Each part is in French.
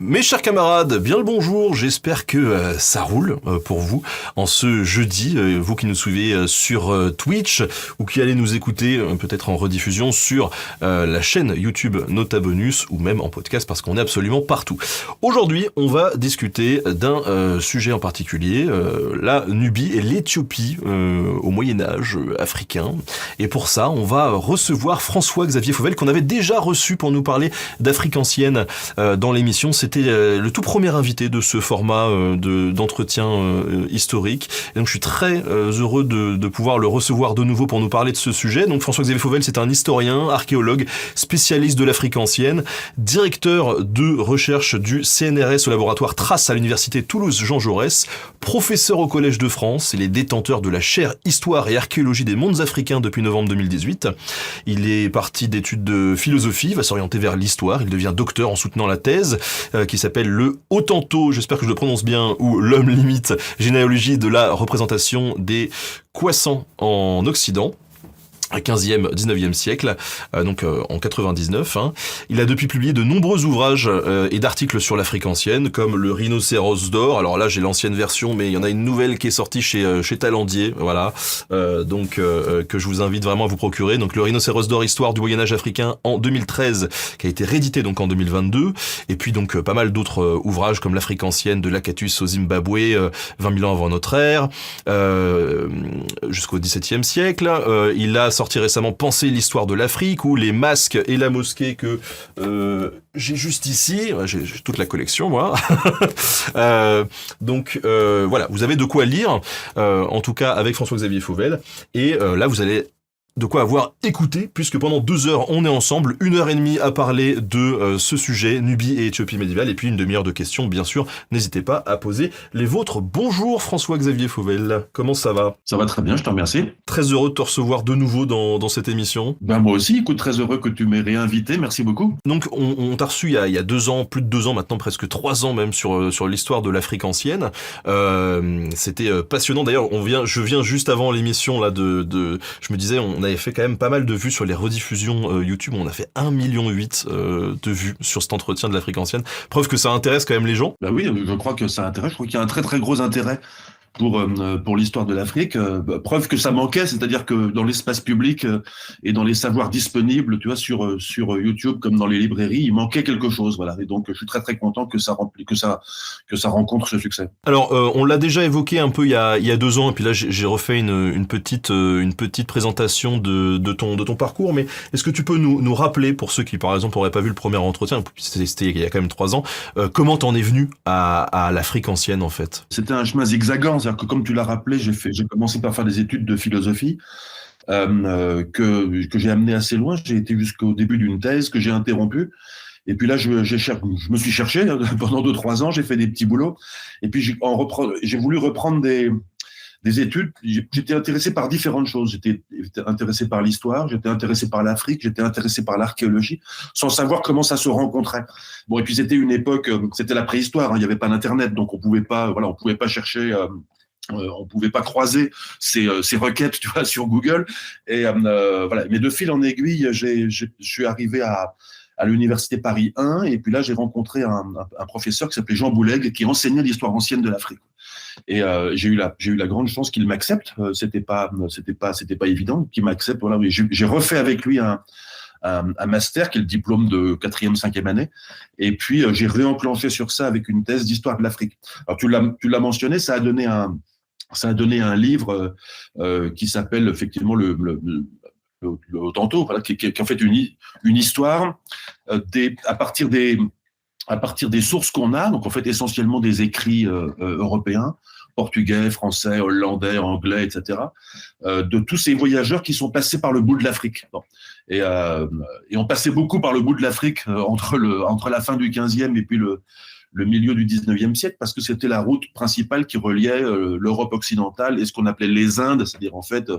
Mes chers camarades, bien le bonjour, j'espère que ça roule pour vous en ce jeudi, vous qui nous suivez sur Twitch ou qui allez nous écouter peut-être en rediffusion sur la chaîne YouTube Nota Bonus ou même en podcast parce qu'on est absolument partout. Aujourd'hui, on va discuter d'un sujet en particulier, la Nubie et l'Éthiopie au Moyen-Âge africain. Et pour ça, on va recevoir François-Xavier Fauvel qu'on avait déjà reçu pour nous parler d'Afrique ancienne dans l'émission. C'était le tout premier invité de ce format d'entretien historique. Et donc je suis très heureux de pouvoir le recevoir de nouveau pour nous parler de ce sujet. Donc François-Xavier Fauvel, c'est un historien, archéologue, spécialiste de l'Afrique ancienne, directeur de recherche du CNRS au laboratoire Trace à l'université Toulouse-Jean Jaurès, professeur au Collège de France. Il est détenteur de la chaire Histoire et archéologie des mondes africains depuis novembre 2018. Il est parti d'études de philosophie, va s'orienter vers l'histoire. Il devient docteur en soutenant la thèse qui s'appelle le Otanto, j'espère que je le prononce bien, ou l'homme limite, généalogie de la représentation des Khoisan en Occident. 15e, 19e siècle, donc en 99. Il a depuis publié de nombreux ouvrages et d'articles sur l'Afrique ancienne, comme le Rhinocéros d'or. Alors là, j'ai l'ancienne version, mais il y en a une nouvelle qui est sortie chez Talandier, voilà. Que je vous invite vraiment à vous procurer. Donc le Rhinocéros d'or, histoire du Moyen-Âge africain en 2013, qui a été réédité donc en 2022. Et puis donc pas mal d'autres ouvrages comme l'Afrique ancienne de Lakatus au Zimbabwe, 20 000 ans avant notre ère, jusqu'au XVIIe siècle. Il a sorti récemment Penser l'histoire de l'Afrique ou Les masques et la mosquée que j'ai juste ici, j'ai toute la collection moi. Voilà, vous avez de quoi lire, en tout cas avec François-Xavier Fauvel, et là vous allez de quoi avoir écouté, puisque pendant 2 heures, on est ensemble, 1h30 à parler de ce sujet, Nubie et Éthiopie médiévale, et puis une demi-heure de questions, bien sûr. N'hésitez pas à poser les vôtres. Bonjour François-Xavier Fauvel, comment ça va ? Ça va très bien, je te remercie. Très heureux de te recevoir de nouveau dans cette émission. Ben moi aussi, écoute, très heureux que tu m'aies réinvité, merci beaucoup. Donc on t'a reçu il y a 2 ans, plus de 2 ans maintenant, presque 3 ans même, sur l'histoire de l'Afrique ancienne. C'était passionnant, d'ailleurs je viens juste avant l'émission là je me disais, on avait fait quand même pas mal de vues sur les rediffusions YouTube. On a fait 1,8 million de vues sur cet entretien de l'Afrique ancienne. Preuve que ça intéresse quand même les gens. Ben oui, je crois que ça intéresse. Je crois qu'il y a un très très gros intérêt pour l'histoire de l'Afrique. Preuve que ça manquait, c'est-à-dire que dans l'espace public et dans les savoirs disponibles, tu vois, sur YouTube comme dans les librairies, il manquait quelque chose, voilà. Et donc je suis très très content que ça rencontre ce succès. Alors on l'a déjà évoqué un peu il y a 2 ans, et puis là j'ai refait une petite présentation de ton parcours. Mais est-ce que tu peux nous rappeler, pour ceux qui par exemple n'auraient pas vu le premier entretien, c'était il y a quand même 3 ans, comment t'en es venu à l'Afrique ancienne en fait ? C'était un chemin zigzagant. C'est-à-dire que, comme tu l'as rappelé, j'ai commencé par faire des études de philosophie que j'ai amené assez loin. J'ai été jusqu'au début d'une thèse que j'ai interrompue. Et puis là, je me suis cherché pendant 2-3 ans. J'ai fait des petits boulots. Et puis j'ai voulu reprendre des études. J'étais intéressé par différentes choses. J'étais intéressé par l'histoire, j'étais intéressé par l'Afrique, j'étais intéressé par l'archéologie, sans savoir comment ça se rencontrait. Bon, et puis c'était une époque, c'était la préhistoire. Il n'y avait pas d'internet, donc on pouvait pas chercher. On pouvait pas croiser ces requêtes, tu vois, sur Google. Et voilà. Mais de fil en aiguille, je suis arrivé à l'université Paris 1, et puis là j'ai rencontré un professeur qui s'appelait Jean Bouleg, qui enseignait l'histoire ancienne de l'Afrique. Et j'ai eu la grande chance qu'il m'accepte. C'était pas évident qu'il m'accepte. Voilà, j'ai refait avec lui un master qui est le diplôme de 4e, 5e année. Et puis j'ai réenclenché sur ça avec une thèse d'histoire de l'Afrique. Alors tu l'as mentionné, ça a donné un livre qui s'appelle effectivement le Otanto, voilà, qui est en fait une histoire à partir des sources qu'on a, donc en fait essentiellement des écrits européens, portugais, français, hollandais, anglais, etc., de tous ces voyageurs qui sont passés par le bout de l'Afrique. Bon. Et on passait beaucoup par le bout de l'Afrique entre la fin du 15e et puis le milieu du 19e siècle, parce que c'était la route principale qui reliait l'Europe occidentale et ce qu'on appelait les Indes, c'est-à-dire en fait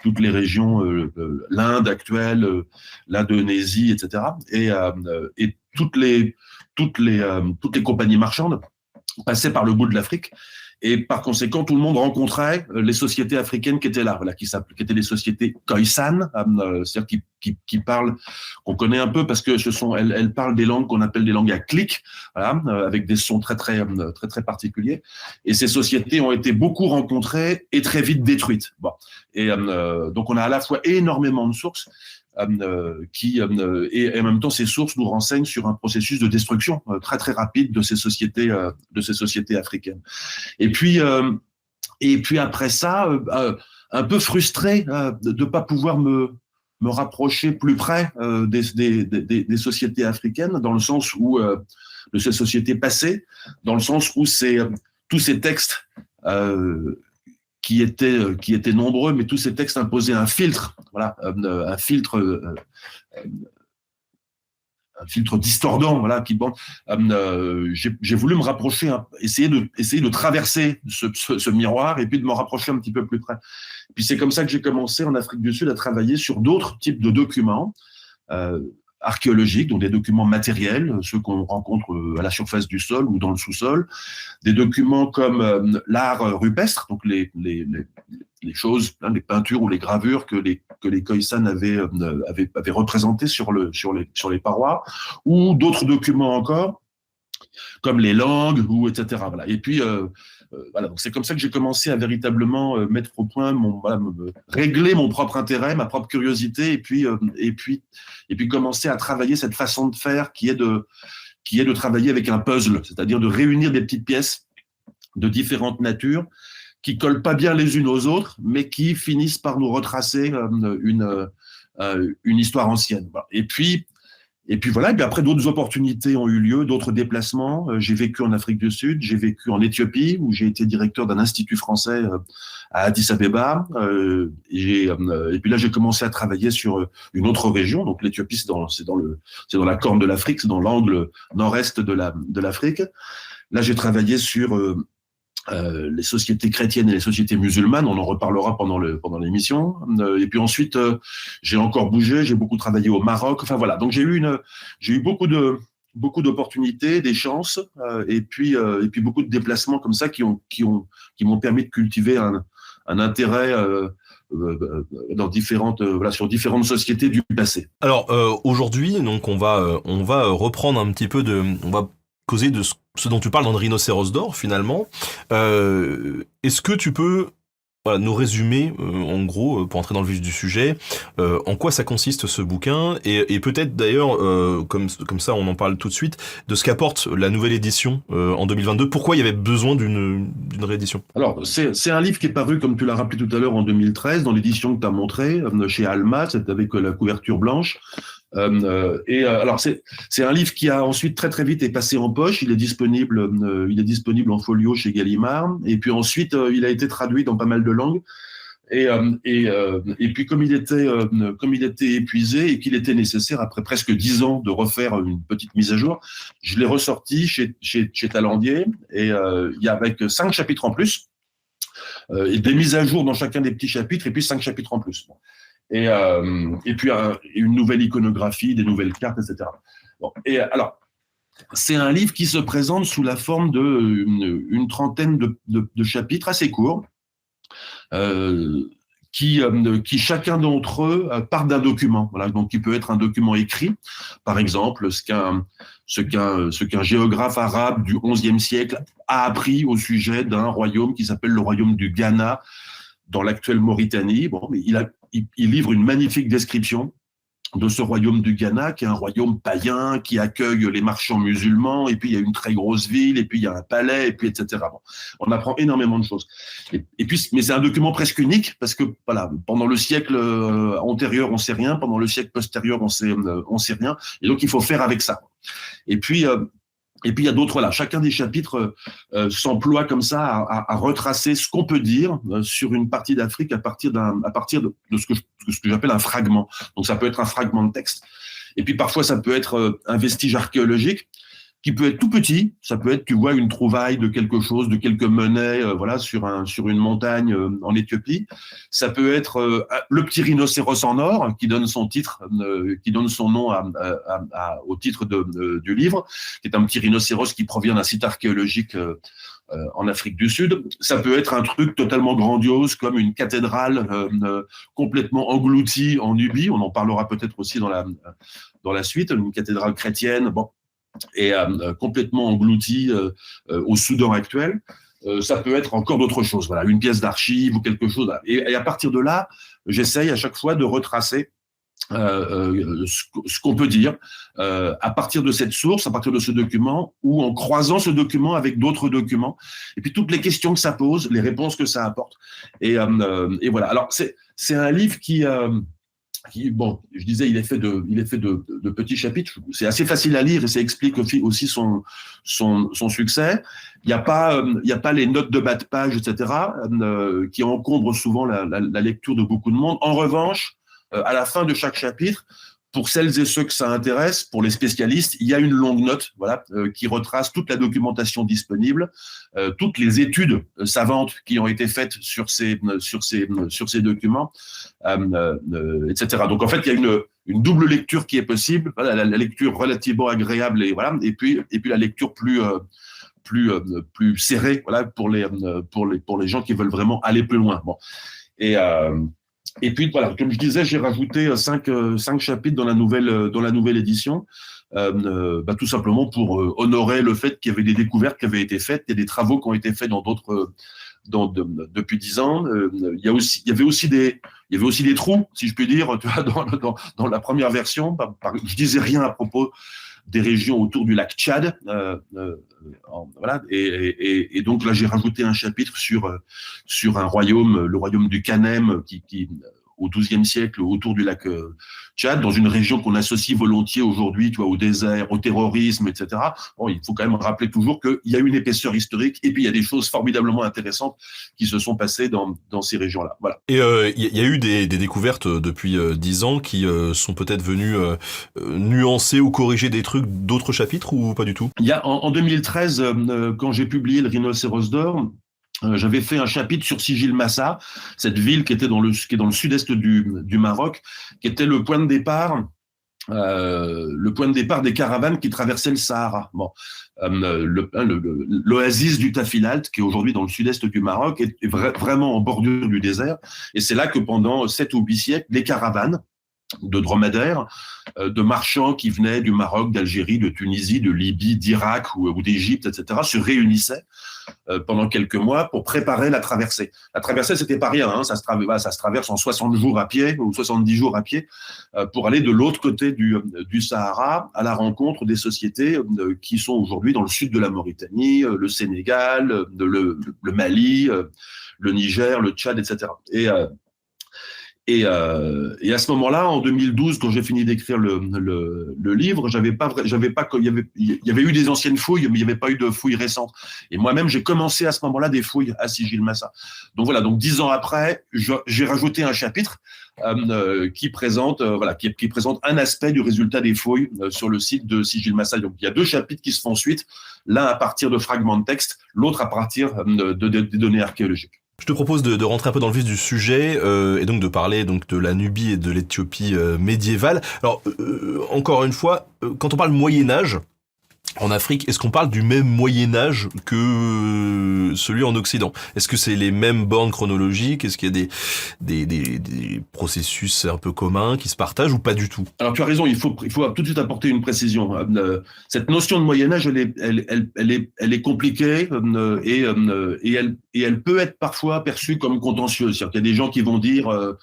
toutes les régions, l'Inde actuelle, l'Indonésie, etc., et toutes les compagnies marchandes passaient par le bout de l'Afrique. Et par conséquent, tout le monde rencontrait les sociétés africaines qui étaient là, voilà, qui étaient les sociétés Khoisan, c'est-à-dire qui parlent, qu'on connaît un peu parce que elles parlent des langues qu'on appelle des langues à clics, voilà, avec des sons très particuliers. Et ces sociétés ont été beaucoup rencontrées et très vite détruites. Bon. Et donc on a à la fois énormément de sources. Et en même temps, ces sources nous renseignent sur un processus de destruction très rapide de ces sociétés africaines. Et puis après ça, un peu frustré de ne pas pouvoir me rapprocher plus près des sociétés africaines, dans le sens où de ces sociétés passées, dans le sens où tous ces textes qui étaient nombreux, mais tous ces textes imposaient un filtre, voilà, un filtre distordant, voilà, j'ai voulu me rapprocher, essayer de traverser ce miroir et puis de me rapprocher un petit peu plus près. Et puis c'est comme ça que j'ai commencé en Afrique du Sud à travailler sur d'autres types de documents archéologiques, donc des documents matériels, ceux qu'on rencontre à la surface du sol ou dans le sous-sol, des documents comme l'art rupestre, donc les choses, les peintures ou les gravures que les Khoisan avaient représentées sur les parois, ou d'autres documents encore, comme les langues, ou etc. Voilà. Et puis, voilà, donc c'est comme ça que j'ai commencé à véritablement mettre au point, régler mon propre intérêt, ma propre curiosité, et puis commencer à travailler cette façon de faire qui est de travailler avec un puzzle, c'est-à-dire de réunir des petites pièces de différentes natures qui collent pas bien les unes aux autres, mais qui finissent par nous retracer une histoire ancienne. Voilà. Et puis voilà, et puis après d'autres opportunités ont eu lieu, d'autres déplacements. J'ai vécu en Afrique du Sud, j'ai vécu en Éthiopie, où j'ai été directeur d'un institut français à Addis Abeba. Et puis là, j'ai commencé à travailler sur une autre région. Donc l'Éthiopie, c'est dans la corne de l'Afrique, c'est dans l'angle nord-est de l'Afrique. Là, j'ai travaillé sur les sociétés chrétiennes et les sociétés musulmanes, on en reparlera pendant l'émission. Et puis ensuite, j'ai encore bougé, j'ai beaucoup travaillé au Maroc. Enfin voilà, donc j'ai eu beaucoup d'opportunités, des chances, et puis beaucoup de déplacements comme ça qui m'ont permis de cultiver un intérêt sur différentes sociétés du passé. Alors aujourd'hui, donc on va reprendre un petit peu on va causer de ce dont tu parles dans le Rhinocéros d'or, finalement. Est-ce que tu peux nous résumer, en gros, pour entrer dans le vif du sujet, en quoi ça consiste ce bouquin, et peut-être d'ailleurs, comme ça on en parle tout de suite, de ce qu'apporte la nouvelle édition en 2022, pourquoi il y avait besoin d'une réédition? Alors, c'est un livre qui est paru, comme tu l'as rappelé tout à l'heure, en 2013, dans l'édition que tu as montrée, chez Alma, c'est avec la couverture blanche. Alors c'est un livre qui a ensuite très vite est passé en poche. Il est disponible en folio chez Gallimard. Et puis ensuite il a été traduit dans pas mal de langues. Et puis comme il était épuisé et qu'il était nécessaire après presque 10 ans de refaire une petite mise à jour, je l'ai ressorti chez Talandier. Et il y a avec 5 chapitres en plus et des mises à jour dans chacun des petits chapitres et puis 5 chapitres en plus. Et puis une nouvelle iconographie, des nouvelles cartes, etc. Bon. Et alors, c'est un livre qui se présente sous la forme d'une trentaine de chapitres assez courts, qui chacun d'entre eux part d'un document. Voilà, donc qui peut être un document écrit, par exemple, ce qu'un géographe arabe du XIe siècle a appris au sujet d'un royaume qui s'appelle le royaume du Ghana, dans l'actuelle Mauritanie. Bon, mais il livre une magnifique description de ce royaume du Ghana, qui est un royaume païen, qui accueille les marchands musulmans, et puis il y a une très grosse ville, et puis il y a un palais, et puis etc. Bon, on apprend énormément de choses. Et puis, mais c'est un document presque unique, parce que voilà, pendant le siècle antérieur, on sait rien, pendant le siècle postérieur, on sait rien, et donc il faut faire avec ça. Et puis il y a d'autres, voilà, chacun des chapitres s'emploie comme ça à retracer ce qu'on peut dire sur une partie d'Afrique à partir de ce que j'appelle un fragment. Donc ça peut être un fragment de texte. Et puis parfois ça peut être un vestige archéologique. qui peut être tout petit. Ça peut être, tu vois, une trouvaille de quelque chose, de quelques monnaies, voilà, sur une montagne en Éthiopie. Ça peut être le petit rhinocéros en or qui donne son titre, qui donne son nom au titre du livre, qui est un petit rhinocéros qui provient d'un site archéologique en Afrique du Sud. Ça peut être un truc totalement grandiose comme une cathédrale complètement engloutie en Nubie. On en parlera peut-être aussi dans la suite. Une cathédrale chrétienne, bon, et complètement engloutie au Soudan actuel. Ça peut être encore d'autres choses. Voilà, une pièce d'archive ou quelque chose. Et à partir de là, j'essaye à chaque fois de retracer ce qu'on peut dire à partir de cette source, à partir de ce document, ou en croisant ce document avec d'autres documents, et puis toutes les questions que ça pose, les réponses que ça apporte. Et voilà. Alors c'est un livre qui, bon, je disais, il est fait de petits chapitres. C'est assez facile à lire et ça explique aussi son succès. Il n'y a pas les notes de bas de page, etc., qui encombrent souvent la lecture de beaucoup de monde. En revanche, à la fin de chaque chapitre, pour celles et ceux que ça intéresse, pour les spécialistes, il y a une longue note, voilà, qui retrace toute la documentation disponible, toutes les études savantes qui ont été faites sur ces documents, etc. Donc en fait, il y a une double lecture qui est possible, voilà, la lecture relativement agréable et voilà, et puis la lecture plus serrée, voilà, pour les gens qui veulent vraiment aller plus loin. Bon. Et puis voilà, comme je disais, j'ai rajouté cinq chapitres dans la nouvelle édition, tout simplement pour honorer le fait qu'il y avait des découvertes qui avaient été faites, il y a des travaux qui ont été faits depuis 10 ans. Il y avait aussi des trous, si je puis dire, tu vois, dans la première version. Je disais rien à propos des régions autour du lac Tchad, voilà, et donc là j'ai rajouté un chapitre sur un royaume, le royaume du Kanem, qui au XIIe siècle autour du lac Tchad, dans une région qu'on associe volontiers aujourd'hui, tu vois, au désert, au terrorisme, etc. Bon, il faut quand même rappeler toujours qu'il y a une épaisseur historique et puis il y a des choses formidablement intéressantes qui se sont passées dans ces régions-là. Voilà. Et il y a eu des découvertes depuis 10 ans qui sont peut-être venues nuancer ou corriger des trucs d'autres chapitres ou pas du tout? Il y a en 2013, quand j'ai publié le Rhinocéros d'or, j'avais fait un chapitre sur Sigil Massa, cette ville qui est dans le sud-est du Maroc, qui était le point de départ des caravanes qui traversaient le Sahara. Bon, l'oasis du Tafilalt, qui est aujourd'hui dans le sud-est du Maroc, est vraiment en bordure du désert. Et c'est là que pendant 7 ou 8 siècles, les caravanes de dromadaires, de marchands qui venaient du Maroc, d'Algérie, de Tunisie, de Libye, d'Irak ou d'Égypte, etc., se réunissaient pendant quelques mois pour préparer la traversée. La traversée, c'était pas rien, hein, ça se traverse en 60 jours à pied ou 70 jours à pied pour aller de l'autre côté du Sahara à la rencontre des sociétés qui sont aujourd'hui dans le sud de la Mauritanie, le Sénégal, le Mali, le Niger, le Tchad, etc. Et à ce moment-là, en 2012, quand j'ai fini d'écrire le livre, il y avait eu des anciennes fouilles, mais il n'y avait pas eu de fouilles récentes. Et moi-même, j'ai commencé à ce moment-là des fouilles à Sigil Massa. Donc voilà, donc 10 ans après, j'ai rajouté un chapitre qui présente un aspect du résultat des fouilles sur le site de Sigil Massa. Donc il y a 2 chapitres qui se font suite, l'un à partir de fragments de texte, l'autre à partir des données archéologiques. Je te propose de rentrer un peu dans le vif du sujet et donc de parler donc de la Nubie et de l'Éthiopie médiévale. Alors encore une fois, quand on parle Moyen-Âge en Afrique, est-ce qu'on parle du même Moyen-Âge que celui en Occident? Est-ce que c'est les mêmes bornes chronologiques? Est-ce qu'il y a des processus un peu communs qui se partagent ou pas du tout? Alors tu as raison, il faut tout de suite apporter une précision. Cette notion de Moyen-Âge, elle est compliquée et elle peut être parfois perçue comme contentieuse. C'est-à-dire qu'il y a des gens qui vont dire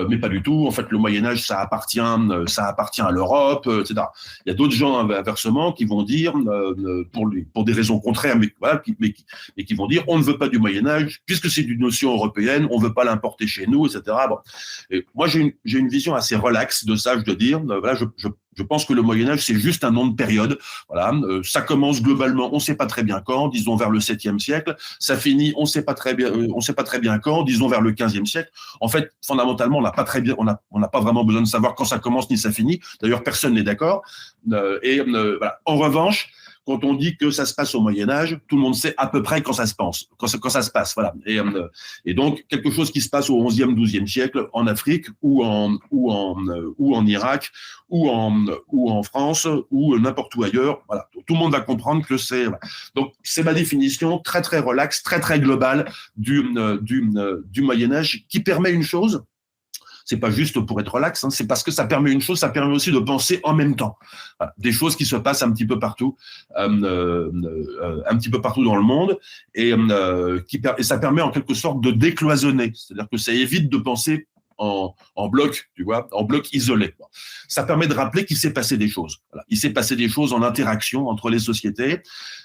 mais pas du tout. En fait, le Moyen Âge, ça appartient à l'Europe, etc. Il y a d'autres gens inversement qui vont dire, pour des raisons contraires, mais voilà, qui vont dire, on ne veut pas du Moyen Âge puisque c'est une notion européenne, on ne veut pas l'importer chez nous, etc. Bon. Et moi, j'ai une vision assez relaxe de ça, je dois dire. Voilà, je pense que le Moyen-Âge, c'est juste un nom de période. Voilà, ça commence globalement, on ne sait pas très bien quand, disons vers le 7e siècle. Ça finit, on ne sait pas très bien quand, disons vers le 15e siècle. En fait, fondamentalement, on n'a pas vraiment besoin de savoir quand ça commence ni ça finit. D'ailleurs, personne n'est d'accord. Voilà. En revanche, quand on dit que ça se passe au Moyen-Âge, tout le monde sait à peu près quand ça se passe, voilà. Et donc, quelque chose qui se passe au 11e, 12e siècle en Afrique ou en Irak ou en France ou n'importe où ailleurs, voilà. Tout le monde va comprendre que c'est... Voilà. Donc, c'est ma définition très, très relaxe, très, très globale du Moyen-Âge qui permet une chose. C'est pas juste pour être relax, c'est parce que ça permet une chose, ça permet aussi de penser en même temps. Voilà, des choses qui se passent un petit peu partout dans le monde, et ça permet en quelque sorte de décloisonner. C'est-à-dire que ça évite de penser en bloc, tu vois, en bloc isolé. Ça permet de rappeler qu'il s'est passé des choses. Voilà. Il s'est passé des choses en interaction entre les sociétés,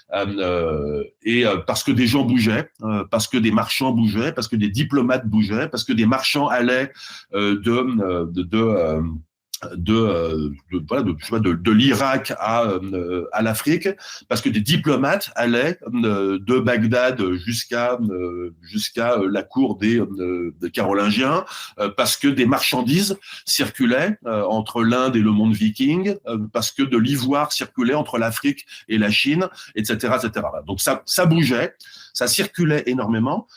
parce que des gens bougeaient, parce que des marchands bougeaient, parce que des diplomates bougeaient, parce que des marchands allaient de l'Irak à l'Afrique, parce que des diplomates allaient de Bagdad jusqu'à la cour des Carolingiens, parce que des marchandises circulaient entre l'Inde et le monde viking, parce que de l'ivoire circulait entre l'Afrique et la Chine, etc., etc. Donc ça bougeait, ça circulait énormément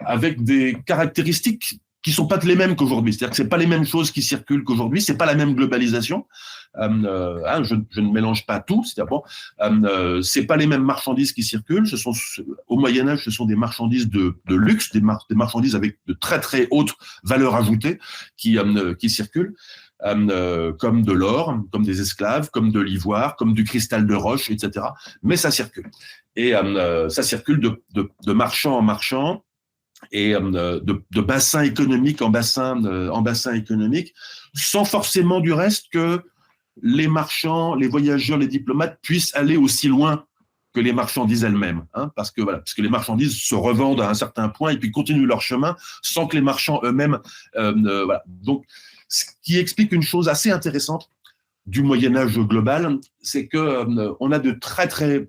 avec des caractéristiques qui sont pas les mêmes qu'aujourd'hui. C'est-à-dire que c'est pas les mêmes choses qui circulent qu'aujourd'hui, c'est pas la même globalisation. Je ne mélange pas tout. C'est-à-dire c'est pas les mêmes marchandises qui circulent. Au Moyen Âge, ce sont des marchandises de luxe, des marchandises avec de très très hautes valeurs ajoutées qui circulent. Comme de l'or, comme des esclaves, comme de l'ivoire, comme du cristal de roche, etc. Mais ça circule. Et ça circule de marchand en marchand, et de bassin économique en bassin économique, sans forcément du reste que les marchands, les voyageurs, les diplomates puissent aller aussi loin que les marchandises elles-mêmes, parce que les marchandises se revendent à un certain point et puis continuent leur chemin sans que les marchands eux-mêmes, voilà. Donc, ce qui explique une chose assez intéressante du Moyen-Âge global, c'est que on a de très très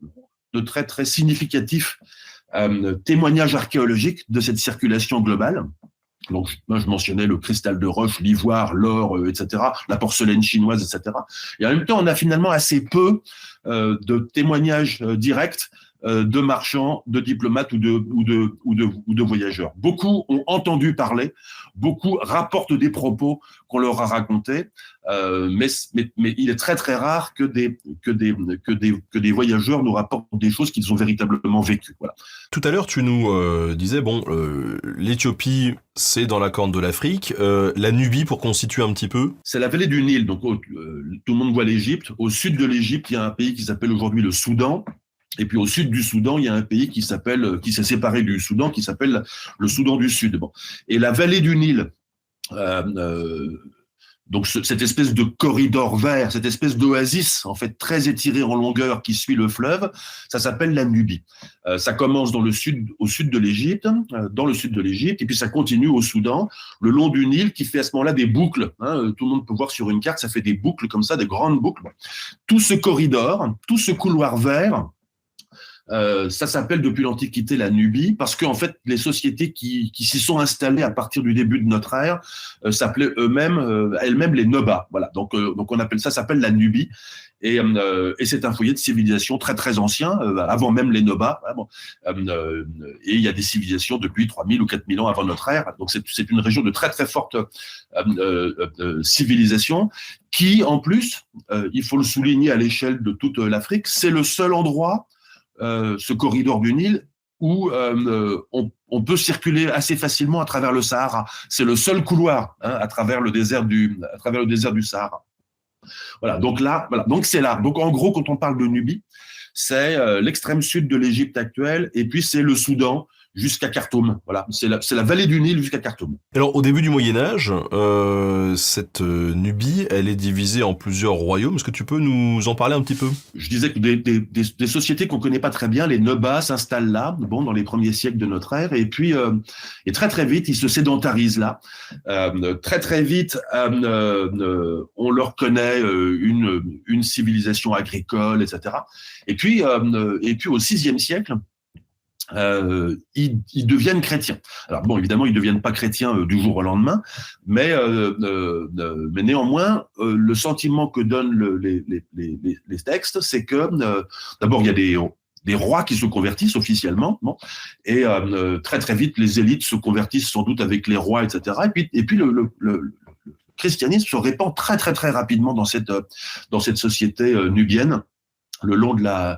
significatifs témoignages archéologiques de cette circulation globale. Donc, moi, je mentionnais le cristal de roche, l'ivoire, l'or, etc., la porcelaine chinoise, etc. Et en même temps, on a finalement assez peu de témoignages directs de marchands, de diplomates ou de voyageurs. Beaucoup ont entendu parler, beaucoup rapportent des propos qu'on leur a racontés, mais il est très très rare que des voyageurs nous rapportent des choses qu'ils ont véritablement vécues. Voilà. Tout à l'heure, tu nous disais, l'Éthiopie, c'est dans la corne de l'Afrique. La Nubie, pour qu'on situe un petit peu. C'est la vallée du Nil. Donc, tout le monde voit l'Égypte. Au sud de l'Égypte, il y a un pays qui s'appelle aujourd'hui le Soudan. Et puis au sud du Soudan, il y a un pays qui s'est séparé du Soudan, qui s'appelle le Soudan du Sud. Bon. Et la vallée du Nil, donc cette espèce de corridor vert, cette espèce d'oasis en fait très étirée en longueur qui suit le fleuve, ça s'appelle la Nubie. Ça commence au sud de l'Égypte, et puis ça continue au Soudan, le long du Nil, qui fait à ce moment-là des boucles. Tout le monde peut voir sur une carte, ça fait des boucles comme ça, des grandes boucles. Tout ce corridor, tout ce couloir vert, ça s'appelle depuis l'Antiquité la Nubie, parce qu'en fait, les sociétés qui s'y sont installées à partir du début de notre ère s'appelaient elles-mêmes les Nobas. Voilà. Donc on appelle ça s'appelle la Nubie, et c'est un foyer de civilisation très très ancien, avant même les Nobas. Et il y a des civilisations depuis 3000 ou 4000 ans avant notre ère. Donc c'est une région de très très forte civilisation qui, en plus, il faut le souligner à l'échelle de toute l'Afrique, c'est le seul endroit, ce corridor du Nil, où on peut circuler assez facilement à travers le Sahara. C'est le seul couloir à travers le désert du Sahara. Voilà. Donc là, voilà. Donc c'est là. Donc en gros, quand on parle de Nubie, c'est l'extrême sud de l'Égypte actuelle, et puis c'est le Soudan jusqu'à Khartoum. Voilà, c'est la vallée du Nil jusqu'à Khartoum. Alors, au début du Moyen-Âge, cette Nubie, elle est divisée en plusieurs royaumes. Est-ce que tu peux nous en parler un petit peu ? Je disais que des sociétés qu'on connaît pas très bien, les Nobas, s'installent là, dans les premiers siècles de notre ère, et puis et très très vite, ils se sédentarisent là. Très très vite, on leur connaît une civilisation agricole, etc. Et puis au VIe siècle, ils deviennent chrétiens. Alors bon, évidemment, ils deviennent pas chrétiens du jour au lendemain, mais néanmoins, le sentiment que donnent les textes, c'est que d'abord il y a des rois qui se convertissent officiellement, bon, et très très vite les élites se convertissent sans doute avec les rois, etc. Et puis le christianisme se répand très très très rapidement dans cette société nubienne, le long de la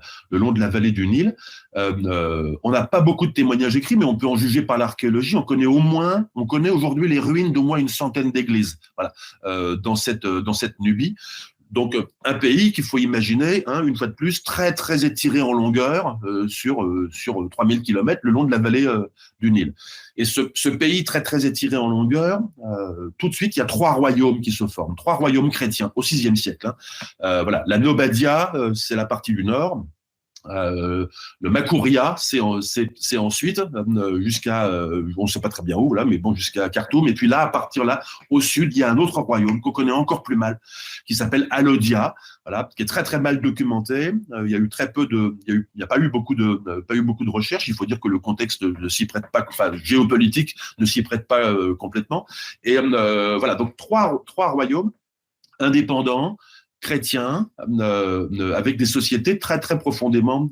vallée du Nil. On n'a pas beaucoup de témoignages écrits, mais on peut en juger par l'archéologie. On connaît aujourd'hui les ruines d'au moins une centaine d'églises, voilà, dans cette Nubie. Donc, un pays qu'il faut imaginer, une fois de plus, très, très étiré en longueur sur 3000 kilomètres le long de la vallée du Nil. Et ce pays très, très étiré en longueur, tout de suite, il y a 3 royaumes qui se forment, 3 royaumes chrétiens au VIe siècle. Voilà, la Nobadia, c'est la partie du nord. Le Makuria, c'est ensuite jusqu'à, on ne sait pas très bien où là, mais bon, jusqu'à Khartoum. Et puis là, à partir là, au sud, il y a un autre royaume qu'on connaît encore plus mal, qui s'appelle Alodia, voilà, qui est très très mal documenté. Il y a eu très peu il n'y a pas eu beaucoup de recherches. Il faut dire que le contexte ne s'y prête pas, enfin géopolitique ne s'y prête pas complètement. Et voilà, donc trois royaumes indépendants, chrétiens, avec des sociétés très très profondément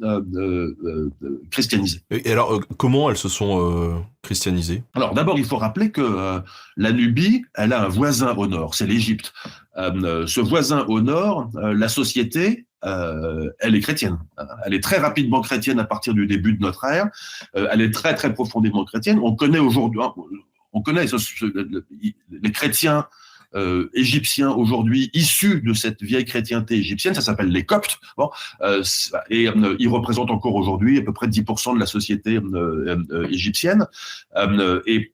christianisées. Et alors, comment elles se sont christianisées? Alors d'abord, il faut rappeler que la Nubie, elle a un voisin au nord, c'est l'Égypte. Ce voisin au nord, la société, elle est chrétienne. Elle est très rapidement chrétienne à partir du début de notre ère. Elle est très très profondément chrétienne. On connaît aujourd'hui, les chrétiens égyptiens aujourd'hui issus de cette vieille chrétienté égyptienne, ça s'appelle les Coptes, bon, ils représentent encore aujourd'hui à peu près 10% de la société égyptienne, et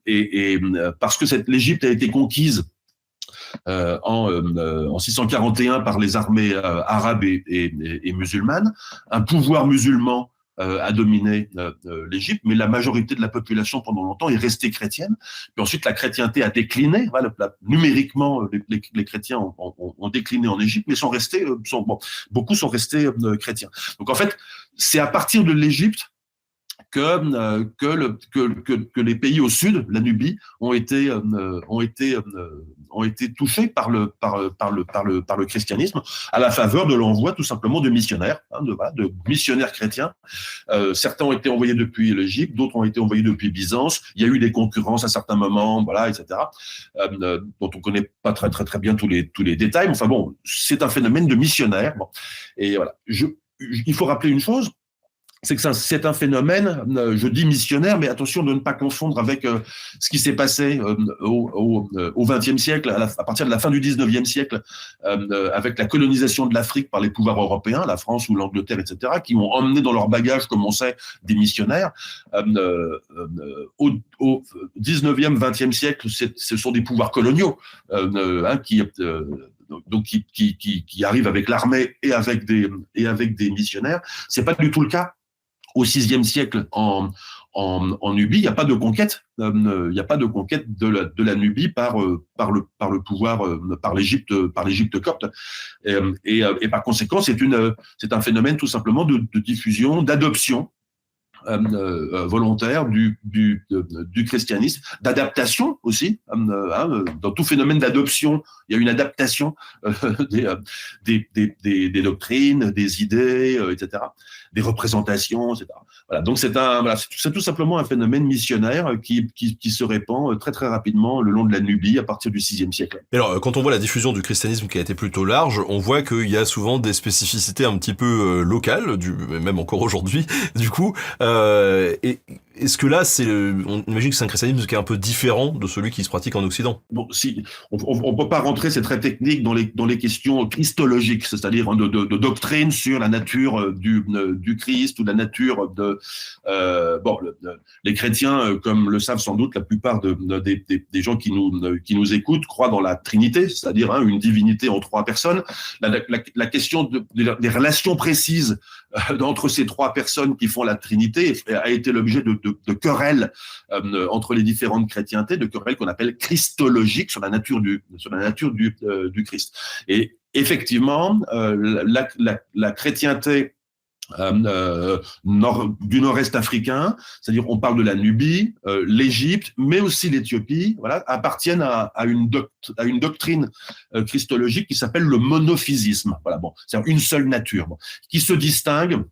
parce que l'Égypte a été conquise en 641 par les armées arabes et musulmanes, un pouvoir musulman a dominé l'Égypte, mais la majorité de la population pendant longtemps est restée chrétienne. Puis ensuite, la chrétienté a décliné. Voilà, numériquement, les chrétiens ont décliné en Égypte, mais beaucoup sont restés chrétiens. Donc en fait, c'est à partir de l'Égypte que les pays au sud, la Nubie, ont été touchés par le christianisme, à la faveur de l'envoi tout simplement de missionnaires, de missionnaires chrétiens. Certains ont été envoyés depuis l'Égypte, d'autres ont été envoyés depuis Byzance. Il y a eu des concurrences à certains moments, voilà, etc. Dont on connaît pas très très très bien tous les détails. Enfin bon, c'est un phénomène de missionnaires. Bon. Et voilà, il faut rappeler une chose. C'est que c'est un phénomène, je dis missionnaire, mais attention de ne pas confondre avec ce qui s'est passé au XXe siècle, à partir de la fin du XIXe siècle, avec la colonisation de l'Afrique par les pouvoirs européens, la France ou l'Angleterre, etc., qui ont emmené dans leur bagage, comme on sait, des missionnaires. Au XIXe, XXe siècle, ce sont des pouvoirs coloniaux qui arrivent avec l'armée et avec des missionnaires. C'est pas du tout le cas. Au VIe siècle, en Nubie, il n'y a pas de conquête. Il n'y a pas de conquête de la Nubie par le pouvoir, par l'Égypte copte. Et par conséquent, c'est un phénomène tout simplement de diffusion, d'adoption volontaire du christianisme, d'adaptation aussi. Dans tout phénomène d'adoption, il y a une adaptation des doctrines, des idées, etc., des représentations, etc. Voilà. Donc c'est tout simplement un phénomène missionnaire qui se répand très très rapidement le long de la Nubie à partir du VIe siècle. Et alors, quand on voit la diffusion du christianisme qui a été plutôt large, on voit qu'il y a souvent des spécificités un petit peu locales, même encore aujourd'hui, du coup. Et est-ce que là, on imagine que c'est un christianisme qui est un peu différent de celui qui se pratique en Occident? Bon, si on peut pas rentrer, c'est très technique, dans les questions christologiques, c'est-à-dire de doctrine sur la nature du Christ ou la nature les chrétiens, comme le savent sans doute la plupart des gens qui nous écoutent, croient dans la Trinité, c'est-à-dire une divinité en 3 personnes. La question des relations précises entre ces 3 personnes qui font la Trinité a été l'objet de querelles entre les différentes chrétientés, de querelles qu'on appelle christologiques sur la nature du Christ. Et effectivement, la chrétienté du nord-est africain, c'est-à-dire on parle de la Nubie, l'Égypte, mais aussi l'Éthiopie, voilà, appartiennent à une doctrine christologique qui s'appelle le monophysisme. Voilà, bon, c'est-à-dire une seule nature, bon, qui se distingue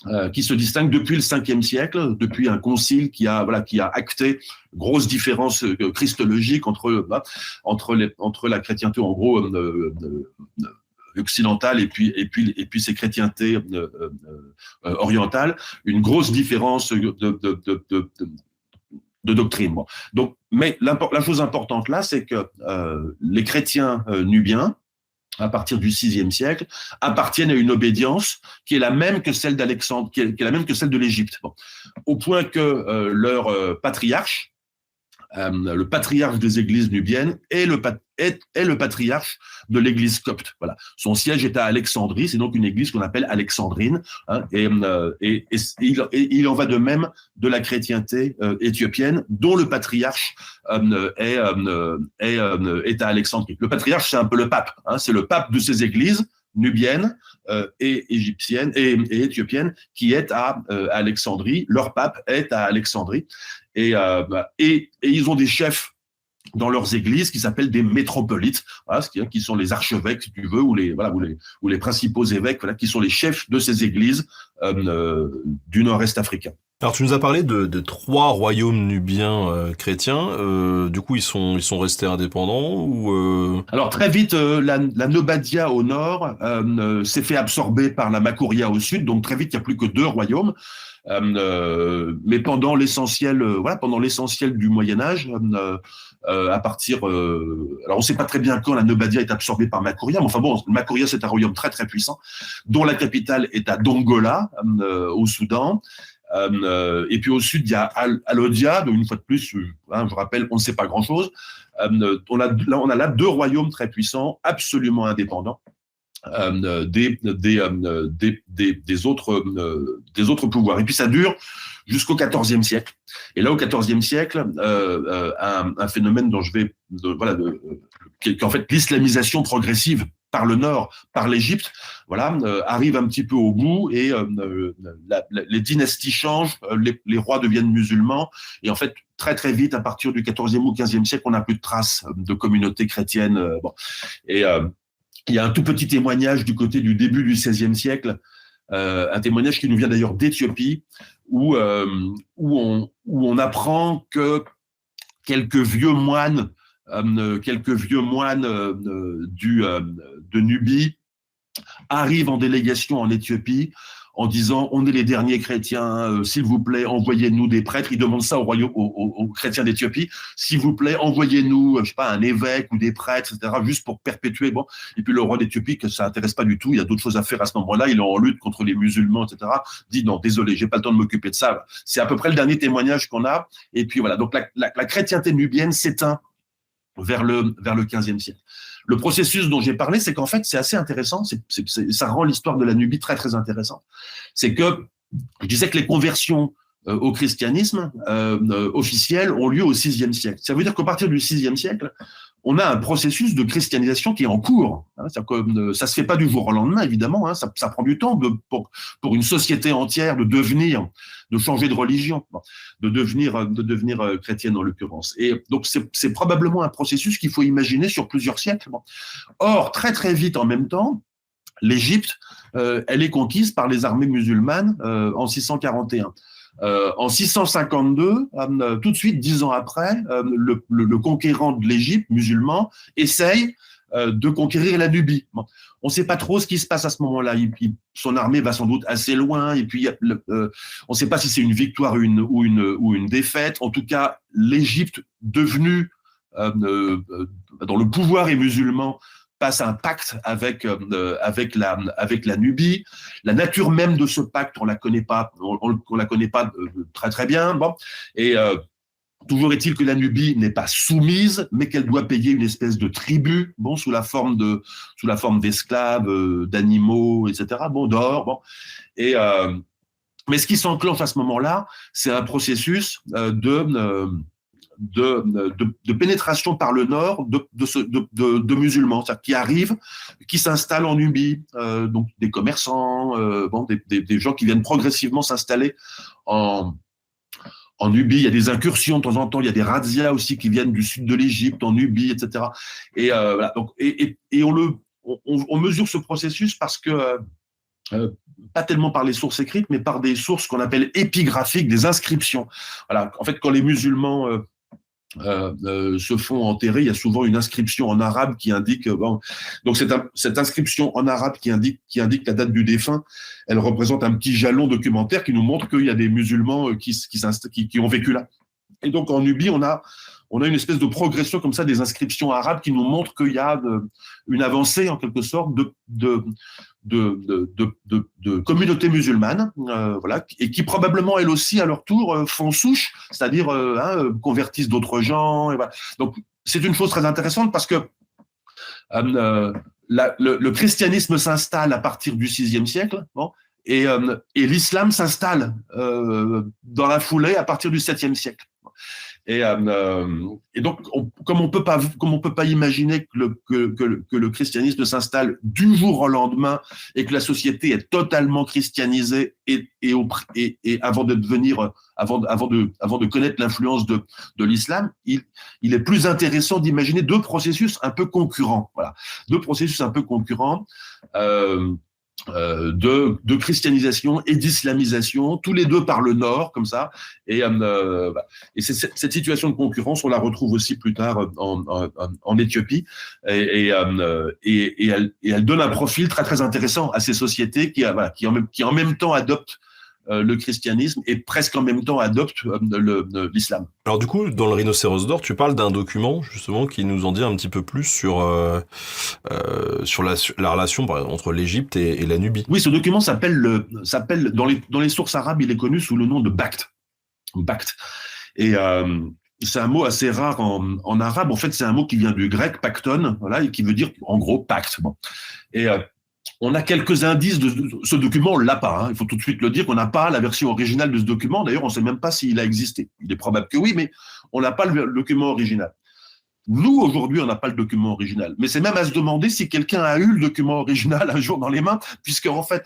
depuis le 5e siècle, depuis un concile qui a acté grosse différence christologique entre la chrétienté en gros occidentale et puis ces chrétientés orientales, une grosse différence de doctrine. Bon. Donc, mais la chose importante là, c'est que les chrétiens nubiens, à partir du VIe siècle, appartiennent à une obédience qui est la même que celle d'Alexandre, qui est la même que celle de l'Égypte. Bon. Au point que leur patriarche, le patriarche des églises nubiennes, est le patriarche de l'église copte. Voilà. Son siège est à Alexandrie, c'est donc une église qu'on appelle alexandrine, hein, et il en va de même de la chrétienté éthiopienne, dont le patriarche est à Alexandrie. Le patriarche, c'est un peu le pape, hein, c'est le pape de ces églises nubienne et égyptienne et éthiopienne qui est à Alexandrie. Leur pape est à Alexandrie et ils ont des chefs dans leurs églises qui s'appellent des métropolites, voilà, qui sont les archevêques, si tu veux, ou les principaux évêques, voilà, qui sont les chefs de ces églises du nord-est africain. Alors tu nous as parlé de 3 royaumes nubiens chrétiens. Du coup, ils sont restés indépendants ou Alors très vite, la Nobadia au nord s'est fait absorber par la Makuria au sud, donc très vite il n'y a plus que 2 royaumes. Mais pendant l'essentiel du Moyen Âge, à partir, alors on ne sait pas très bien quand la Nobadia est absorbée par Makuria, mais enfin bon, Makuria c'est un royaume très très puissant, dont la capitale est à Dongola, au Soudan. Et puis au sud, il y a Alodia, donc une fois de plus, hein, je rappelle, on ne sait pas grand-chose. On a là 2 royaumes très puissants, absolument indépendants. Des autres pouvoirs. Et puis ça dure jusqu'au XIVe siècle. Et là, au XIVe siècle, un phénomène dont qui est en fait l'islamisation progressive par le nord, par l'Égypte, voilà, arrive un petit peu au bout et les dynasties changent, les rois deviennent musulmans et en fait très très vite, à partir du XIVe ou XVe siècle, on n'a plus de traces de communautés chrétiennes. Bon. Et il y a un tout petit témoignage du côté du début du XVIe siècle, un témoignage qui nous vient d'ailleurs d'Éthiopie, où on apprend que quelques vieux moines de Nubie arrivent en délégation en Éthiopie en disant « On est les derniers chrétiens, s'il vous plaît, envoyez-nous des prêtres ». Ils demandent ça aux chrétiens d'Éthiopie. « S'il vous plaît, envoyez-nous, je sais pas, un évêque ou des prêtres, etc., juste pour perpétuer. » Bon. Et puis le roi d'Éthiopie, que ça n'intéresse pas du tout, il y a d'autres choses à faire à ce moment-là, il est en lutte contre les musulmans, etc., dit « Non, désolé, j'ai pas le temps de m'occuper de ça. » C'est à peu près le dernier témoignage qu'on a. Et puis voilà, donc la chrétienté nubienne s'éteint vers le XVe siècle. Le processus dont j'ai parlé, c'est qu'en fait, c'est assez intéressant, ça rend l'histoire de la Nubie très, très intéressante. C'est que, je disais que les conversions au christianisme officielles ont lieu au VIe siècle. Ça veut dire qu'à partir du VIe siècle, on a un processus de christianisation qui est en cours. Hein, ça se fait pas du jour au lendemain, évidemment. Hein, ça prend du temps pour une société entière de changer de religion, de devenir chrétienne en l'occurrence. Et donc c'est probablement un processus qu'il faut imaginer sur plusieurs siècles. Or, très très vite en même temps, l'Égypte, elle est conquise par les armées musulmanes en 641. En 652, tout de suite, 10 ans après, le conquérant de l'Égypte, musulman, essaye de conquérir la Nubie. Bon. On ne sait pas trop ce qui se passe à ce moment-là. Son armée va sans doute assez loin, et puis on ne sait pas si c'est une victoire ou une défaite. En tout cas, l'Égypte, devenue dont le pouvoir est musulman, passe un pacte avec la Nubie. La nature même de ce pacte, on la connaît pas très très bien. Bon, et toujours est-il que la Nubie n'est pas soumise, mais qu'elle doit payer une espèce de tribut, bon, sous la forme d'esclaves, d'animaux, etc. Bon, d'or. Bon, et mais ce qui s'enclenche à ce moment-là, c'est un processus de pénétration par le nord de musulmans, c'est-à-dire qui arrivent, qui s'installent en Nubie, donc des commerçants, des gens qui viennent progressivement s'installer en Nubie. Il y a des incursions de temps en temps, il y a des razzias aussi qui viennent du sud de l'Égypte, en Nubie, etc. Et voilà, donc, on mesure ce processus parce que pas tellement par les sources écrites, mais par des sources qu'on appelle épigraphiques, des inscriptions. Voilà. En fait, quand les musulmans se font enterrer, il y a souvent une inscription en arabe qui indique. Donc cette inscription en arabe qui indique la date du défunt, elle représente un petit jalon documentaire qui nous montre qu'il y a des musulmans qui ont vécu là. Et donc en Nubie, on a une espèce de progression comme ça des inscriptions arabes qui nous montrent qu'il y a une avancée en quelque sorte de communautés musulmanes, voilà, et qui probablement elles aussi à leur tour font souche, c'est-à-dire convertissent d'autres gens. Et voilà. Donc c'est une chose très intéressante parce que le christianisme s'installe à partir du VIe siècle, et l'islam s'installe dans la foulée à partir du VIIe siècle. Et donc, comme on peut pas imaginer que le christianisme s'installe du jour au lendemain et que la société est totalement christianisée et avant de connaître l'influence de l'islam, il est plus intéressant d'imaginer deux processus un peu concurrents. Voilà, deux processus un peu concurrents. De christianisation et d'islamisation, tous les deux par le nord, comme ça. Et cette situation de concurrence, on la retrouve aussi plus tard en Éthiopie. Et elle donne un profil très, très intéressant à ces sociétés qui en même temps adoptent le christianisme et presque en même temps adoptent l'islam. Alors du coup, dans le Rhinocéros d'or, tu parles d'un document justement qui nous en dit un petit peu plus sur la relation entre l'Égypte et la Nubie. Oui, ce document s'appelle dans les sources arabes, il est connu sous le nom de Bakht. Bakht. Et c'est un mot assez rare en arabe. En fait, c'est un mot qui vient du grec pacton, voilà, et qui veut dire en gros pacte. Bon. Et on a quelques indices de ce document, on l'a pas. Il faut tout de suite le dire qu'on n'a pas la version originale de ce document. D'ailleurs, on ne sait même pas s'il a existé. Il est probable que oui, mais on n'a pas le document original. Nous, aujourd'hui, on n'a pas le document original. Mais c'est même à se demander si quelqu'un a eu le document original un jour dans les mains, puisque en fait,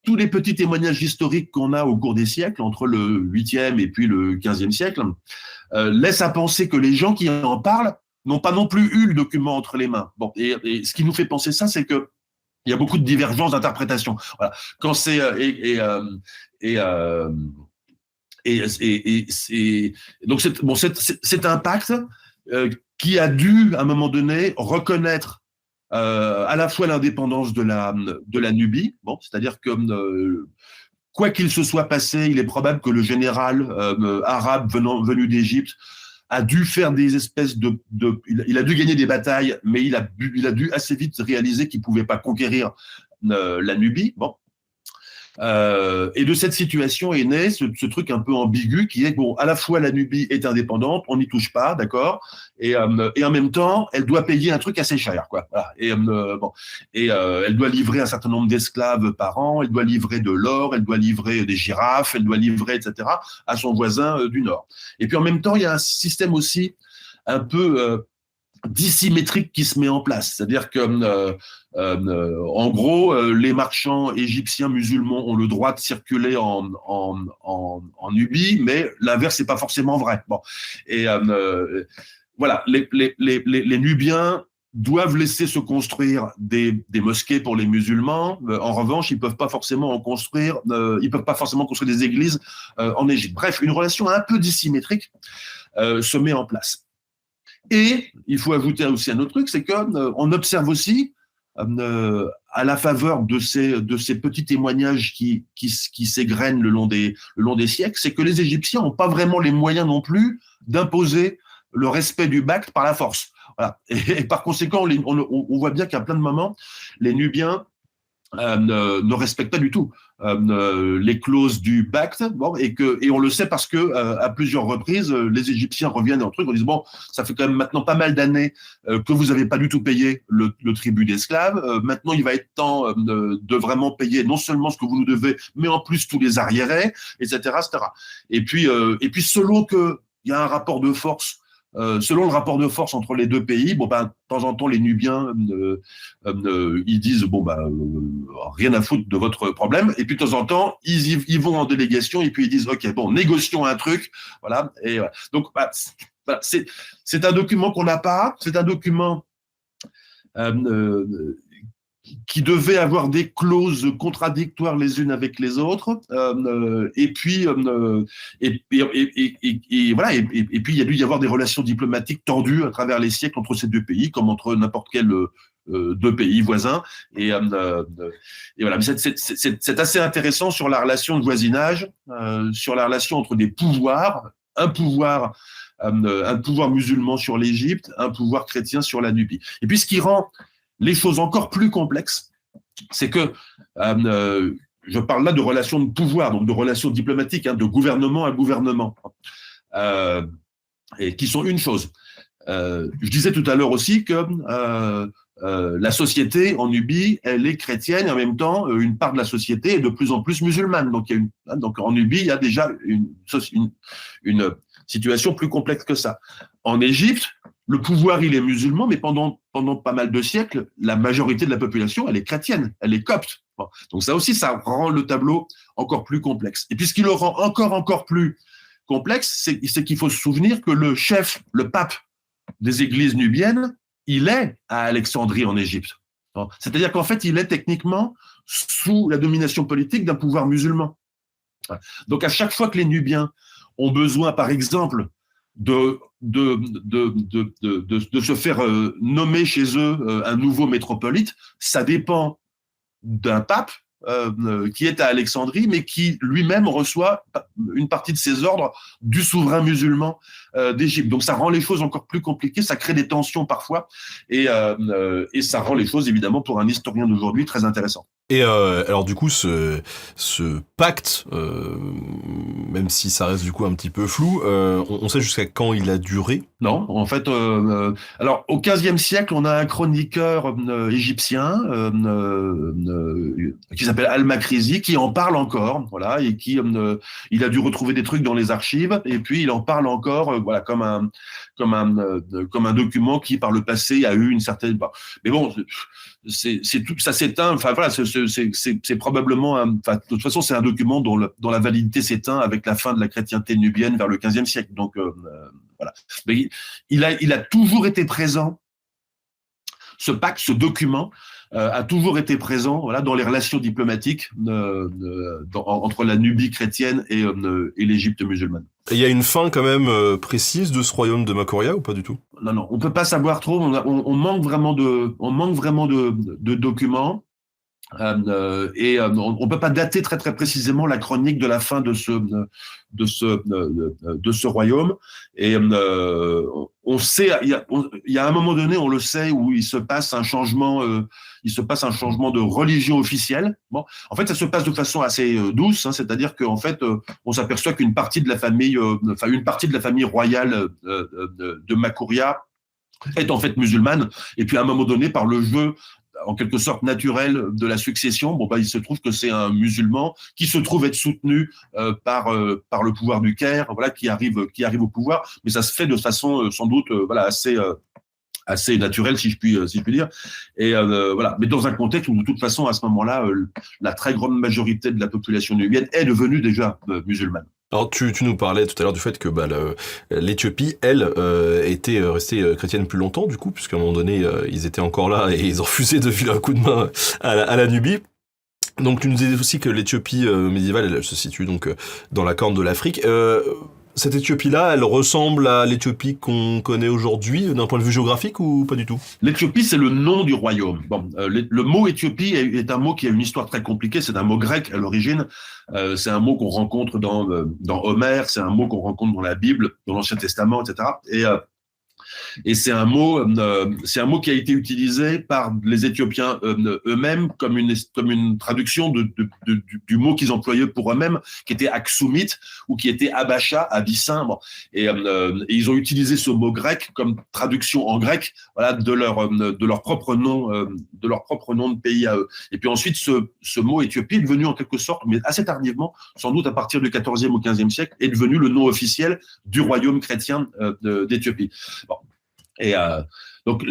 tous les petits témoignages historiques qu'on a au cours des siècles, entre le 8e et puis le 15e siècle, laissent à penser que les gens qui en parlent n'ont pas non plus eu le document entre les mains. Bon, et ce qui nous fait penser ça, c'est que il y a beaucoup de divergences d'interprétation. Voilà. Quand c'est donc c'est un pacte qui a dû à un moment donné reconnaître à la fois l'indépendance de la Nubie, bon, c'est-à-dire que quoi qu'il se soit passé, il est probable que le général arabe venu d'Égypte a dû faire des espèces il a dû gagner des batailles, mais il a dû assez vite réaliser qu'il pouvait pas conquérir la Nubie. Bon. Et de cette situation est né ce truc un peu ambigu qui est bon, à la fois la Nubie est indépendante, on n'y touche pas, d'accord, et en même temps elle doit payer un truc assez cher, quoi. Voilà. Et elle doit livrer un certain nombre d'esclaves par an, elle doit livrer de l'or, elle doit livrer des girafes, elle doit livrer, etc., à son voisin du nord. Et puis en même temps il y a un système aussi un peu dissymétrique qui se met en place, c'est-à-dire que en gros, les marchands égyptiens musulmans ont le droit de circuler en Nubie, mais l'inverse n'est pas forcément vrai. Bon, et voilà, les Nubiens doivent laisser se construire des mosquées pour les musulmans. En revanche, ils peuvent pas forcément construire des églises en Égypte. Bref, une relation un peu dissymétrique se met en place. Et il faut ajouter aussi un autre truc, c'est qu'on observe aussi, à la faveur de ces petits témoignages qui s'égrènent le long des siècles, c'est que les Égyptiens n'ont pas vraiment les moyens non plus d'imposer le respect du Bakht par la force. Voilà. Et par conséquent, on voit bien qu'à plein de moments, les Nubiens ne respectent pas du tout les clauses du Bakht, bon, et on le sait parce que à plusieurs reprises, les Égyptiens reviennent dans le truc en disant bon, ça fait quand même maintenant pas mal d'années que vous n'avez pas du tout payé le tribut d'esclaves. Maintenant, il va être temps de vraiment payer non seulement ce que vous nous devez, mais en plus tous les arriérés, etc., etc. Et puis selon que il y a un rapport de force. Selon le rapport de force entre les deux pays, de temps en temps, les Nubiens, ils disent rien à foutre de votre problème. Et puis de temps en temps, ils vont en délégation et puis ils disent ok, négocions un truc, voilà. Et voilà. Donc c'est un document qu'on n'a pas. C'est un document qui devait avoir des clauses contradictoires les unes avec les autres, et puis il y a dû y avoir des relations diplomatiques tendues à travers les siècles entre ces deux pays, comme entre n'importe quel deux pays voisins, et voilà. Mais c'est assez intéressant sur la relation de voisinage, sur la relation entre des pouvoirs, un pouvoir musulman sur l'Égypte, un pouvoir chrétien sur la Nubie. Et puis ce qui rend les choses encore plus complexes, c'est que je parle là de relations de pouvoir, donc de relations diplomatiques, de gouvernement à gouvernement, et qui sont une chose. Je disais tout à l'heure aussi que la société en Nubie, elle est chrétienne, et en même temps, une part de la société est de plus en plus musulmane. Donc en Nubie, il y a déjà une situation plus complexe que ça. En Égypte, le pouvoir, il est musulman, mais pendant pas mal de siècles, la majorité de la population, elle est chrétienne, elle est copte. Donc ça aussi, ça rend le tableau encore plus complexe. Et puis ce qui le rend encore plus complexe, c'est qu'il faut se souvenir que le chef, le pape des églises nubiennes, il est à Alexandrie en Égypte. C'est-à-dire qu'en fait, il est techniquement sous la domination politique d'un pouvoir musulman. Donc à chaque fois que les Nubiens ont besoin, par exemple, de se faire nommer chez eux un nouveau métropolite, ça dépend d'un pape qui est à Alexandrie, mais qui lui-même reçoit une partie de ses ordres du souverain musulman d'Égypte. Donc ça rend les choses encore plus compliquées, ça crée des tensions parfois, et ça rend les choses, évidemment, pour un historien d'aujourd'hui, très intéressantes. Et alors du coup, ce pacte, même si ça reste du coup un petit peu flou, on sait jusqu'à quand il a duré? Non, en fait, alors au XVe siècle, on a un chroniqueur égyptien qui s'appelle Al-Makrizi, qui en parle encore, voilà, et qui il a dû retrouver des trucs dans les archives, et puis il en parle encore, voilà, comme un document qui par le passé a eu une certaine. Mais bon, c'est tout, ça s'éteint. Enfin voilà, c'est probablement, de toute façon, c'est un document dont la validité s'éteint avec la fin de la chrétienté nubienne vers le XVe siècle. Donc voilà. Mais il a toujours été présent. Ce pacte, ce document, a toujours été présent, voilà, dans les relations diplomatiques entre la Nubie chrétienne et l'Égypte musulmane. Et il y a une fin quand même précise de ce royaume de Makuria ou pas du tout? Non, on peut pas savoir trop. On manque vraiment de documents. On peut pas dater très très précisément la chronique de la fin de ce royaume. Et on sait, il y a un moment donné, on le sait, où il se passe un changement de religion officielle. Bon, en fait, ça se passe de façon assez douce, c'est-à-dire qu'en fait, on s'aperçoit qu'une partie de la famille, une partie de la famille royale de Makuria est en fait musulmane. Et puis à un moment donné, par le jeu en quelque sorte naturel de la succession, il se trouve que c'est un musulman qui se trouve être soutenu par le pouvoir du Caire, voilà, qui arrive au pouvoir, mais ça se fait de façon sans doute assez naturelle, si je puis dire. Et voilà, mais dans un contexte où de toute façon à ce moment-là, la très grande majorité de la population nubienne est devenue déjà musulmane. Alors tu nous parlais tout à l'heure du fait que l'Éthiopie, elle, était restée chrétienne plus longtemps, du coup, puisqu'à un moment donné, ils étaient encore là et ils ont refusé de filer un coup de main à la Nubie. Donc tu nous disais aussi que l'Éthiopie médiévale, elle se situe donc dans la corne de l'Afrique. Cette Éthiopie-là, elle ressemble à l'Éthiopie qu'on connaît aujourd'hui d'un point de vue géographique ou pas du tout? L'Éthiopie, c'est le nom du royaume. Bon, le mot Éthiopie est un mot qui a une histoire très compliquée. C'est un mot grec à l'origine. C'est un mot qu'on rencontre dans Homère. C'est un mot qu'on rencontre dans la Bible, dans l'Ancien Testament, etc. Et c'est un mot qui a été utilisé par les Éthiopiens eux-mêmes comme une traduction du mot qu'ils employaient pour eux-mêmes, qui était Aksumit ou qui était Abacha, abyssin. Bon. Et ils ont utilisé ce mot grec comme traduction en grec, voilà, de leur propre nom de pays à eux. Et puis ensuite, ce mot Éthiopie est devenu en quelque sorte, mais assez tardivement, sans doute à partir du XIVe ou XVe siècle, est devenu le nom officiel du royaume chrétien d'Éthiopie. Bon. Et donc,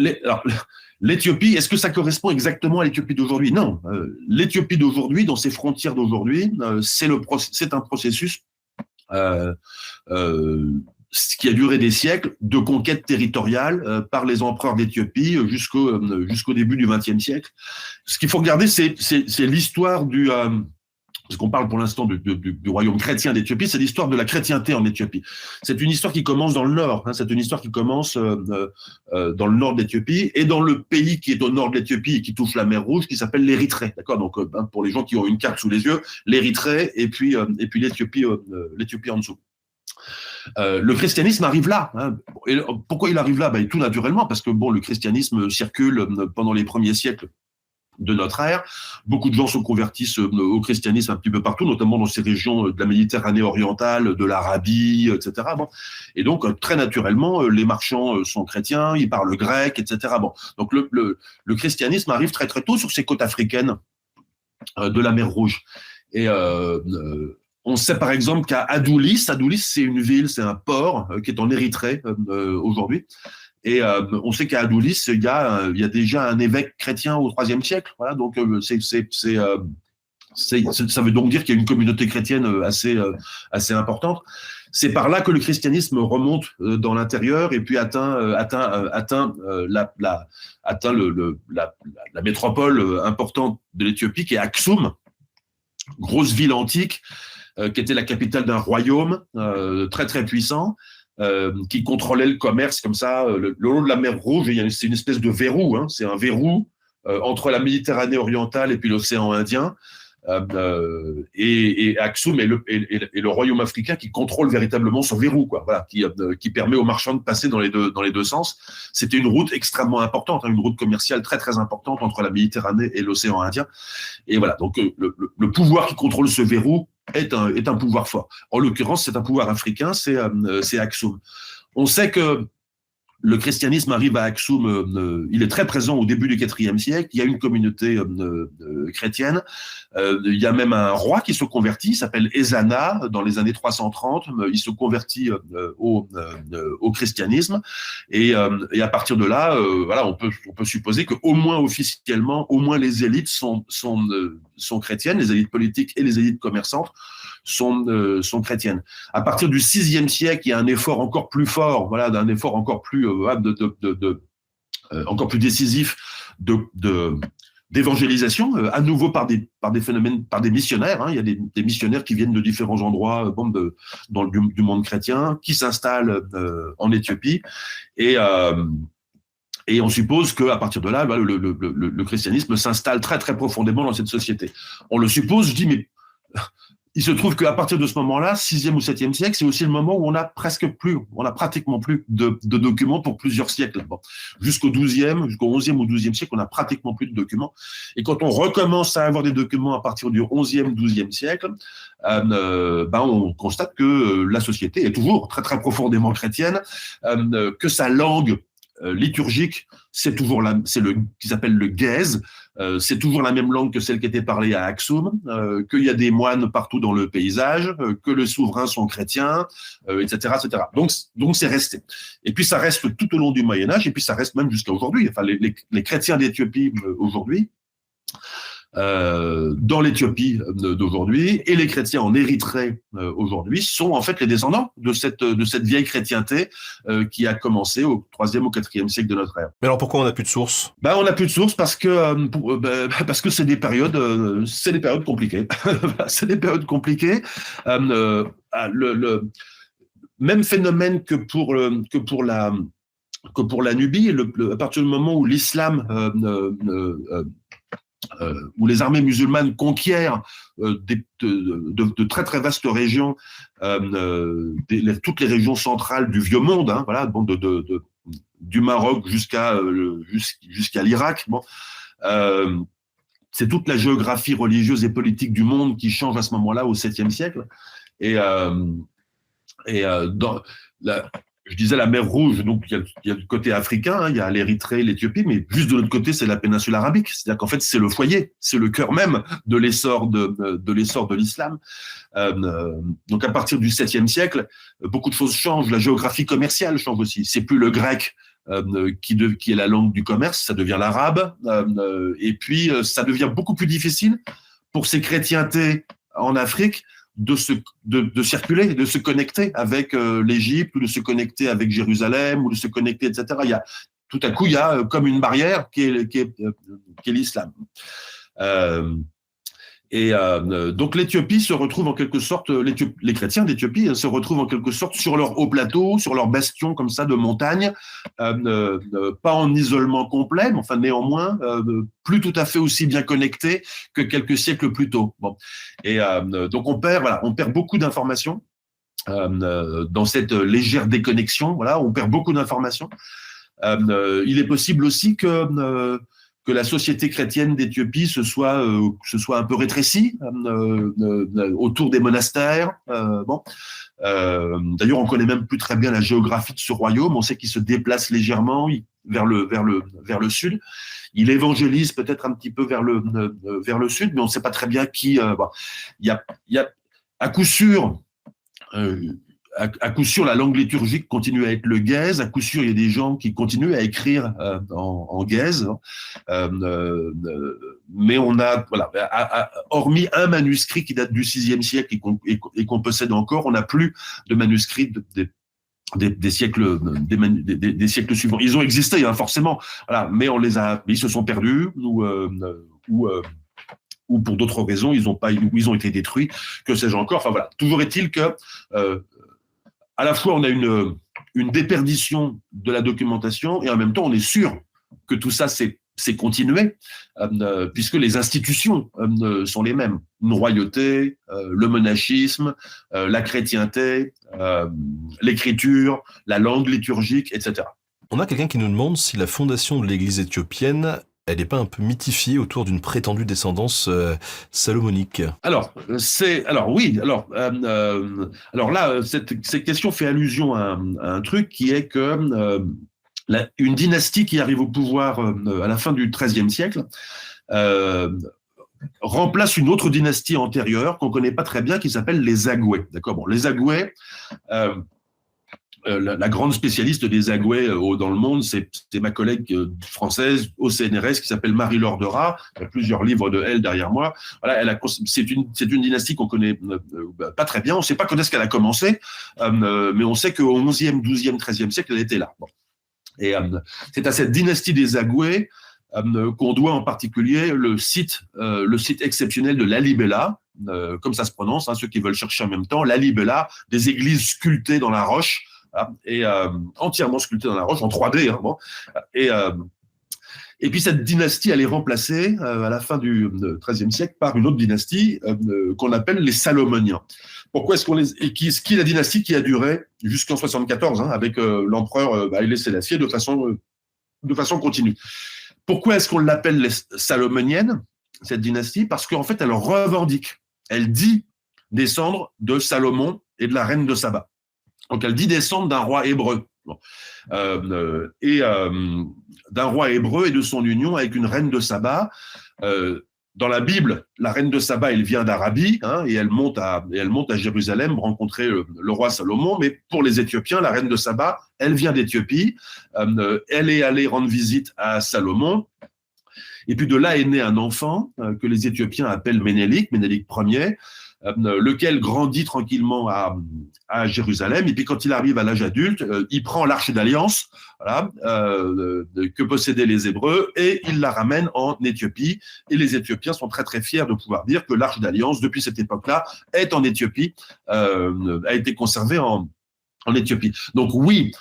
l'Éthiopie, est-ce que ça correspond exactement à l'Éthiopie d'aujourd'hui? Non. L'Éthiopie d'aujourd'hui, dans ses frontières d'aujourd'hui, c'est un processus qui a duré des siècles de conquête territoriale par les empereurs d'Éthiopie jusqu'au début du XXe siècle. Ce qu'il faut regarder, c'est l'histoire parce qu'on parle pour l'instant du royaume chrétien d'Éthiopie, c'est l'histoire de la chrétienté en Éthiopie. C'est une histoire qui commence dans le nord, c'est une histoire qui commence dans le nord d'Éthiopie et dans le pays qui est au nord de l'Éthiopie et qui touche la mer Rouge, qui s'appelle l'Érythrée. D'accord. Donc, pour les gens qui ont une carte sous les yeux, l'Érythrée et puis l'Éthiopie en dessous. Le christianisme arrive là. Et pourquoi il arrive là? Tout naturellement, parce que le christianisme circule pendant les premiers siècles de notre ère. Beaucoup de gens se convertissent au christianisme un petit peu partout, notamment dans ces régions de la Méditerranée orientale, de l'Arabie, etc. Et donc, très naturellement, les marchands sont chrétiens, ils parlent grec, etc. Donc, le christianisme arrive très très tôt sur ces côtes africaines de la mer Rouge. Et on sait par exemple qu'à Adulis, c'est une ville, c'est un port qui est en Érythrée aujourd'hui. Et on sait qu'à Adulis, il y a déjà un évêque chrétien au IIIe siècle. Voilà, donc ça veut donc dire qu'il y a une communauté chrétienne assez importante. C'est par là que le christianisme remonte dans l'intérieur et puis atteint la métropole importante de l'Éthiopie, qui est Aksum, grosse ville antique, qui était la capitale d'un royaume très très puissant. Qui contrôlait le commerce comme ça, le long de la mer Rouge. C'est une espèce de verrou, c'est un verrou entre la Méditerranée orientale et puis l'océan Indien. Et Aksum est le royaume africain qui contrôle véritablement ce verrou, quoi. Voilà, qui permet aux marchands de passer dans les deux sens. C'était une route extrêmement importante, une route commerciale très très importante entre la Méditerranée et l'océan Indien. Et voilà, donc le pouvoir qui contrôle ce verrou est un pouvoir fort. En l'occurrence, c'est un pouvoir africain, c'est Aksum. On sait que le christianisme arrive à Aksum, il est très présent au début du IVe siècle, il y a une communauté chrétienne, il y a même un roi qui se convertit, il s'appelle Ezana, dans les années 330, il se convertit au christianisme, et à partir de là, voilà, on peut supposer qu'au moins officiellement, au moins les élites sont chrétiennes, les élites politiques et les élites commerçantes sont chrétiennes. À partir du VIe siècle, il y a un effort encore plus fort, voilà, d'un effort encore plus encore plus décisif d'évangélisation, à nouveau par des phénomènes, par des missionnaires. Il y a des missionnaires qui viennent de différents endroits du monde chrétien, qui s'installent en Éthiopie, et on suppose qu'à partir de là, le christianisme s'installe très très profondément dans cette société. On le suppose, je dis, mais il se trouve qu'à partir de ce moment-là, 6e ou 7e siècle, c'est aussi le moment où on a pratiquement plus de documents pour plusieurs siècles. Jusqu'au 11e ou 12e siècle, on a pratiquement plus de documents. Et quand on recommence à avoir des documents à partir du 11e, 12e siècle, on constate que la société est toujours très, très profondément chrétienne, que sa langue liturgique, c'est qui s'appelle le Ge'ez, c'est toujours la même langue que celle qui était parlée à Aksum, qu'il y a des moines partout dans le paysage, que les souverains sont chrétiens, etc., etc. Donc c'est resté. Et puis ça reste tout au long du Moyen-Âge, et puis ça reste même jusqu'à aujourd'hui. Enfin, les chrétiens d'Éthiopie aujourd'hui, dans l'Éthiopie d'aujourd'hui, et les chrétiens en Érythrée aujourd'hui sont en fait les descendants de cette vieille chrétienté qui a commencé au 3e ou 4e siècle de notre ère. Mais alors pourquoi on n'a plus de sources? On n'a plus de sources parce que c'est des périodes compliquées. C'est des périodes compliquées. Le même phénomène que pour la Nubie, à partir du moment où l'islam où les armées musulmanes conquièrent de très très vastes régions, toutes les régions centrales du vieux monde, voilà, du Maroc jusqu'à l'Irak. Bon, c'est toute la géographie religieuse et politique du monde qui change à ce moment-là, au 7e siècle. Et je disais la mer Rouge, donc il y a le côté africain, hein, il y a l'Érythrée, l'Éthiopie, mais juste de l'autre côté, c'est la péninsule arabique. C'est-à-dire qu'en fait, c'est le foyer, c'est le cœur même de l'essor de l'islam. Donc à partir du 7e siècle, beaucoup de choses changent. La géographie commerciale change aussi. C'est plus le grec qui est la langue du commerce, ça devient l'arabe. Et puis, ça devient beaucoup plus difficile pour ces chrétientés en Afrique de circuler, de se connecter avec l'Égypte, ou de se connecter avec Jérusalem, ou de se connecter, etc. Tout à coup, il y a comme une barrière qui est l'islam. Donc l'Éthiopie se retrouve en quelque sorte, les chrétiens d'Éthiopie se retrouvent en quelque sorte sur leur haut plateau, sur leur bastion comme ça de montagne, pas en isolement complet, mais enfin néanmoins plus tout à fait aussi bien connectés que quelques siècles plus tôt. Bon. Et donc on perd beaucoup d'informations dans cette légère déconnexion. Voilà, on perd beaucoup d'informations. Il est possible aussi que la société chrétienne d'Éthiopie se soit un peu rétrécie autour des monastères. D'ailleurs, on connaît même plus très bien la géographie de ce royaume. On sait qu'il se déplace légèrement vers le sud. Il évangélise peut-être un petit peu vers le sud, mais on ne sait pas très bien qui. Il y a à coup sûr. À coup sûr, la langue liturgique continue à être le guèze. À coup sûr, il y a des gens qui continuent à écrire en guèze. Mais on a, hormis un manuscrit qui date du 6e siècle et qu'on possède encore, on n'a plus de manuscrits des siècles suivants. Ils ont existé, hein, forcément, voilà, mais ils se sont perdus ou pour d'autres raisons, ils ont été détruits, que sais-je encore. Enfin voilà. Toujours est-il que à la fois, on a une déperdition de la documentation et en même temps, on est sûr que tout ça s'est continué, puisque les institutions sont les mêmes. Une royauté, le monachisme, la chrétienté, l'écriture, la langue liturgique, etc. On a quelqu'un qui nous demande si la fondation de l'Église éthiopienne, elle n'est pas un peu mythifiée autour d'une prétendue descendance salomonique? Alors là, cette question fait allusion à un truc qui est que une dynastie qui arrive au pouvoir à la fin du XIIIe siècle remplace une autre dynastie antérieure qu'on ne connaît pas très bien, qui s'appelle les Agoué. D'accord. Bon, les Agoué. La grande spécialiste des Agoué dans le monde, c'est ma collègue française au CNRS qui s'appelle Marie-Laure Dera. Il y a plusieurs livres de elle derrière moi. Voilà, c'est une dynastie qu'on connaît pas très bien. On ne sait pas quand est-ce qu'elle a commencé, mais on sait qu'au 11e, 12e, 13e siècle, elle était là. Bon. Et c'est à cette dynastie des Agoué qu'on doit en particulier le site exceptionnel de Lalibela, comme ça se prononce, hein, ceux qui veulent chercher en même temps, Lalibela, des églises sculptées dans la roche, et entièrement sculptée dans la roche, en 3D. Hein, bon. Et puis cette dynastie, elle est remplacée à la fin du XIIIe siècle par une autre dynastie qu'on appelle les Salomoniens. Pourquoi est-ce qu'on qui est la dynastie qui a duré jusqu'en 74, hein, avec l'empereur Haïlé Sélassié de façon continue. Pourquoi est-ce qu'on l'appelle les Salomoniennes, cette dynastie? Parce qu'en fait, elle revendique, elle dit descendre de Salomon et de la reine de Saba. Donc, elle dit descendre d'un roi hébreu. Bon. D'un roi hébreu et de son union avec une reine de Saba. Dans la Bible, la reine de Saba, elle vient d'Arabie, hein, et elle monte à Jérusalem rencontrer le roi Salomon. Mais pour les Éthiopiens, la reine de Saba, elle vient d'Éthiopie. Elle est allée rendre visite à Salomon. Et puis de là est né un enfant que les Éthiopiens appellent Ménélik Ier, lequel grandit tranquillement à Jérusalem. Et puis quand il arrive à l'âge adulte, il prend l'arche d'alliance, voilà, que possédaient les Hébreux, et il la ramène en Éthiopie. Et les Éthiopiens sont très très fiers de pouvoir dire que l'arche d'alliance, depuis cette époque-là, est en Éthiopie, a été conservée en Éthiopie. Donc oui,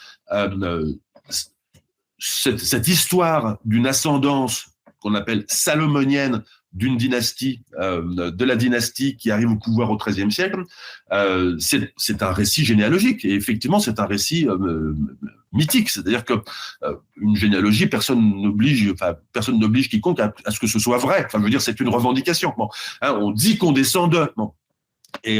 cette histoire d'une ascendance qu'on appelle salomonienne, d'une dynastie, de la dynastie qui arrive au pouvoir au XIIIe siècle, c'est un récit généalogique. Et effectivement, c'est un récit mythique. C'est-à-dire que une généalogie, personne n'oblige quiconque à ce que ce soit vrai. Enfin, je veux dire, c'est une revendication. Bon, hein, on dit qu'on descend de. Bon. Et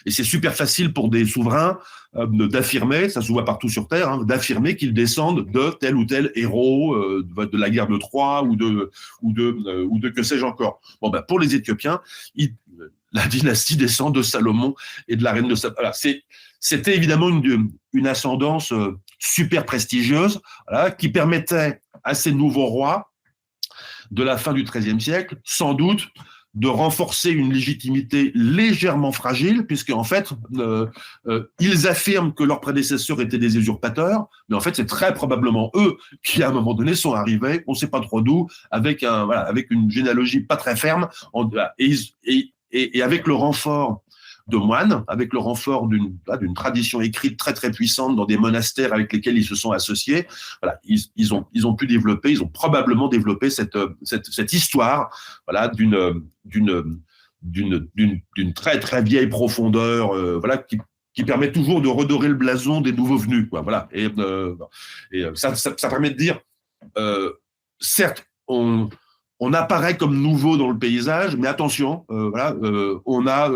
c'est super facile pour des souverains d'affirmer, ça se voit partout sur Terre, hein, d'affirmer qu'ils descendent de tel ou tel héros de la guerre de Troie ou de que sais-je encore. Bon, ben, pour les Éthiopiens, la dynastie descend de Salomon et de la reine de Saba. Voilà, c'était évidemment une ascendance super prestigieuse, voilà, qui permettait à ces nouveaux rois de la fin du XIIIe siècle, sans doute, de renforcer une légitimité légèrement fragile, puisque en fait, ils affirment que leurs prédécesseurs étaient des usurpateurs, mais en fait, c'est très probablement eux qui, à un moment donné, sont arrivés, on ne sait pas trop d'où, avec une généalogie pas très ferme, et avec le renfort de moines, avec le renfort d'une tradition écrite très très puissante dans des monastères avec lesquels ils se sont associés. Voilà, ils ont probablement développé cette histoire, voilà, d'une très très vieille profondeur, voilà, qui permet toujours de redorer le blason des nouveaux venus, quoi. Voilà, et ça permet de dire, certes, on apparaît comme nouveau dans le paysage, mais attention, voilà, on a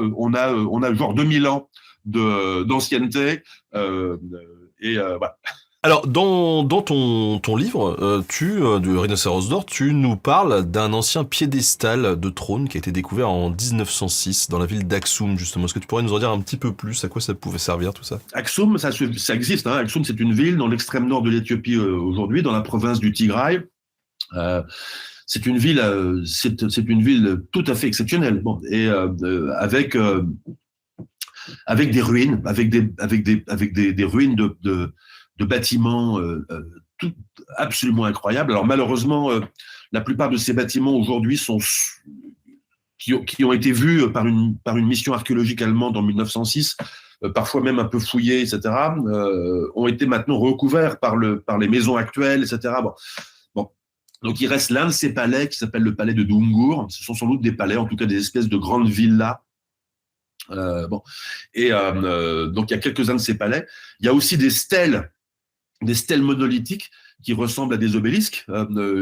genre 2000 ans d'ancienneté, voilà. Alors, dans ton livre, du Rhinocéros d'or, tu nous parles d'un ancien piédestal de trône qui a été découvert en 1906 dans la ville d'Aksum, justement. Est-ce que tu pourrais nous en dire un petit peu plus? À quoi ça pouvait servir, tout ça? Aksum, ça existe, hein. Aksum, c'est une ville dans l'extrême nord de l'Éthiopie aujourd'hui, dans la province du Tigray. C'est une ville tout à fait exceptionnelle. Bon, et avec des ruines, avec des ruines de bâtiments absolument incroyables. Alors malheureusement, la plupart de ces bâtiments aujourd'hui qui ont été vus par une mission archéologique allemande en 1906, parfois même un peu fouillés, etc., ont été maintenant recouverts par les maisons actuelles, etc. Bon. Donc, il reste l'un de ces palais qui s'appelle le palais de Dungur. Ce sont sans doute des palais, en tout cas des espèces de grandes villas. Donc, il y a quelques-uns de ces palais. Il y a aussi des stèles monolithiques qui ressemblent à des obélisques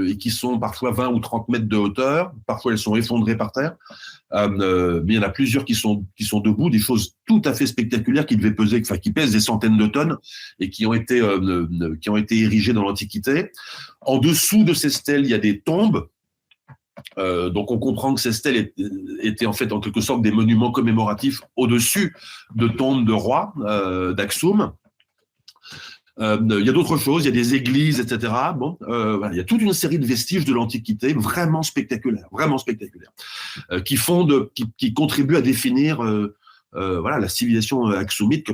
et qui sont parfois 20 ou 30 mètres de hauteur. Parfois, elles sont effondrées par terre. Mais il y en a plusieurs qui sont debout, des choses tout à fait spectaculaires qui pèsent des centaines de tonnes et qui ont été érigées dans l'Antiquité. En dessous de ces stèles, il y a des tombes. Donc on comprend que ces stèles étaient en fait en quelque sorte des monuments commémoratifs au-dessus de tombes de rois d'Aksum. Il y a d'autres choses, il y a des églises, etc. Bon, voilà, il y a toute une série de vestiges de l'Antiquité vraiment spectaculaires, qui contribuent à définir voilà, la civilisation aksumite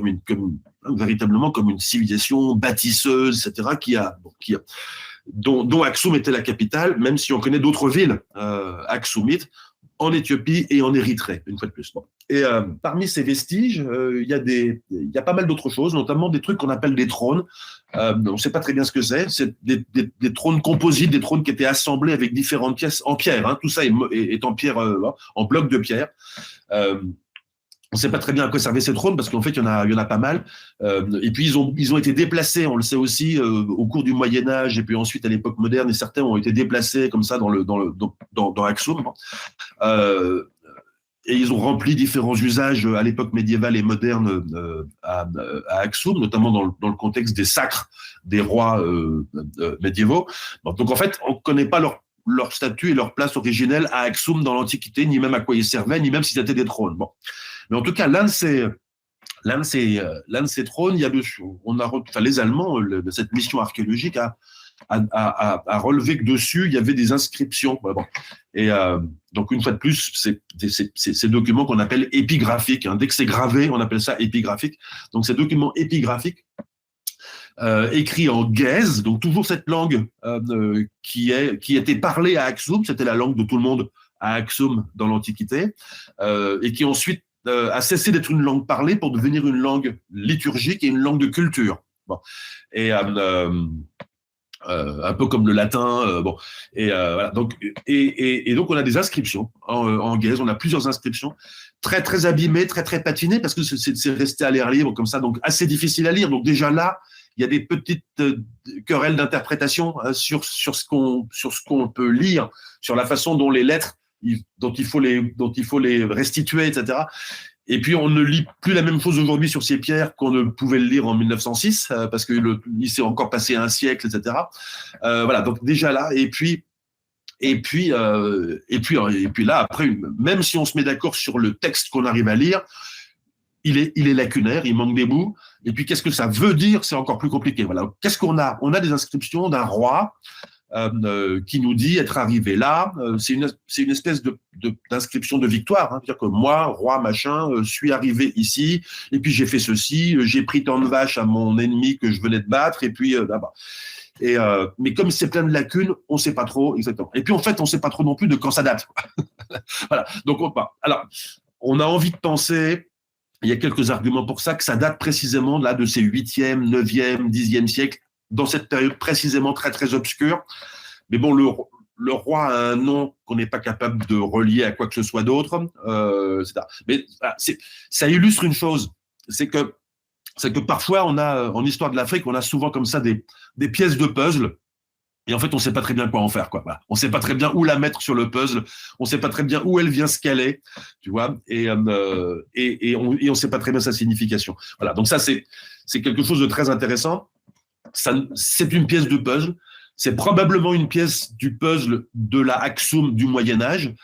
véritablement comme une civilisation bâtisseuse, etc. Dont Aksum était la capitale, même si on connaît d'autres villes aksumites en Éthiopie et en Érythrée, une fois de plus. Bon. Et parmi ces vestiges, il y a pas mal d'autres choses, notamment des trucs qu'on appelle des trônes. On ne sait pas très bien ce que c'est. C'est des trônes composites, des trônes qui étaient assemblés avec différentes pièces en pierre. Hein. Tout ça est en pierre, en bloc de pierre. On ne sait pas très bien à quoi servaient ces trônes parce qu'en fait, il y en a pas mal. Et puis, ils ont été déplacés, on le sait aussi, au cours du Moyen-Âge et puis ensuite à l'époque moderne. Et certains ont été déplacés comme ça dans Aksum. Et ils ont rempli différents usages à l'époque médiévale et moderne à Aksum, notamment dans le contexte des sacres des rois médiévaux. Donc, en fait, on ne connaît pas leur statut et leur place originelle à Aksum dans l'Antiquité, ni même à quoi ils servaient, ni même s'ils étaient des trônes. Bon. Mais en tout cas, l'un de ces trônes, il y a dessus. Les Allemands, cette mission archéologique a relevé que dessus, il y avait des inscriptions. Bon. Et donc, une fois de plus, c'est ces documents qu'on appelle épigraphiques. Hein. Dès que c'est gravé, on appelle ça épigraphique. Donc, ces documents épigraphiques, écrits en guèze, donc toujours cette langue qui était parlée à Aksum, c'était la langue de tout le monde à Aksum dans l'Antiquité, et qui ensuite a cessé d'être une langue parlée pour devenir une langue liturgique et une langue de culture. Bon. Et un peu comme le latin, bon. Et voilà. Donc on a des inscriptions en guèze. On a plusieurs inscriptions très très abîmées, très très patinées parce que c'est resté à l'air libre comme ça, donc assez difficile à lire. Donc déjà là, il y a des petites querelles d'interprétation sur ce qu'on peut lire, sur la façon dont les lettres dont il faut les restituer, etc. Et puis, on ne lit plus la même chose aujourd'hui sur ces pierres qu'on ne pouvait le lire en 1906, parce qu'il s'est encore passé un siècle, etc. Voilà, donc déjà là, et puis là, après, même si on se met d'accord sur le texte qu'on arrive à lire, il est lacunaire, il manque des bouts. Et puis, qu'est-ce que ça veut dire? C'est encore plus compliqué. Voilà. Qu'est-ce qu'on a? On a des inscriptions d'un roi qui nous dit être arrivé là. C'est une espèce d'inscription de victoire. Hein. C'est-à-dire que moi, roi machin, suis arrivé ici, et puis j'ai fait ceci, j'ai pris tant de vaches à mon ennemi que je venais de battre, et puis là-bas. Mais comme c'est plein de lacunes, on ne sait pas trop exactement. Et puis en fait, on ne sait pas trop non plus de quand ça date. Voilà. Donc, on a envie de penser, il y a quelques arguments pour ça, que ça date précisément là, de ces 8e, 9e, 10e siècles, dans cette période précisément très, très obscure. Mais bon, le roi a un nom qu'on n'est pas capable de relier à quoi que ce soit d'autre, etc. Mais ça illustre une chose, c'est que parfois, on a, en histoire de l'Afrique, on a souvent comme ça des pièces de puzzle, et en fait, on ne sait pas très bien quoi en faire, quoi. Voilà. On ne sait pas très bien où la mettre sur le puzzle, on ne sait pas très bien où elle vient se caler, tu vois, et on ne sait pas très bien sa signification. Voilà, donc ça, c'est quelque chose de très intéressant. C'est une pièce de puzzle. C'est probablement une pièce du puzzle de la Aksum du Moyen Âge,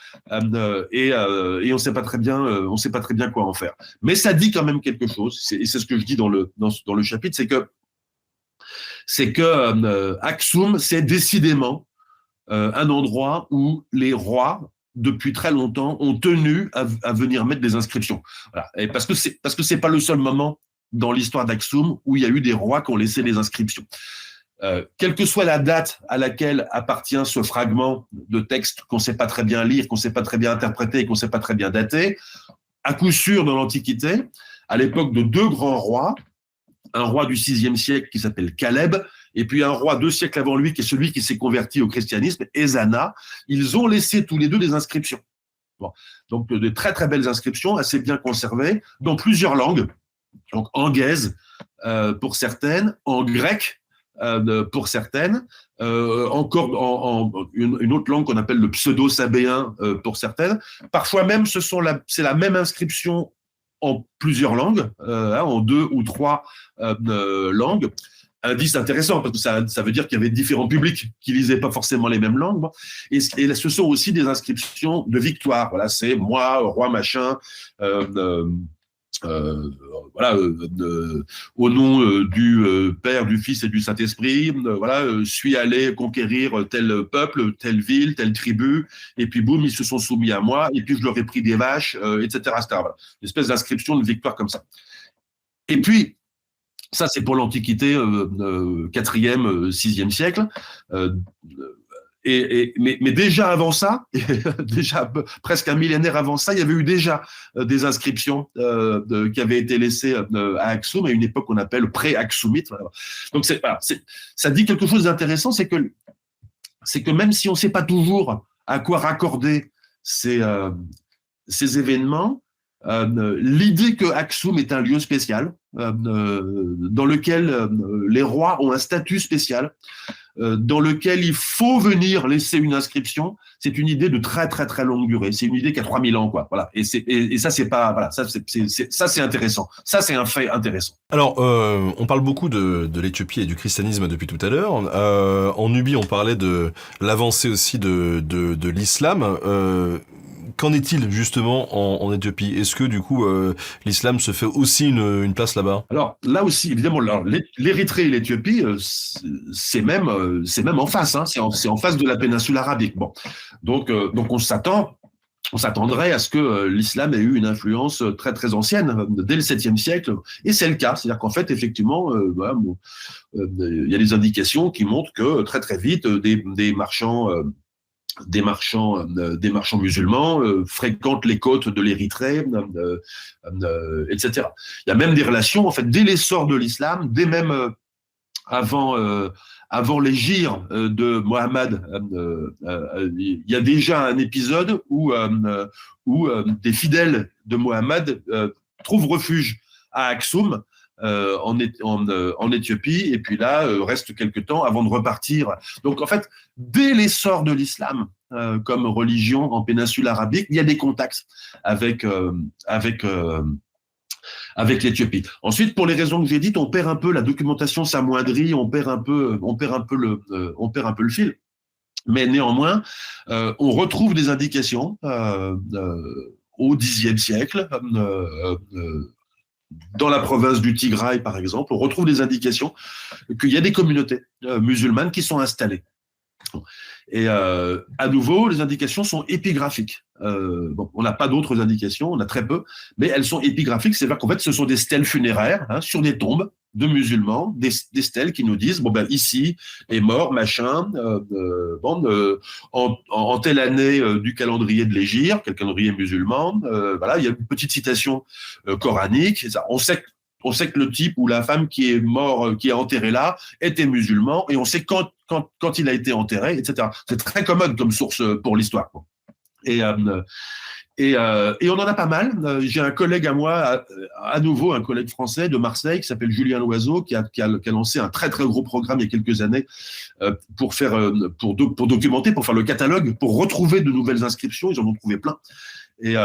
et on sait pas très bien quoi en faire. Mais ça dit quand même quelque chose. Et c'est ce que je dis dans le chapitre, c'est que Aksum, c'est décidément un endroit où les rois depuis très longtemps ont tenu à venir mettre des inscriptions. Voilà. Et parce que c'est pas le seul moment dans l'histoire d'Aksum où il y a eu des rois qui ont laissé des inscriptions. Quelle que soit la date à laquelle appartient ce fragment de texte qu'on ne sait pas très bien lire, qu'on ne sait pas très bien interpréter et qu'on ne sait pas très bien dater, à coup sûr dans l'Antiquité, à l'époque de deux grands rois, un roi du VIe siècle qui s'appelle Caleb, et puis un roi 2 siècles avant lui qui est celui qui s'est converti au christianisme, Ezana, ils ont laissé tous les deux des inscriptions. Bon. Donc de très très belles inscriptions, assez bien conservées, dans plusieurs langues, donc en gaze pour certaines, en grec pour certaines, encore en une autre langue qu'on appelle le pseudo-sabéen pour certaines. Parfois même, c'est la même inscription en plusieurs langues, en 2 ou 3 langues. Indice intéressant, parce que ça veut dire qu'il y avait différents publics qui lisaient pas forcément les mêmes langues. Et ce sont aussi des inscriptions de victoire. Voilà, c'est moi, roi machin, voilà, au nom du Père, du Fils et du Saint-Esprit, voilà, suis allé conquérir tel peuple, telle ville, telle tribu, et puis boum, ils se sont soumis à moi, et puis je leur ai pris des vaches, etc. Voilà. Une espèce d'inscription de victoire comme ça. Et puis, ça, c'est pour l'Antiquité, 4e, 6e siècle. Mais déjà avant ça, déjà presque un millénaire avant ça, il y avait eu déjà des inscriptions qui avaient été laissées à Aksum, à une époque qu'on appelle pré-aksumite. Voilà. Donc ça dit quelque chose d'intéressant, c'est que même si on ne sait pas toujours à quoi raccorder ces événements, l'idée que Aksum est un lieu spécial, dans lequel les rois ont un statut spécial, dans lequel il faut venir laisser une inscription, c'est une idée de très très très longue durée. C'est une idée qui a 3000 ans, quoi. Voilà. Et ça, c'est pas, voilà, ça c'est intéressant. Ça, c'est un fait intéressant. Alors, on parle beaucoup de l'Éthiopie et du christianisme depuis tout à l'heure. En Nubie, on parlait de l'avancée aussi de l'islam. Qu'en est-il justement en Éthiopie? Est-ce que du coup l'islam se fait aussi une place là-bas? Alors là aussi, évidemment, l'Érythrée et l'Éthiopie, c'est même en face, hein, c'est en face de la péninsule arabique. Bon, donc on s'attendrait à ce que l'islam ait eu une influence très très ancienne dès le 7e siècle, et c'est le cas. C'est-à-dire qu'en fait, effectivement, il y a des indications qui montrent que très très vite des marchands musulmans fréquentent les côtes de l'Érythrée, etc. Il y a même des relations, en fait, dès l'essor de l'islam, dès même avant l'hégire de Mohammed, il y a déjà un épisode où des fidèles de Mohammed trouvent refuge à Aksum, en Éthiopie, et puis là, reste quelques temps avant de repartir. Donc, en fait, dès l'essor de l'islam comme religion en péninsule arabique, il y a des contacts avec, avec l'Éthiopie. Ensuite, pour les raisons que j'ai dites, on perd un peu, la documentation s'amoindrit, on perd un peu le fil. Mais néanmoins, on retrouve des indications au Xe siècle, dans la province du Tigray, par exemple, on retrouve des indications qu'il y a des communautés musulmanes qui sont installées. Et à nouveau, les indications sont épigraphiques. Bon, on n'a pas d'autres indications, on a très peu, mais elles sont épigraphiques, c'est-à-dire qu'en fait, ce sont des stèles funéraires sur des tombes de musulmans, des stèles qui nous disent, bon ben ici est mort machin, en telle année du calendrier de l'Hégire, quel calendrier musulman, voilà, il y a une petite citation coranique, on sait que le type ou la femme qui est mort, qui est enterré là, était musulman, et on sait quand il a été enterré, etc. C'est très commode comme source pour l'histoire. Et on en a pas mal. J'ai un collègue à moi, à nouveau un collègue français de Marseille, qui s'appelle Julien Loiseau, qui a lancé un très très gros programme il y a quelques années pour documenter, pour faire le catalogue, pour retrouver de nouvelles inscriptions. Ils en ont trouvé plein. Et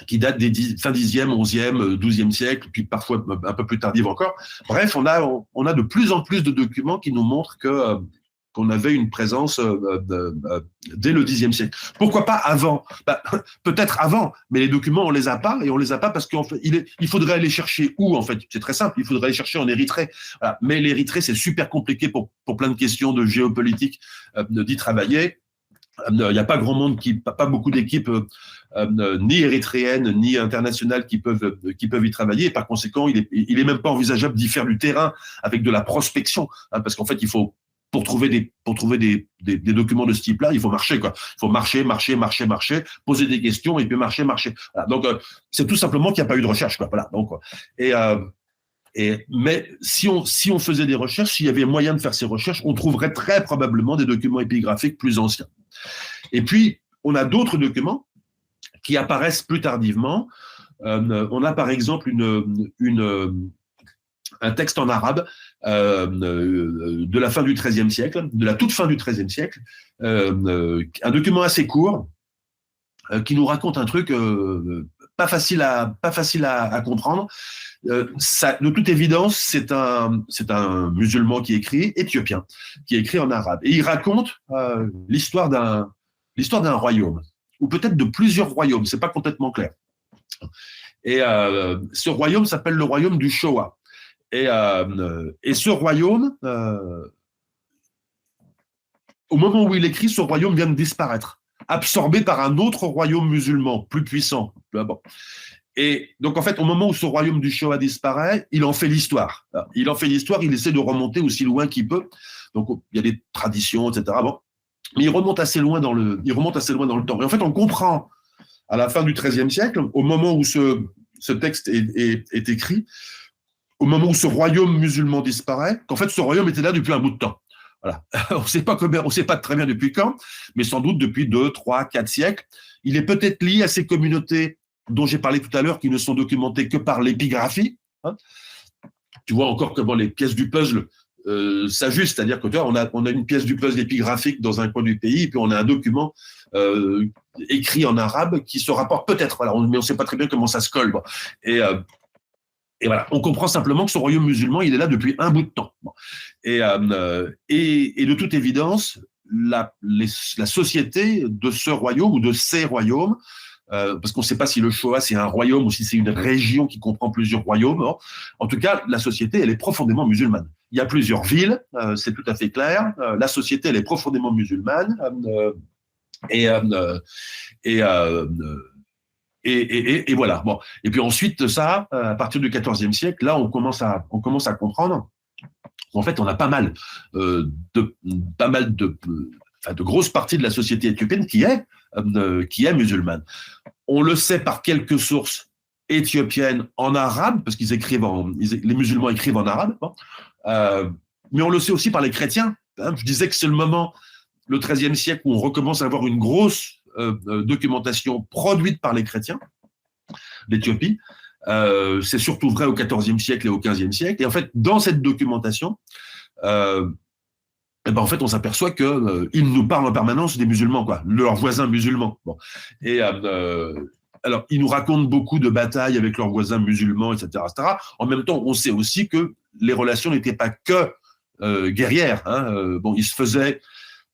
qui datent des fin 10e, 11e, 12e siècle, puis parfois un peu plus tardive encore. Bref, on a de plus en plus de documents qui nous montrent qu'on avait une présence dès le Xe siècle. Pourquoi pas avant? Peut-être avant, mais les documents, on les a pas, et on les a pas parce qu'il faudrait aller chercher où, en fait? C'est très simple, il faudrait aller chercher en Érythrée. Voilà. Mais l'Érythrée, c'est super compliqué pour plein de questions de géopolitique d'y travailler. Il n'y a pas grand monde pas beaucoup d'équipes ni érythréennes ni internationales qui peuvent y travailler. Et par conséquent, il est même pas envisageable d'y faire du terrain avec de la prospection, parce qu'en fait, il faut pour trouver des documents de ce type-là, il faut marcher quoi. Il faut marcher, poser des questions et puis marcher. Voilà. Donc c'est tout simplement qu'il n'y a pas eu de recherche quoi. Voilà. Donc mais si on faisait des recherches, s'il y avait moyen de faire ces recherches, on trouverait très probablement des documents épigraphiques plus anciens. Et puis, on a d'autres documents qui apparaissent plus tardivement. On a par exemple un texte en arabe de la fin du XIIIe siècle, de la toute fin du XIIIe siècle, un document assez court qui nous raconte un truc pas facile à comprendre. De toute évidence, c'est un musulman qui écrit, éthiopien, qui écrit en arabe. Et il raconte l'histoire d'un royaume, ou peut-être de plusieurs royaumes, c'est pas complètement clair. Et ce royaume s'appelle le royaume du Showa. Et ce royaume, au moment où il écrit, ce royaume vient de disparaître, absorbé par un autre royaume musulman, plus puissant. Bon. Et donc, en fait, au moment où ce royaume du Showa disparaît, il en fait l'histoire. Il essaie de remonter aussi loin qu'il peut. Donc, il y a des traditions, etc. Bon. Mais il remonte assez loin dans le temps. Et en fait, on comprend, à la fin du XIIIe siècle, au moment où ce texte est écrit, au moment où ce royaume musulman disparaît, qu'en fait, ce royaume était là depuis un bout de temps. Voilà. On ne sait pas très bien depuis quand, mais sans doute depuis 2, 3, 4 siècles. Il est peut-être lié à ces communautés dont j'ai parlé tout à l'heure, qui ne sont documentées que par l'épigraphie. Tu vois encore comment les pièces du puzzle s'ajustent, c'est-à-dire que on a une pièce du puzzle épigraphique dans un coin du pays, et puis on a un document écrit en arabe qui se rapporte peut-être, voilà, mais on ne sait pas très bien comment ça se colle. Bon. Et voilà, on comprend simplement que ce royaume musulman, il est là depuis un bout de temps. Bon. Et de toute évidence, la société de ce royaume ou de ces royaumes, parce qu'on ne sait pas si le Showa c'est un royaume ou si c'est une région qui comprend plusieurs royaumes. Hein. En tout cas, la société, elle est profondément musulmane. Il y a plusieurs villes, c'est tout à fait clair. La société, elle est profondément musulmane. Et voilà. Bon. Et puis ensuite de ça, à partir du XIVe siècle, là, on commence à comprendre qu'en fait, on a pas mal de grosses parties de la société éthiopienne qui est musulmane. On le sait par quelques sources éthiopiennes en arabe, parce qu'ils les musulmans écrivent en arabe, mais on le sait aussi par les chrétiens. Je disais que c'est le moment, le XIIIe siècle, où on recommence à avoir une grosse documentation produite par les chrétiens d'Éthiopie. C'est surtout vrai au XIVe siècle et au XVe siècle. Et en fait, dans cette documentation, et ben en fait, on s'aperçoit que ils nous parlent en permanence des musulmans, quoi, de leurs voisins musulmans. Bon. Et alors, ils nous racontent beaucoup de batailles avec leurs voisins musulmans, etc., etc. En même temps, on sait aussi que les relations n'étaient pas que guerrières. Hein. Bon, ils se faisaient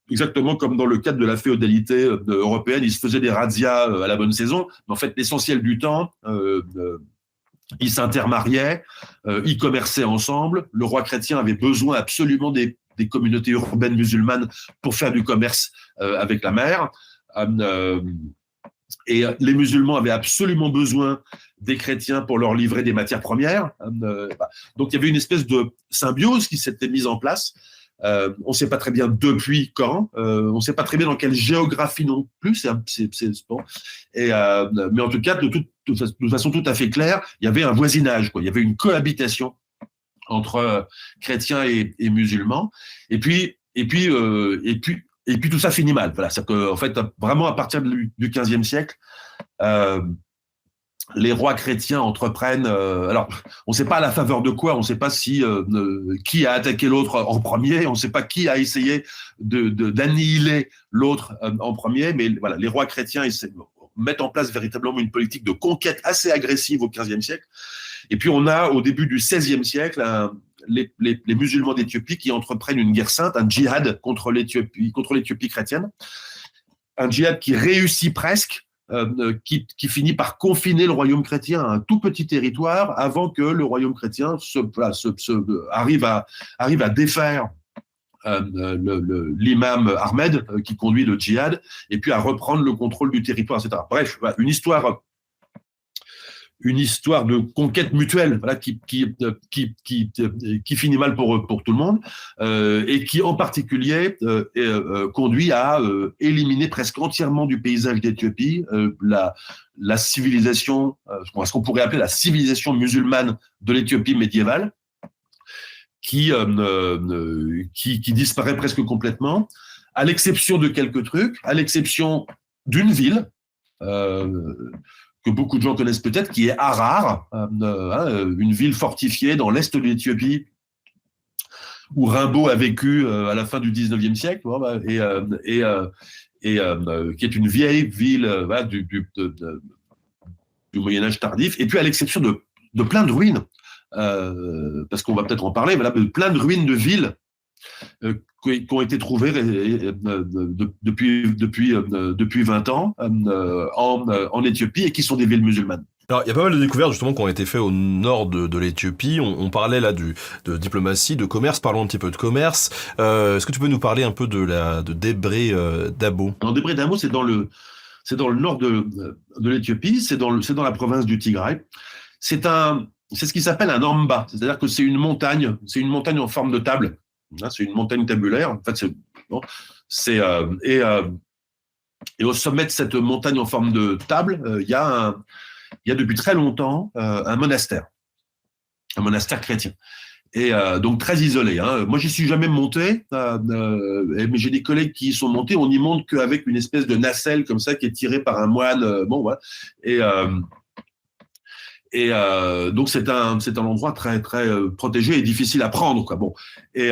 exactement comme dans le cadre de la féodalité européenne, ils se faisaient des razzias à la bonne saison. Mais en fait, l'essentiel du temps, ils s'intermariaient, ils commerçaient ensemble. Le roi chrétien avait besoin absolument des communautés urbaines musulmanes pour faire du commerce avec la mer. Et les musulmans avaient absolument besoin des chrétiens pour leur livrer des matières premières. Donc il y avait une espèce de symbiose qui s'était mise en place. On ne sait pas très bien depuis quand, on ne sait pas très bien dans quelle géographie non plus. C'est bon. Mais en tout cas, de façon tout à fait claire, il y avait un voisinage, quoi. Il y avait une cohabitation entre chrétiens et musulmans. Et puis tout ça finit mal. Voilà, c'est que en fait, vraiment à partir du XVe siècle, les rois chrétiens entreprennent. Alors, on ne sait pas à la faveur de quoi. On ne sait pas si qui a attaqué l'autre en premier. On ne sait pas qui a essayé d'annihiler l'autre en premier. Mais voilà, les rois chrétiens mettent en place véritablement une politique de conquête assez agressive au XVe siècle. Et puis on a au début du XVIe siècle les musulmans d'Éthiopie qui entreprennent une guerre sainte, un djihad contre l'Éthiopie chrétienne, un djihad qui réussit presque, qui finit par confiner le royaume chrétien à un tout petit territoire avant que le royaume chrétien arrive à défaire l'imam Ahmed qui conduit le djihad et puis à reprendre le contrôle du territoire, etc. Bref, une histoire de conquête mutuelle, voilà, qui finit mal pour tout le monde, et qui en particulier conduit à éliminer presque entièrement du paysage d'Éthiopie la civilisation, ce qu'on pourrait appeler la civilisation musulmane de l'Éthiopie médiévale, qui disparaît presque complètement, à l'exception de quelques trucs, à l'exception d'une ville, que beaucoup de gens connaissent peut-être, qui est Harar, une ville fortifiée dans l'est de l'Éthiopie, où Rimbaud a vécu à la fin du 19e siècle, et qui est une vieille ville du Moyen-Âge tardif, et puis à l'exception de plein de ruines, parce qu'on va peut-être en parler, voilà, plein de ruines de villes qui ont été trouvées depuis 20 ans en Éthiopie et qui sont des villes musulmanes. Alors, il y a pas mal de découvertes justement qui ont été faites au nord de l'Éthiopie. On parlait là de diplomatie, de commerce. Parlons un petit peu de commerce. Est-ce que tu peux nous parler un peu de Debre Dabo? Alors, Debre Dabo, c'est dans le nord de l'Éthiopie. C'est dans la province du Tigray. C'est ce qui s'appelle un amba, c'est-à-dire que c'est une montagne en forme de table. C'est une montagne tabulaire. En fait, et au sommet de cette montagne en forme de table, il y a depuis très longtemps un monastère chrétien. Et donc très isolé. Hein. Moi, j'y suis jamais monté, mais j'ai des collègues qui y sont montés. On n'y monte qu'avec une espèce de nacelle comme ça qui est tirée par un moine. Voilà. Et donc c'est un endroit très très protégé et difficile à prendre, quoi. Bon. Mais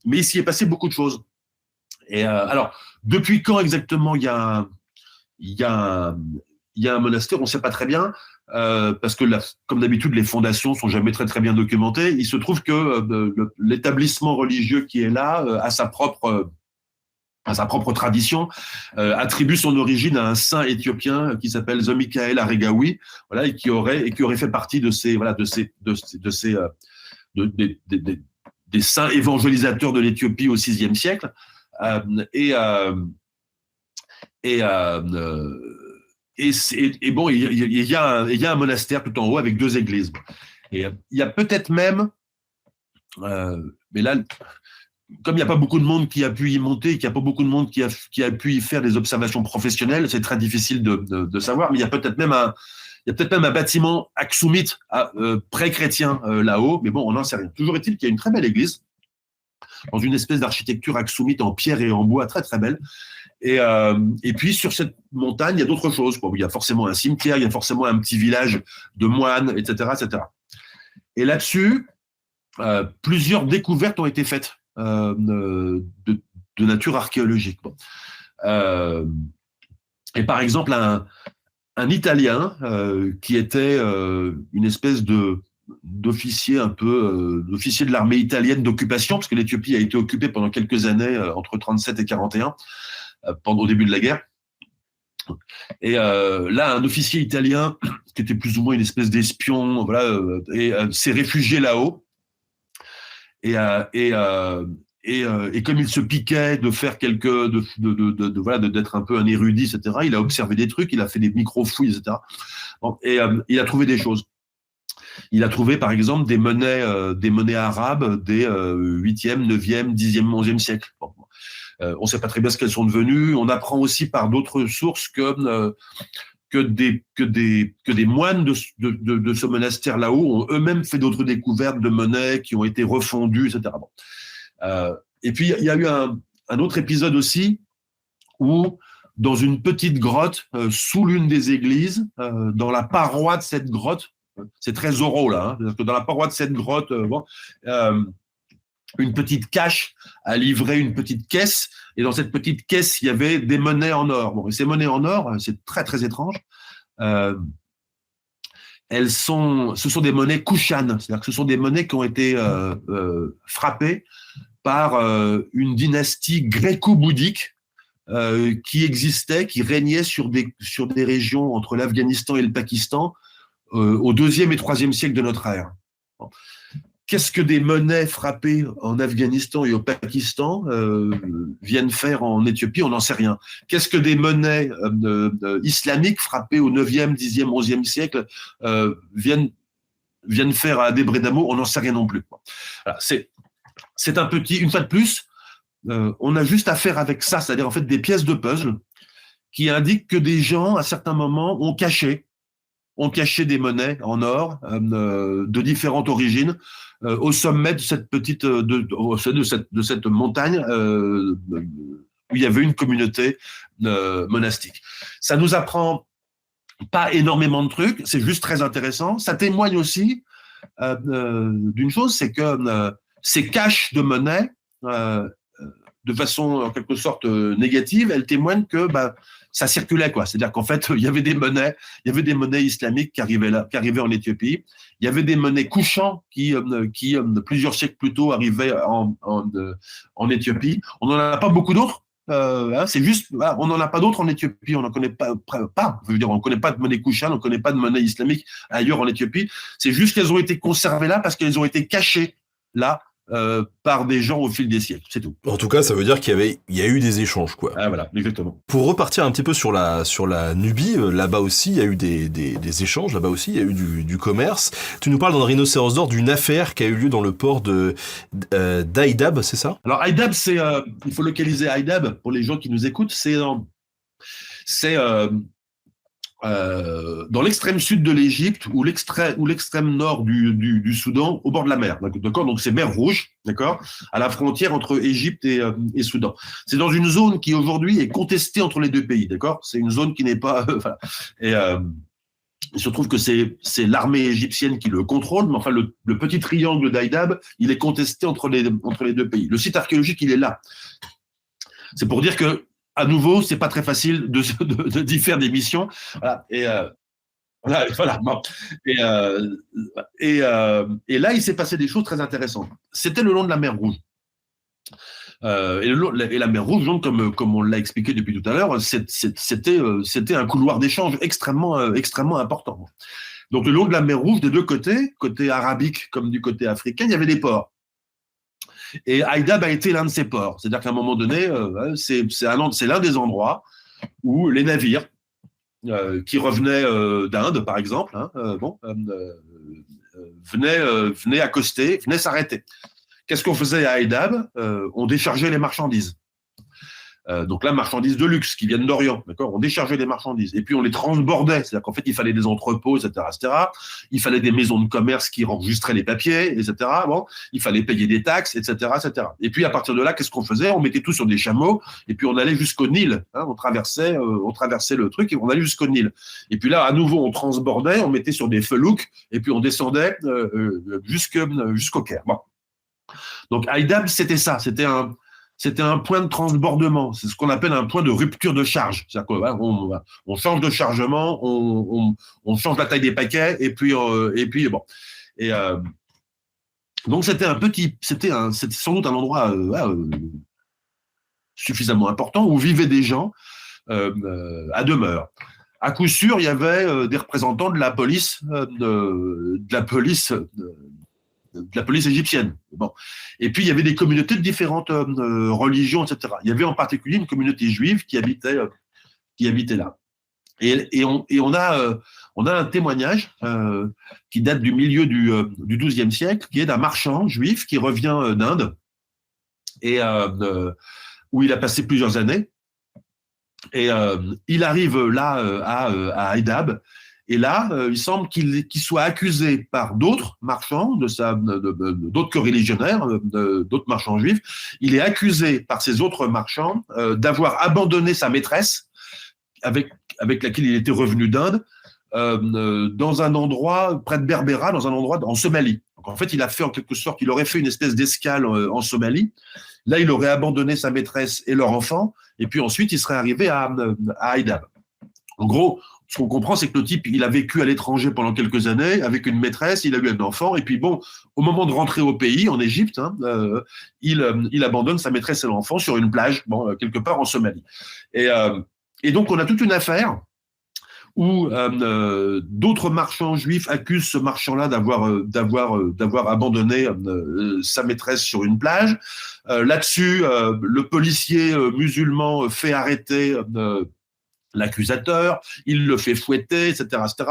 il s'y est passé beaucoup de choses. Et alors depuis quand exactement il y a un monastère, on ne sait pas très bien, parce que comme d'habitude les fondations sont jamais très très bien documentées. Il se trouve que l'établissement religieux qui est là a sa propre tradition, attribue son origine à un saint éthiopien qui s'appelle Zomikael Aregawi, voilà, et qui aurait fait partie des saints évangélisateurs de l'Éthiopie au VIe siècle, et bon, il y a un monastère tout en haut avec 2 églises, et il y a peut-être même, mais là, comme il n'y a pas beaucoup de monde qui a pu y monter, qu'il n'y a pas beaucoup de monde qui a pu y faire des observations professionnelles, c'est très difficile de savoir, mais il y a peut-être même un bâtiment aksumite pré-chrétien là-haut, mais bon, on n'en sait rien. Toujours est-il qu'il y a une très belle église dans une espèce d'architecture aksumite en pierre et en bois très très belle. Et puis sur cette montagne, il y a d'autres choses, quoi. Il y a forcément un cimetière, il y a forcément un petit village de moines, etc., etc. Et là-dessus, plusieurs découvertes ont été faites de nature archéologique. Bon. Et par exemple, un Italien qui était une espèce d'officier un peu d'officier de l'armée italienne d'occupation, parce que l'Éthiopie a été occupée pendant quelques années entre 37 et 41, pendant au début de la guerre. Et là, un officier italien qui était plus ou moins une espèce d'espion, voilà, s'est réfugié là-haut. Et comme il se piquait de faire voilà, d'être un peu un érudit, etc., il a observé des trucs, il a fait des micro-fouilles, etc. Bon, et il a trouvé des choses. Il a trouvé, par exemple, des monnaies arabes des 8e, 9e, 10e, 11e siècle. Bon, on ne sait pas très bien ce qu'elles sont devenues. On apprend aussi par d'autres sources que des moines de ce monastère là-haut ont eux-mêmes fait d'autres découvertes de monnaies qui ont été refondues, etc. Bon. Et puis, il y a eu un autre épisode aussi où, dans une petite grotte, sous l'une des églises, dans la paroi de cette grotte, c'est très oraux là, hein, parce que dans la paroi de cette grotte, une petite cache a livré une petite caisse, et dans cette petite caisse, il y avait des monnaies en or. Bon, et ces monnaies en or, c'est très très étrange. Ce sont des monnaies Kushan, c'est-à-dire que ce sont des monnaies qui ont été frappées par une dynastie gréco-bouddhique qui existait, qui régnait sur des régions entre l'Afghanistan et le Pakistan au 2e et 3e siècle de notre ère. Bon. Qu'est-ce que des monnaies frappées en Afghanistan et au Pakistan viennent faire en Éthiopie? On n'en sait rien. Qu'est-ce que des monnaies islamiques frappées au 9e, 10e, 11e siècle viennent faire à Debre Damo? On n'en sait rien non plus. Voilà, c'est un petit, une fois de plus, on a juste à faire avec ça, c'est-à-dire en fait des pièces de puzzle qui indiquent que des gens, à certains moments, ont caché des monnaies en or de différentes origines au sommet de cette petite de cette montagne où il y avait une communauté monastique. Ça nous apprend pas énormément de trucs, c'est juste très intéressant. Ça témoigne aussi d'une chose, c'est que ces caches de monnaie, de façon en quelque sorte négative, elles témoignent que ça circulait, quoi. C'est-à-dire qu'en fait, il y avait des monnaies islamiques qui arrivaient en Éthiopie. Il y avait des monnaies couchants qui plusieurs siècles plus tôt arrivaient en Éthiopie. On n'en a pas beaucoup d'autres. C'est juste, on n'en a pas d'autres en Éthiopie. On n'en connaît pas. Je veux dire, on ne connaît pas de monnaie couchant, on ne connaît pas de monnaie islamique ailleurs en Éthiopie. C'est juste qu'elles ont été conservées là parce qu'elles ont été cachées là. Par des gens au fil des siècles, c'est tout. En tout cas, ça veut dire qu'il y a eu des échanges, quoi. Ah voilà, exactement. Pour repartir un petit peu sur la Nubie, là-bas aussi, il y a eu des échanges, là-bas aussi, il y a eu du commerce. Tu nous parles dans le Rhinocéros d'Or d'une affaire qui a eu lieu dans le port d'Aïdab, c'est ça? Alors Aïdab, il faut localiser Aïdab pour les gens qui nous écoutent, c'est dans l'extrême sud de l'Égypte ou l'extrême nord du Soudan, au bord de la mer. D'accord, donc c'est mer Rouge, d'accord, à la frontière entre Égypte et Soudan. C'est dans une zone qui aujourd'hui est contestée entre les deux pays, d'accord. C'est une zone qui n'est pas. Voilà. Et il se trouve que c'est l'armée égyptienne qui le contrôle, mais enfin le petit triangle d'Aïdab, il est contesté entre les deux pays. Le site archéologique, il est là. C'est pour dire que à nouveau, c'est pas très facile d'y faire des missions. Voilà. Voilà. Bon. Et là, il s'est passé des choses très intéressantes. C'était le long de la mer Rouge. Et la mer Rouge, donc, comme on l'a expliqué depuis tout à l'heure, c'était un couloir d'échange extrêmement important. Donc, le long de la mer Rouge, des deux côtés, côté arabique comme du côté africain, il y avait des ports. Et Aïdab a été l'un de ces ports. C'est-à-dire qu'à un moment donné, c'est l'un des endroits où les navires qui revenaient d'Inde, par exemple, venaient accoster, venaient s'arrêter. Qu'est-ce qu'on faisait à Aïdab? On déchargeait les marchandises. Donc là, marchandises de luxe qui viennent d'Orient, d'accord. On déchargeait les marchandises et puis on les transbordait, c'est-à-dire qu'en fait, il fallait des entrepôts, etc., etc. Il fallait des maisons de commerce qui enregistraient les papiers, etc. Bon, il fallait payer des taxes, etc., etc. Et puis à partir de là, qu'est-ce qu'on faisait? On mettait tout sur des chameaux et puis on allait jusqu'au Nil. Hein, on traversait le truc et on allait jusqu'au Nil. Et puis là, à nouveau, on transbordait, on mettait sur des felouks et puis on descendait jusqu'au Caire. Bon. Donc Aïdab, c'était ça, c'était un point de transbordement, c'est ce qu'on appelle un point de rupture de charge. C'est-à-dire qu'on change de chargement, on change la taille des paquets, et puis bon. Et donc c'était sans doute un endroit suffisamment important où vivaient des gens à demeure. À coup sûr, il y avait des représentants de la police, de la police égyptienne. Bon. Et puis, il y avait des communautés de différentes religions, etc. Il y avait en particulier une communauté juive qui habitait là. Et on a un témoignage qui date du milieu du XIIe siècle, qui est d'un marchand juif qui revient d'Inde, et où il a passé plusieurs années. Et il arrive là à Aïdab. Et là, il semble qu'il soit accusé par d'autres marchands, d'autres coreligionnaires, d'autres marchands juifs. Il est accusé par ces autres marchands d'avoir abandonné sa maîtresse, avec laquelle il était revenu d'Inde, dans un endroit près de Berbera, dans un endroit en Somalie. Donc en fait, il aurait fait une espèce d'escale en Somalie. Là, il aurait abandonné sa maîtresse et leur enfant, et puis ensuite, il serait arrivé à Aïdab. En gros, ce qu'on comprend, c'est que le type, il a vécu à l'étranger pendant quelques années avec une maîtresse, il a eu un enfant, et puis bon, au moment de rentrer au pays, en Égypte, il abandonne sa maîtresse et l'enfant sur une plage, quelque part en Somalie. Et donc, on a toute une affaire où d'autres marchands juifs accusent ce marchand-là d'avoir abandonné sa maîtresse sur une plage. Là-dessus, le policier musulman fait arrêter l'accusateur, il le fait fouetter, etc., etc.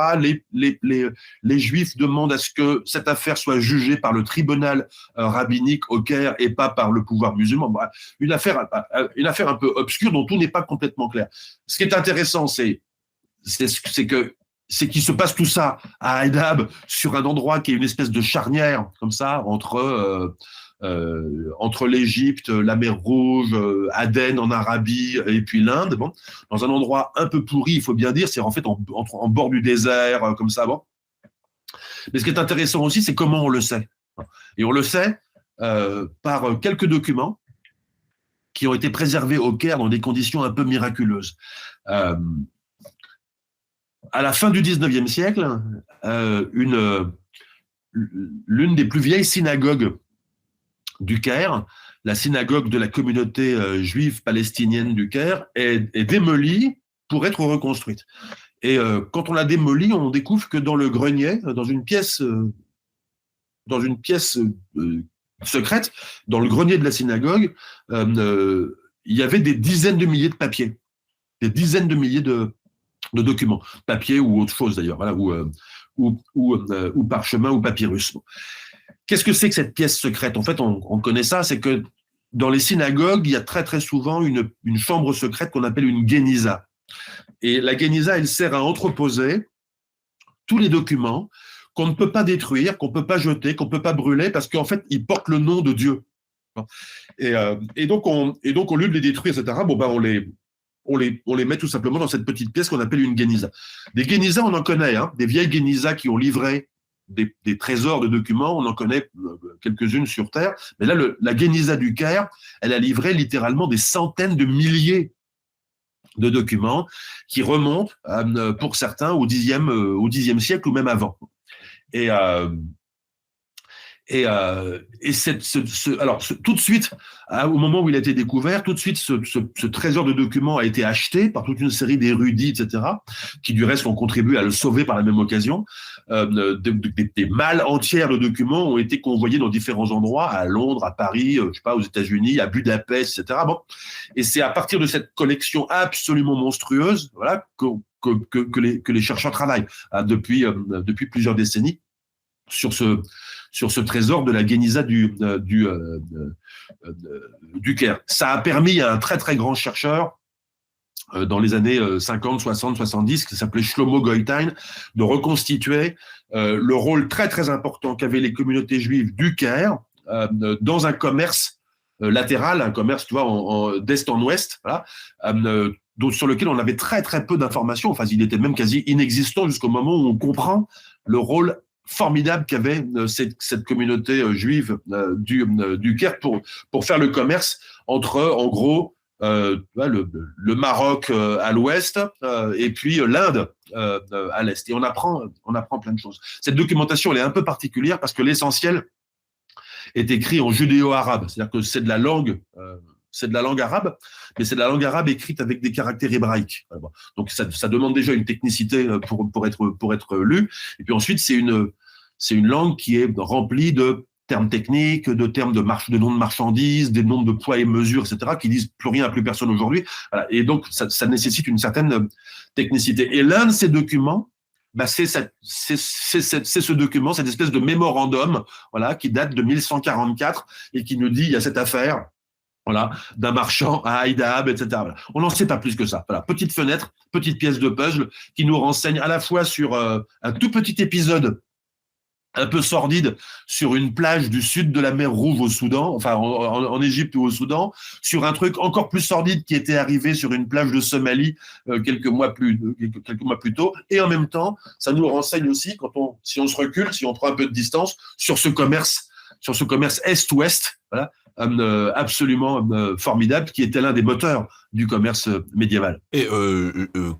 Les Juifs demandent à ce que cette affaire soit jugée par le tribunal rabbinique au Caire et pas par le pouvoir musulman. Bref, une affaire un peu obscure dont tout n'est pas complètement clair. Ce qui est intéressant, c'est qu'il se passe tout ça à Aïdab, sur un endroit qui est une espèce de charnière, comme ça, entre l'Égypte, la mer Rouge, Aden en Arabie et puis l'Inde, bon, dans un endroit un peu pourri, il faut bien dire, c'est en fait en bord du désert, comme ça. Bon. Mais ce qui est intéressant aussi, c'est comment on le sait. Et on le sait par quelques documents qui ont été préservés au Caire dans des conditions un peu miraculeuses. À la fin du 19e siècle, l'une des plus vieilles synagogues du Caire, la synagogue de la communauté juive palestinienne du Caire, est démolie pour être reconstruite. Et quand on la démolit, on découvre que dans le grenier, dans une pièce secrète, dans le grenier de la synagogue, il y avait des dizaines de milliers de papiers, des dizaines de milliers de documents, papier ou autre chose d'ailleurs, voilà, ou parchemin ou papyrus. Qu'est-ce que c'est que cette pièce secrète? En fait, on connaît ça, c'est que dans les synagogues, il y a très très souvent une chambre secrète qu'on appelle une guéniza. Et la guéniza, elle sert à entreposer tous les documents qu'on ne peut pas détruire, qu'on ne peut pas jeter, qu'on ne peut pas brûler, parce qu'en fait, ils portent le nom de Dieu. Et donc, au lieu de les détruire, etc., on les met tout simplement dans cette petite pièce qu'on appelle une guéniza. Des guénizas, on en connaît, des vieilles guénizas qui ont livré des trésors de documents, on en connaît quelques-unes sur Terre, mais là, la guéniza du Caire, elle a livré littéralement des centaines de milliers de documents qui remontent, pour certains, au Xe siècle ou même avant. Alors, tout de suite, au moment où il a été découvert, tout de suite, ce trésor de documents a été acheté par toute une série d'érudits, etc., qui du reste ont contribué à le sauver par la même occasion. Des malles entières de documents ont été convoyés dans différents endroits, à Londres, à Paris, je sais pas, aux États-Unis, à Budapest, etc. Bon. Et c'est à partir de cette collection absolument monstrueuse, voilà, que les chercheurs travaillent depuis plusieurs décennies sur sur ce trésor de la Guéniza du Caire. Ça a permis à un très très grand chercheur dans les années 50, 60, 70, qui s'appelait Shlomo Goitein, de reconstituer le rôle très très important qu'avaient les communautés juives du Caire dans un commerce latéral, un commerce, tu vois, d'est en ouest, voilà, sur lequel on avait très très peu d'informations. Enfin, il était même quasi inexistant jusqu'au moment où on comprend le rôle formidable qu'avait cette communauté juive du Caire pour faire le commerce entre, en gros, le Maroc à l'ouest et puis l'Inde à l'est. Et on apprend plein de choses. Cette documentation, elle est un peu particulière parce que l'essentiel est écrit en judéo-arabe, c'est-à-dire que c'est de la langue arabe, mais c'est de la langue arabe écrite avec des caractères hébraïques. Donc ça demande déjà une technicité pour être lu. Et puis ensuite, c'est une langue qui est remplie de termes techniques, de termes de noms de marchandises, des noms de poids et mesures, etc., qui disent plus rien à plus personne aujourd'hui. Voilà. Et donc, ça nécessite une certaine technicité. Et l'un de ces documents, c'est ce document, cette espèce de mémorandum, voilà, qui date de 1144 et qui nous dit, il y a cette affaire, voilà, d'un marchand à Haïdab, etc. Voilà. On n'en sait pas plus que ça. Voilà. Petite fenêtre, petite pièce de puzzle qui nous renseigne à la fois sur un tout petit épisode un peu sordide sur une plage du sud de la mer Rouge au Soudan, enfin en Égypte ou au Soudan, sur un truc encore plus sordide qui était arrivé sur une plage de Somalie quelques mois plus tôt, et en même temps, ça nous renseigne aussi, si on se recule, si on prend un peu de distance, sur ce commerce est-ouest, voilà, absolument formidable, qui était l'un des moteurs du commerce médiéval. Et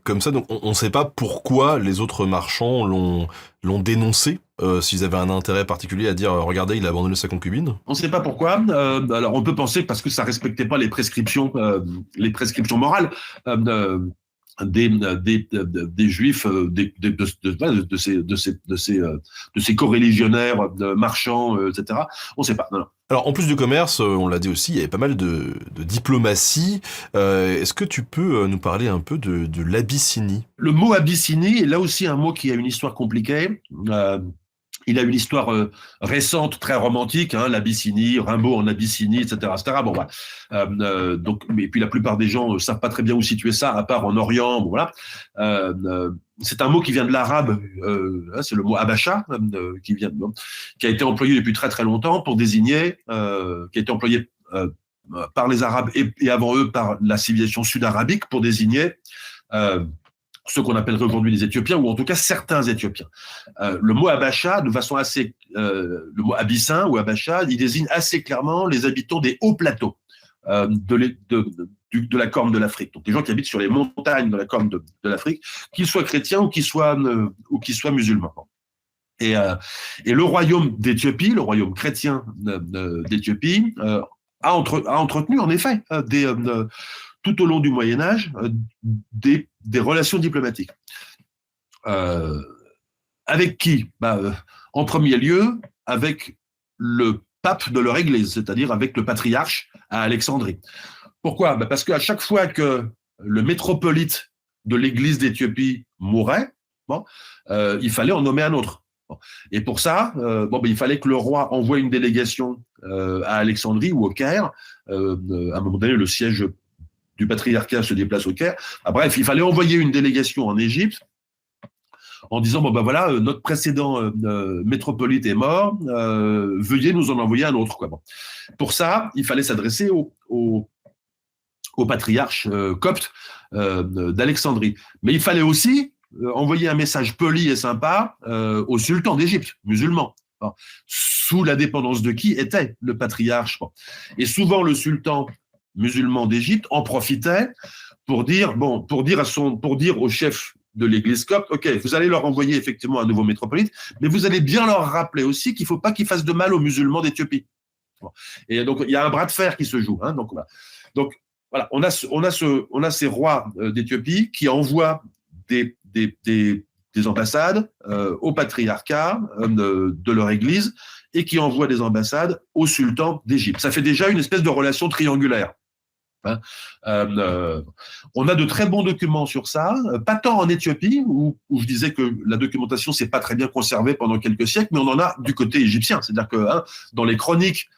comme ça, donc on ne sait pas pourquoi les autres marchands l'ont dénoncé, s'ils avaient un intérêt particulier à dire regardez, il a abandonné sa concubine. On ne sait pas pourquoi. Alors on peut penser parce que ça respectait pas les prescriptions morales des juifs, de ces coreligionnaires, marchands, etc. On ne sait pas. Non. Alors, en plus du commerce, on l'a dit aussi, il y avait pas mal de diplomatie. Est-ce que tu peux nous parler un peu de l'Abyssinie ? Le mot Abyssinie est là aussi un mot qui a une histoire compliquée. Il a une histoire récente, très romantique, hein, l'Abyssinie, Rimbaud en Abyssinie, etc. Bon, voilà. Donc, et puis la plupart des gens ne savent pas très bien où situer ça, à part en Orient. Bon, voilà. C'est un mot qui vient de l'arabe, c'est le mot Habasha, qui a été employé depuis très très longtemps pour désigner, qui a été employé par les Arabes et avant eux par la civilisation sud-arabique pour désigner ceux qu'on appellerait aujourd'hui les Éthiopiens, ou en tout cas certains Éthiopiens. Le mot Habasha, de façon assez, le mot abyssin ou Habasha, il désigne assez clairement les habitants des hauts plateaux de la Corne de l'Afrique. Donc, des gens qui habitent sur les montagnes de la Corne de l'Afrique, qu'ils soient chrétiens ou qu'ils soient musulmans. Et le royaume d'Éthiopie, le royaume chrétien d'Éthiopie, a entretenu en effet tout au long du Moyen-Âge des relations diplomatiques. Avec qui ? En premier lieu, avec le pape de leur église, c'est-à-dire avec le patriarche à Alexandrie. Pourquoi ? Parce qu'à chaque fois que le métropolite de l'église d'Éthiopie mourait, il fallait en nommer un autre. Et pour ça, il fallait que le roi envoie une délégation à Alexandrie ou au Caire. À un moment donné, le siège du patriarcat se déplace au Caire. Bref, il fallait envoyer une délégation en Égypte en disant voilà, notre précédent métropolite est mort, veuillez nous en envoyer un autre. Pour ça, il fallait s'adresser au patriarche copte d'Alexandrie. Mais il fallait aussi envoyer un message poli et sympa au sultan d'Égypte, musulman, sous la dépendance de qui était le patriarche. Et souvent, le sultan musulman d'Égypte en profitait pour dire au chef de l'église copte, ok, vous allez leur envoyer effectivement un nouveau métropolite, mais vous allez bien leur rappeler aussi qu'il ne faut pas qu'ils fassent de mal aux musulmans d'Éthiopie. Et donc, il y a un bras de fer qui se joue. Hein, donc, voilà, on a ces rois d'Éthiopie qui envoient des ambassades au patriarcat de leur église et qui envoient des ambassades au sultan d'Égypte. Ça fait déjà une espèce de relation triangulaire. Hein. On a de très bons documents sur ça, pas tant en Éthiopie, où je disais que la documentation s'est pas très bien conservée pendant quelques siècles, mais on en a du côté égyptien. C'est-à-dire que dans les chroniques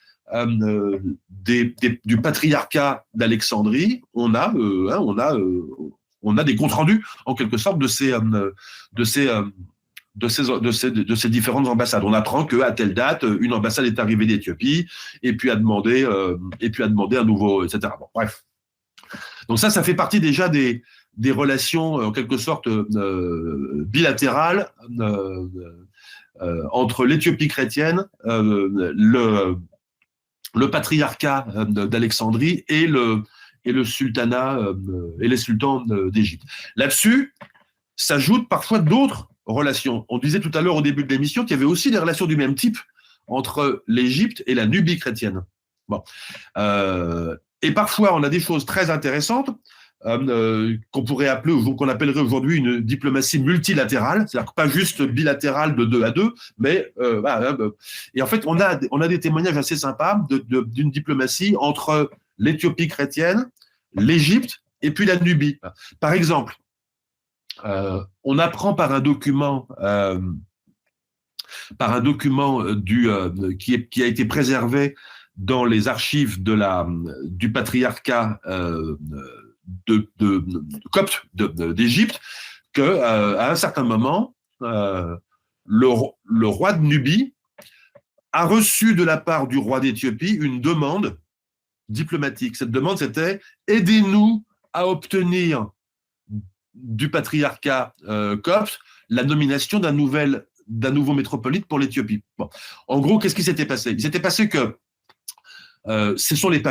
du patriarcat d'Alexandrie, on a des comptes rendus, en quelque sorte, de ces différentes ambassades. On apprend qu'à telle date, une ambassade est arrivée d'Éthiopie et puis a demandé un nouveau, etc. Bon, bref. Donc ça fait partie déjà des relations en quelque sorte bilatérales entre l'Éthiopie chrétienne, le patriarcat d'Alexandrie et le sultanat et les sultans d'Égypte. Là-dessus s'ajoutent parfois d'autres relations. On disait tout à l'heure au début de l'émission qu'il y avait aussi des relations du même type entre l'Égypte et la Nubie chrétienne. Bon. Et parfois, on a des choses très intéressantes qu'on pourrait appeler, ou qu'on appellerait aujourd'hui une diplomatie multilatérale, c'est-à-dire pas juste bilatérale de 2 à 2, mais et en fait, on a des témoignages assez sympas d'une diplomatie entre l'Éthiopie chrétienne, l'Égypte et puis la Nubie. Par exemple, on apprend par un document qui a été préservé dans les archives du patriarcat copte d'Égypte, qu'à un certain moment, le roi de Nubie a reçu de la part du roi d'Éthiopie une demande diplomatique. Cette demande, c'était « Aidez-nous à obtenir du patriarcat copte la nomination d'un nouveau métropolite pour l'Éthiopie. » Bon. En gros, qu'est-ce qui s'était passé ? Il s'était passé que ce sont les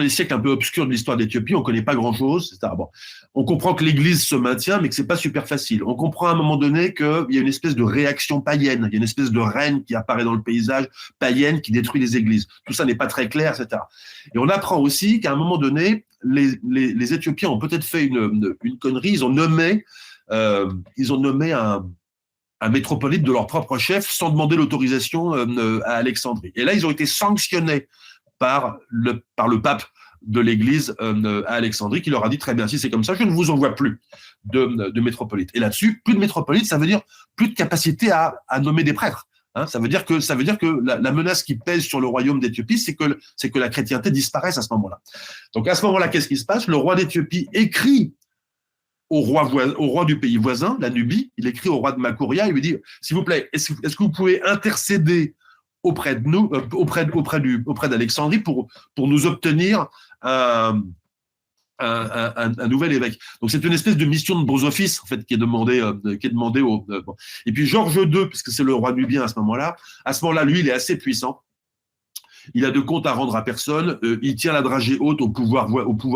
siècles un peu obscurs de l'histoire d'Éthiopie. On connaît pas grand-chose, etc. Bon, on comprend que l'Église se maintient, mais que c'est pas super facile. On comprend à un moment donné qu'il y a une espèce de réaction païenne. Il y a une espèce de reine qui apparaît dans le paysage païenne qui détruit les églises. Tout ça n'est pas très clair, etc. Et on apprend aussi qu'à un moment donné, les Éthiopiens ont peut-être fait une connerie. Ils ont nommé un métropolite de leur propre chef sans demander l'autorisation à Alexandrie. Et là, ils ont été sanctionnés par le pape de l'Église à Alexandrie, qui leur a dit très bien, si c'est comme ça, je ne vous envoie plus de métropolite. Et là-dessus, plus de métropolite, ça veut dire plus de capacité à nommer des prêtres. Hein, ça veut dire que la menace qui pèse sur le royaume d'Éthiopie, c'est que la chrétienté disparaisse à ce moment-là. Donc à ce moment-là, qu'est-ce qui se passe ? Le roi d'Éthiopie écrit au roi du pays voisin, la Nubie, il écrit au roi de Makouria, il lui dit, s'il vous plaît, est-ce que vous pouvez intercéder auprès de nous, auprès d'Alexandrie pour nous obtenir un nouvel évêque. Donc c'est une espèce de mission de bros-office en fait qui est demandée au. Bon. Et puis Georges II, puisque c'est le roi nubien à ce moment-là, lui, il est assez puissant. Il a de compte à rendre à personne, il tient la dragée haute au pouvoir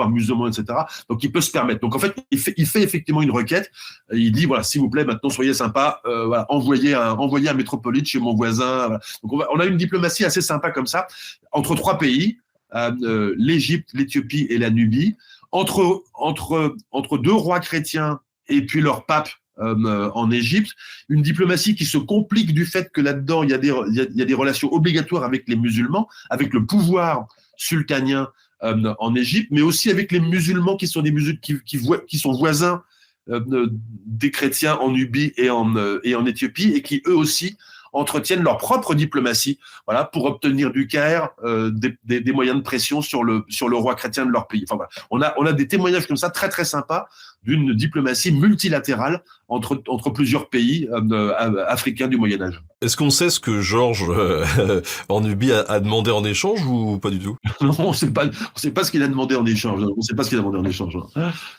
musulman, etc. Donc il peut se permettre. Donc en fait, il fait effectivement une requête. Il dit voilà, s'il vous plaît, maintenant soyez sympa, voilà, envoyez un métropolite chez mon voisin. Voilà. Donc on a une diplomatie assez sympa comme ça entre 3 pays, l'Égypte, l'Éthiopie et la Nubie, entre 2 rois chrétiens et puis leur pape. En Égypte, une diplomatie qui se complique du fait que là-dedans il y a des relations obligatoires avec les musulmans, avec le pouvoir sultanien en Égypte, mais aussi avec les musulmans qui sont qui sont voisins des chrétiens en Nubie et en Éthiopie et qui eux aussi entretiennent leur propre diplomatie, voilà, pour obtenir du Caire des moyens de pression sur le roi chrétien de leur pays. Enfin, voilà. On a des témoignages comme ça très très sympas d'une diplomatie multilatérale entre plusieurs pays africains du Moyen Âge. Est-ce qu'on sait ce que Georges en Nubie a demandé en échange ou pas du tout ? Non, on sait pas ce qu'il a demandé en échange.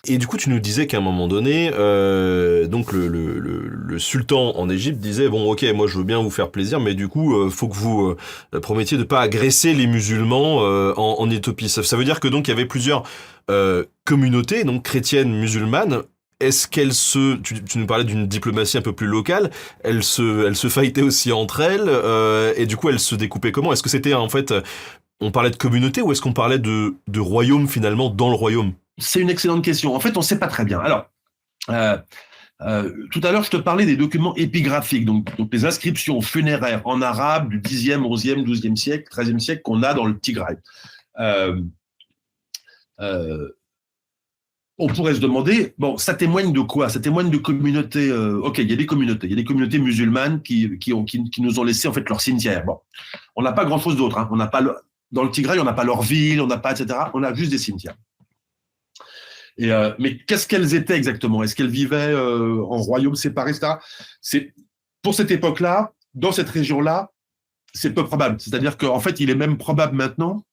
Et du coup, tu nous disais qu'à un moment donné, donc le sultan en Égypte disait bon, ok, moi je veux bien vous faire plaisir, mais du coup, faut que vous promettiez de pas agresser les musulmans en Éthiopie. Ça veut dire que donc il y avait plusieurs communautés, donc chrétiennes, musulmanes. Est-ce qu'elles tu nous parlais d'une diplomatie un peu plus locale, elles se fightaient aussi entre elles, et du coup elles se découpaient comment ? Est-ce que c'était en fait, on parlait de communauté ou est-ce qu'on parlait de royaume finalement dans le royaume ? C'est une excellente question. En fait, on ne sait pas très bien. Alors, tout à l'heure, je te parlais des documents épigraphiques, donc les inscriptions funéraires en arabe du 10e, 11e, 12e siècle, 13e siècle qu'on a dans le Tigray. Euh, on pourrait se demander, bon, ça témoigne de quoi? Ça témoigne de communautés. Ok, il y a des communautés. Il y a des communautés musulmanes qui nous ont laissé en fait leur cimetière. Bon, on n'a pas grand-chose d'autre. Hein. On n'a pas dans le Tigray, on n'a pas leur ville, on n'a pas, etc. On a juste des cimetières. Mais qu'est-ce qu'elles étaient exactement? Est-ce qu'elles vivaient en royaumes séparés, etc. C'est pour cette époque-là, dans cette région-là, c'est peu probable. C'est-à-dire qu'en fait, il est même probable maintenant.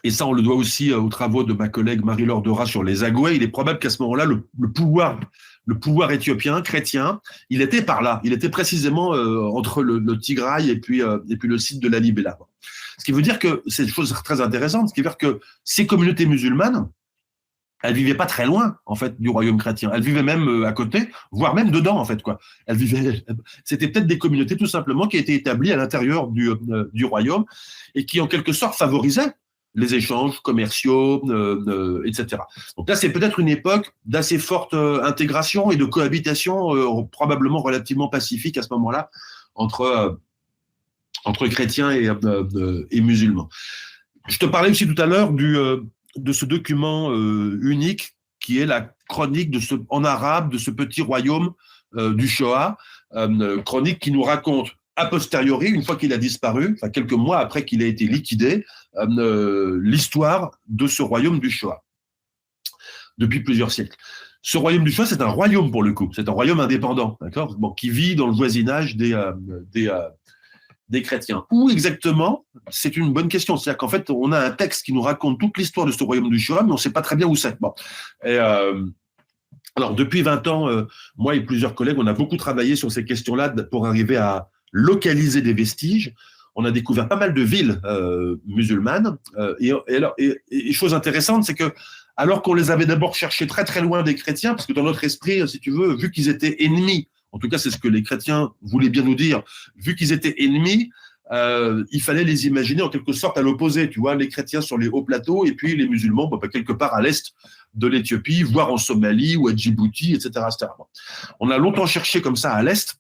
Et ça, on le doit aussi aux travaux de ma collègue Marie-Laure Dora sur les Agouais. Il est probable qu'à ce moment-là, le pouvoir éthiopien, chrétien, il était par là. Il était précisément entre le Tigray et puis le site de Lalibela. Ce qui veut dire que c'est une chose très intéressante. Ce qui veut dire que ces communautés musulmanes, elles vivaient pas très loin, en fait, du royaume chrétien. Elles vivaient même à côté, voire même dedans, en fait, quoi. C'était peut-être des communautés, tout simplement, qui étaient établies à l'intérieur du royaume et qui, en quelque sorte, favorisaient les échanges commerciaux, etc. Donc là, c'est peut-être une époque d'assez forte intégration et de cohabitation, probablement relativement pacifique à ce moment-là, entre chrétiens et musulmans. Je te parlais aussi tout à l'heure de ce document unique qui est la chronique en arabe de ce petit royaume du Shoah, chronique qui nous raconte a posteriori, une fois qu'il a disparu, enfin quelques mois après qu'il ait été liquidé, l'histoire de ce royaume du Shoah depuis plusieurs siècles. Ce royaume du Shoah, c'est un royaume pour le coup, c'est un royaume indépendant, d'accord, bon, qui vit dans le voisinage des chrétiens. Où exactement? C'est une bonne question. C'est-à-dire qu'en fait, on a un texte qui nous raconte toute l'histoire de ce royaume du Shoah, mais on ne sait pas très bien où c'est. Bon. Alors, depuis 20 ans, moi et plusieurs collègues, on a beaucoup travaillé sur ces questions-là pour arriver à localiser des vestiges. On a découvert pas mal de villes musulmanes. Et chose intéressante, c'est que alors qu'on les avait d'abord cherchées très très loin des chrétiens, parce que dans notre esprit, si tu veux, vu qu'ils étaient ennemis, en tout cas c'est ce que les chrétiens voulaient bien nous dire, vu qu'ils étaient ennemis, il fallait les imaginer en quelque sorte à l'opposé, tu vois, les chrétiens sur les hauts plateaux et puis les musulmans quelque part à l'est de l'Éthiopie, voire en Somalie ou à Djibouti, etc., etc. On a longtemps cherché comme ça à l'est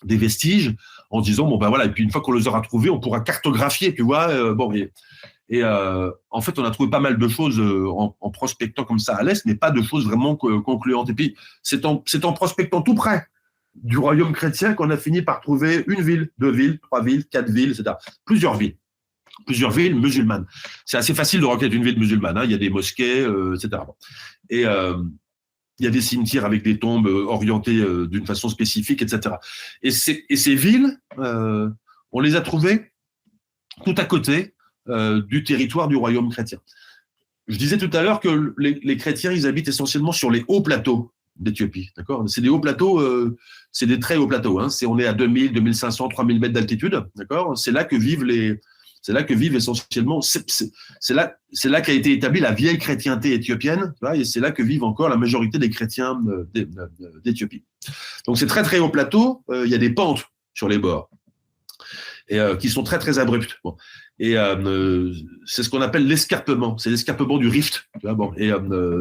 des vestiges en disant bon ben voilà, et puis une fois qu'on les aura trouvés, on pourra cartographier, tu vois, en fait on a trouvé pas mal de choses en prospectant comme ça à l'est, mais pas de choses vraiment concluantes. Et puis c'est en prospectant tout près du royaume chrétien qu'on a fini par trouver une ville, 2 villes, 3 villes, 4 villes, etc. Plusieurs villes musulmanes. C'est assez facile de reconnaître une ville musulmane, hein. Il y a des mosquées, etc. Et il y a des cimetières avec des tombes orientées d'une façon spécifique, etc. Et ces villes, on les a trouvées tout à côté du territoire du royaume chrétien. Je disais tout à l'heure que les chrétiens, ils habitent essentiellement sur les hauts plateaux d'Éthiopie, d'accord? C'est des hauts plateaux, c'est des très hauts plateaux, hein. On est à 2000, 2500, 3000 mètres d'altitude, d'accord? C'est là que vivent essentiellement, c'est là qu'a été établie la vieille chrétienté éthiopienne, tu vois, et c'est là que vivent encore la majorité des chrétiens d'Éthiopie. Donc c'est très très haut plateau, il y a des pentes sur les bords, et qui sont très très abruptes. Bon. Et c'est ce qu'on appelle l'escarpement, c'est l'escarpement du rift, tu vois, bon, et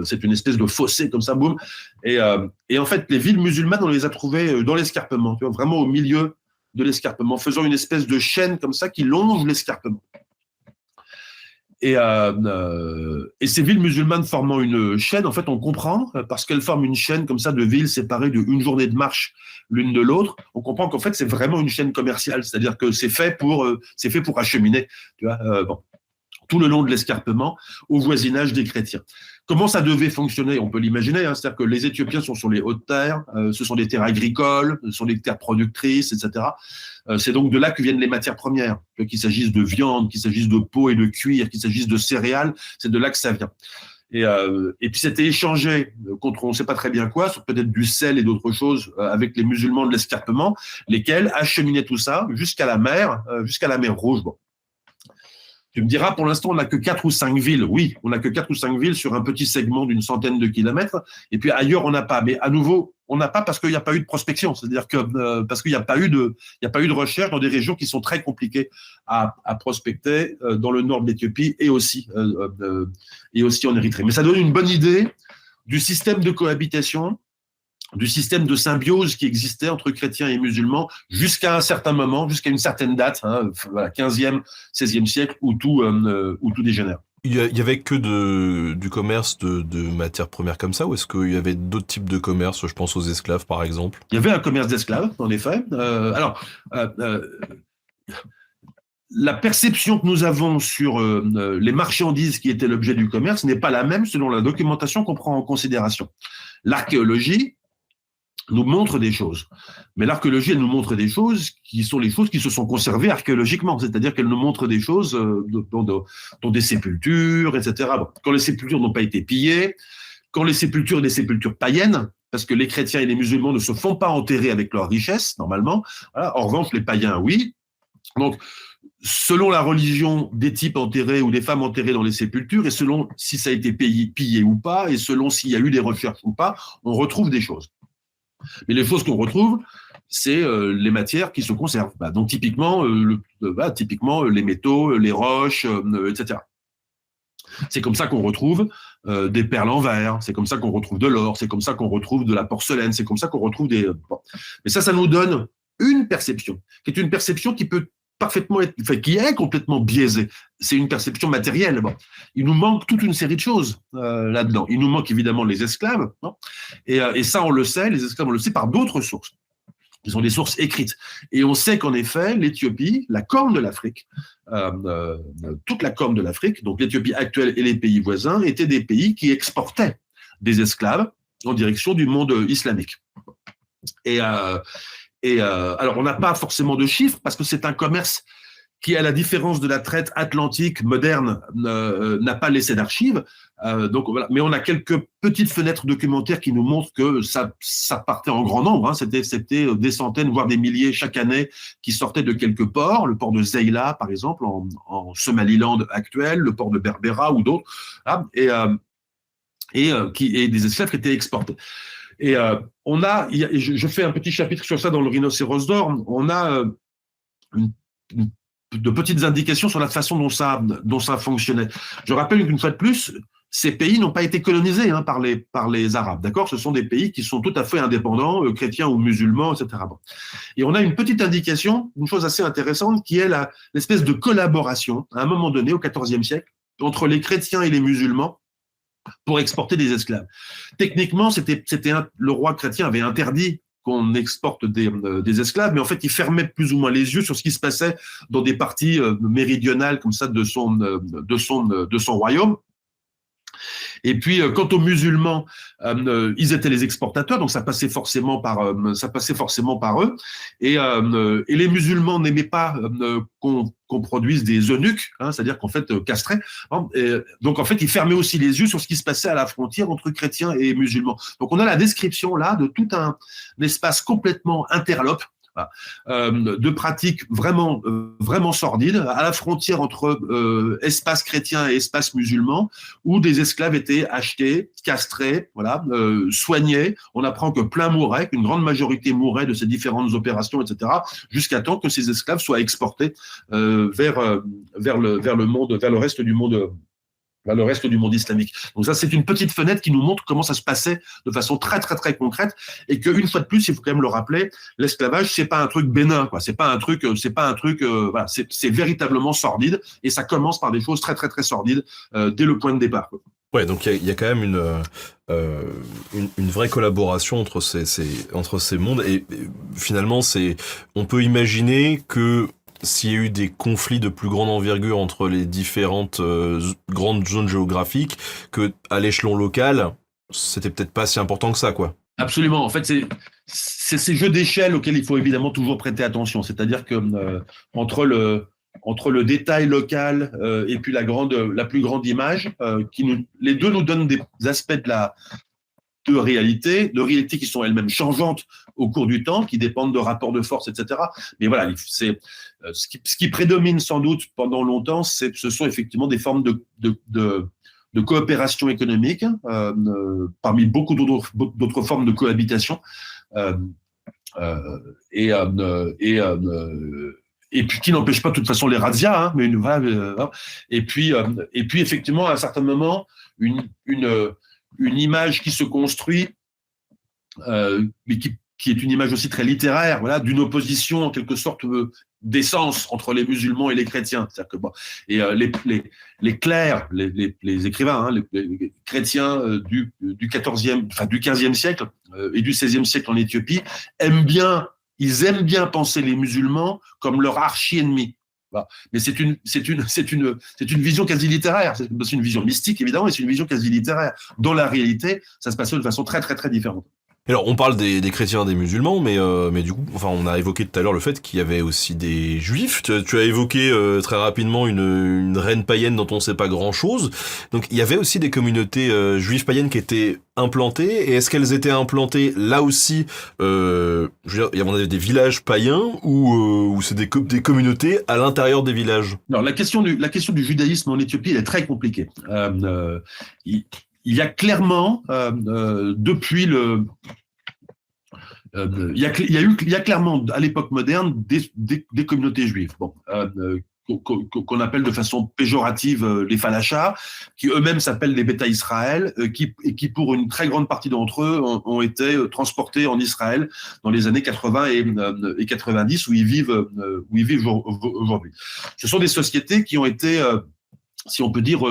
c'est une espèce de fossé comme ça, boum. Et en fait, les villes musulmanes, on les a trouvées dans l'escarpement, tu vois, vraiment au milieu de l'escarpement, faisant une espèce de chaîne comme ça qui longe l'escarpement. Et ces villes musulmanes formant une chaîne, en fait, on comprend, parce qu'elles forment une chaîne comme ça de villes séparées d'une journée de marche l'une de l'autre, on comprend qu'en fait, c'est vraiment une chaîne commerciale, c'est-à-dire que c'est fait pour acheminer, tu vois, tout le long de l'escarpement au voisinage des chrétiens. Comment ça devait fonctionner? On peut l'imaginer, hein, c'est-à-dire que les Éthiopiens sont sur les hautes terres, ce sont des terres agricoles, ce sont des terres productrices, etc. C'est donc de là que viennent les matières premières, qu'il s'agisse de viande, qu'il s'agisse de peau et de cuir, qu'il s'agisse de céréales, c'est de là que ça vient. Et puis c'était échangé contre on ne sait pas très bien quoi, sur peut-être du sel et d'autres choses avec les musulmans de l'escarpement, lesquels acheminaient tout ça jusqu'à la mer Rouge. Bon. Tu me diras, pour l'instant, on n'a que 4 ou 5 villes. Oui, on n'a que 4 ou 5 villes sur un petit segment d'une centaine de kilomètres. Et puis ailleurs, on n'a pas. Mais à nouveau, on n'a pas parce qu'il n'y a pas eu de prospection. C'est-à-dire que parce qu'il n'y a pas eu de recherche dans des régions qui sont très compliquées à prospecter dans le nord de l'Éthiopie et aussi en Érythrée. Mais ça donne une bonne idée du système de cohabitation, du système de symbiose qui existait entre chrétiens et musulmans jusqu'à un certain moment, jusqu'à une certaine date, hein, voilà, 15e, 16e siècle, où tout dégénère. Il y avait que du commerce de matières premières comme ça, ou est-ce qu'il y avait d'autres types de commerce? Je pense aux esclaves, par exemple. Il y avait un commerce d'esclaves, en effet. La perception que nous avons sur les marchandises qui étaient l'objet du commerce n'est pas la même selon la documentation qu'on prend en considération. L'archéologie nous montre des choses, mais l'archéologie, elle nous montre des choses qui sont les choses qui se sont conservées archéologiquement, c'est-à-dire qu'elle nous montre des choses dans des sépultures, etc. Bon, quand les sépultures n'ont pas été pillées, quand les sépultures et des sépultures païennes, parce que les chrétiens et les musulmans ne se font pas enterrer avec leur richesse, normalement. Voilà. En revanche, les païens, oui. Donc, selon la religion des types enterrés ou des femmes enterrées dans les sépultures, et selon si ça a été pillé ou pas, et selon s'il y a eu des recherches ou pas, on retrouve des choses. Mais les choses qu'on retrouve, c'est les matières qui se conservent. Donc, typiquement, les métaux, les roches, etc. C'est comme ça qu'on retrouve des perles en verre, c'est comme ça qu'on retrouve de l'or, c'est comme ça qu'on retrouve de la porcelaine, c'est comme ça qu'on retrouve des... Bon. Mais ça nous donne une perception, qui est une perception qui peut parfaitement être, enfin, qui est complètement biaisée. C'est une perception matérielle. Bon. Il nous manque toute une série de choses là-dedans. Il nous manque évidemment les esclaves, non et ça, on le sait, les esclaves, on le sait par d'autres sources. Ils sont des sources écrites. Et on sait qu'en effet, l'Éthiopie, la corne de l'Afrique, toute la corne de l'Afrique, donc l'Éthiopie actuelle et les pays voisins, étaient des pays qui exportaient des esclaves en direction du monde islamique. Alors, on n'a pas forcément de chiffres parce que c'est un commerce qui, à la différence de la traite atlantique moderne, n'a pas laissé d'archives. Donc voilà. Mais on a quelques petites fenêtres documentaires qui nous montrent que ça partait en grand nombre. Hein. C'était des centaines, voire des milliers chaque année qui sortaient de quelques ports. Le port de Zeila, par exemple, en Somaliland actuel, le port de Berbera ou d'autres. Hein, et des esclaves qui étaient exportés. Et je fais un petit chapitre sur ça dans le Rhinocéros d'or. On a de petites indications sur la façon dont ça fonctionnait. Je rappelle qu'une fois de plus, ces pays n'ont pas été colonisés par les Arabes, d'accord ? Ce sont des pays qui sont tout à fait indépendants, chrétiens ou musulmans, etc. Bon. Et on a une petite indication, une chose assez intéressante, qui est l'espèce de collaboration, à un moment donné, au XIVe siècle, entre les chrétiens et les musulmans, pour exporter des esclaves. Techniquement, le roi chrétien avait interdit qu'on exporte des esclaves, mais en fait, il fermait plus ou moins les yeux sur ce qui se passait dans des parties méridionales comme ça de son royaume. Et puis, quant aux musulmans, ils étaient les exportateurs, donc ça passait forcément par eux. Et les musulmans n'aimaient pas qu'on produise des eunuques, c'est-à-dire qu'en fait, castrés. Donc, en fait, ils fermaient aussi les yeux sur ce qui se passait à la frontière entre chrétiens et musulmans. Donc, on a la description là de tout un espace complètement interlope, de pratiques vraiment sordides à la frontière entre espace chrétien et espace musulman, où des esclaves étaient achetés, castrés, soignés. On apprend que plein mouraient, qu'une grande majorité mourait de ces différentes opérations, etc., jusqu'à temps que ces esclaves soient exportés vers le reste du monde islamique. Donc ça, c'est une petite fenêtre qui nous montre comment ça se passait de façon très, très, très concrète, et qu'une fois de plus, il faut quand même le rappeler, l'esclavage, c'est pas un truc bénin, quoi. C'est pas un truc, voilà, c'est véritablement sordide, et ça commence par des choses très, très, très sordides dès le point de départ, quoi. Ouais, donc il y a quand même une vraie collaboration entre ces mondes, et finalement, on peut imaginer que s'il y a eu des conflits de plus grande envergure entre les différentes grandes zones géographiques, que à l'échelon local, c'était peut-être pas si important que ça, quoi. Absolument. En fait, c'est ces jeux d'échelle auxquels il faut évidemment toujours prêter attention. C'est-à-dire que entre le détail local et puis la plus grande image, les deux nous donnent des aspects de réalité qui sont elles-mêmes changeantes au cours du temps, qui dépendent de rapports de force, etc. Mais voilà, ce qui prédomine sans doute pendant longtemps, ce sont effectivement des formes de coopération économique, parmi beaucoup d'autres formes de cohabitation, et puis qui n'empêche pas de toute façon les razzias, mais et puis effectivement à un certain moment une image qui se construit, mais qui est une image aussi très littéraire, voilà, d'une opposition en quelque sorte d'essence entre les musulmans et les chrétiens. C'est-à-dire que, bon, et les clercs, les écrivains, hein, les chrétiens du 14e, enfin du 15e siècle et du 16e siècle en Éthiopie ils aiment bien penser les musulmans comme leur archi-ennemi. Voilà. Mais c'est une vision quasi littéraire. C'est une vision mystique, évidemment, mais c'est une vision quasi littéraire. Dans la réalité, ça se passe de façon très, très, très différente. Alors, on parle des chrétiens, des musulmans, mais du coup, enfin, on a évoqué tout à l'heure le fait qu'il y avait aussi des juifs. Tu as évoqué très rapidement une reine païenne dont on ne sait pas grand-chose. Donc, il y avait aussi des communautés juives païennes qui étaient implantées. Et est-ce qu'elles étaient implantées là aussi je veux dire, il y avait des villages païens ou c'est des communautés à l'intérieur des villages? Alors, la question du judaïsme en Éthiopie, elle est très compliquée. Il y a clairement, depuis il y a clairement à l'époque moderne des communautés juives, bon, qu'on appelle de façon péjorative les falachas, qui eux-mêmes s'appellent les Beta Israël, qui pour une très grande partie d'entre eux ont été transportés en Israël dans les années 80 et 90 où ils vivent aujourd'hui. Ce sont des sociétés qui ont été si on peut dire,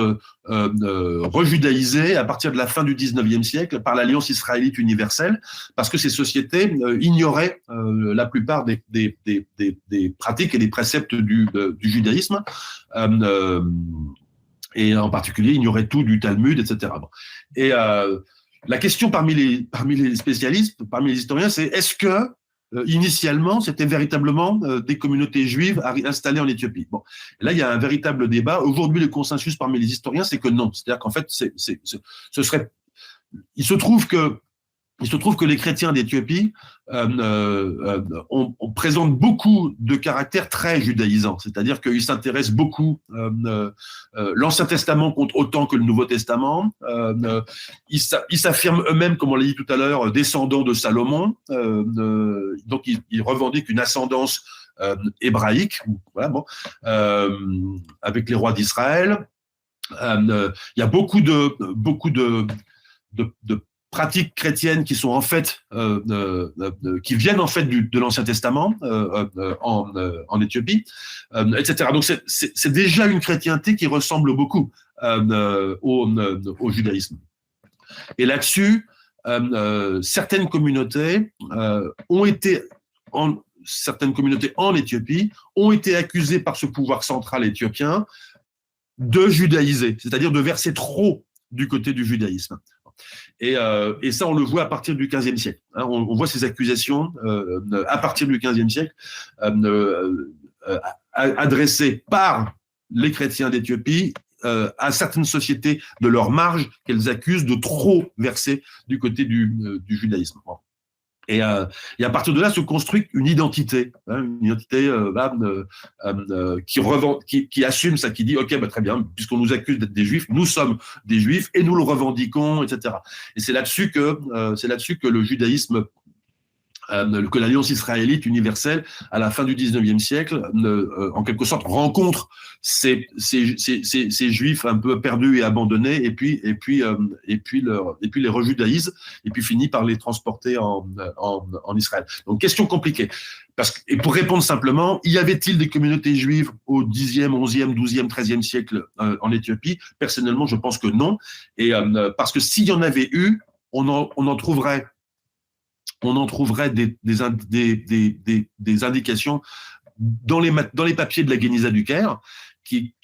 rejudaïsées à partir de la fin du 19e siècle par l'Alliance israélite universelle, parce que ces sociétés ignoraient la plupart des pratiques et des préceptes du judaïsme, et en particulier ignoraient tout du Talmud, etc. Et la question parmi les spécialistes, parmi les historiens, c'est est-ce que initialement, c'était véritablement des communautés juives installées en Éthiopie. Bon, là, il y a un véritable débat. Aujourd'hui, le consensus parmi les historiens, c'est que non. C'est-à-dire qu'en fait, ce serait. Il se trouve que les chrétiens d'Éthiopie présentent beaucoup de caractères très judaïsants, c'est-à-dire qu'ils s'intéressent beaucoup. L'Ancien Testament compte autant que le Nouveau Testament. Ils s'affirment eux-mêmes, comme on l'a dit tout à l'heure, descendants de Salomon. Donc ils revendiquent une ascendance hébraïque, voilà, bon, avec les rois d'Israël. Il y a beaucoup de pratiques chrétiennes qui sont en fait qui viennent en fait de l'Ancien Testament en Éthiopie, etc. Donc c'est déjà une chrétienté qui ressemble beaucoup au judaïsme. Et là-dessus, certaines communautés en Éthiopie ont été accusées par ce pouvoir central éthiopien de judaïser, c'est-à-dire de verser trop du côté du judaïsme. Et ça, on le voit à partir du XVe siècle. Hein, on voit ces accusations à partir du XVe siècle adressées par les chrétiens d'Éthiopie à certaines sociétés de leur marge qu'elles accusent de trop verser du côté du judaïsme. Et à partir de là se construit une identité qui assume ça, qui dit ok, bah, très bien, puisqu'on nous accuse d'être des juifs, nous sommes des juifs et nous le revendiquons, etc. Et c'est là-dessus que le judaïsme, que l'Alliance israélite universelle, à la fin du 19e siècle, en quelque sorte, rencontre ces juifs un peu perdus et abandonnés, et puis les rejudaïse, et puis finit par les transporter en Israël. Donc, question compliquée. Et pour répondre simplement, y avait-il des communautés juives au 10e, 11e, 12e, 13e siècle en Éthiopie? Personnellement, je pense que non. Et parce que s'il y en avait eu, on en trouverait des indications dans les papiers de la Guéniza du Caire, qui,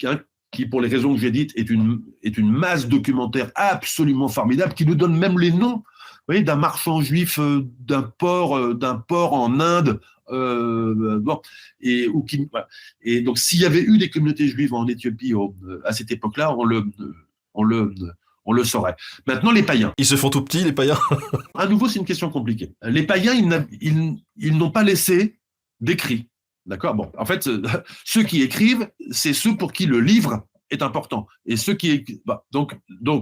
pour les raisons que j'ai dites, est une masse documentaire absolument formidable, qui nous donne même les noms, vous voyez, d'un marchand juif d'un port en Inde. Bon, et donc, s'il y avait eu des communautés juives en Éthiopie à cette époque-là, on le saurait. Maintenant, les païens. Ils se font tout petits, les païens. À nouveau, c'est une question compliquée. Les païens, ils n'ont pas laissé d'écrit. D'accord ? Bon, en fait, ceux qui écrivent, c'est ceux pour qui le livre est important. Et ceux qui donc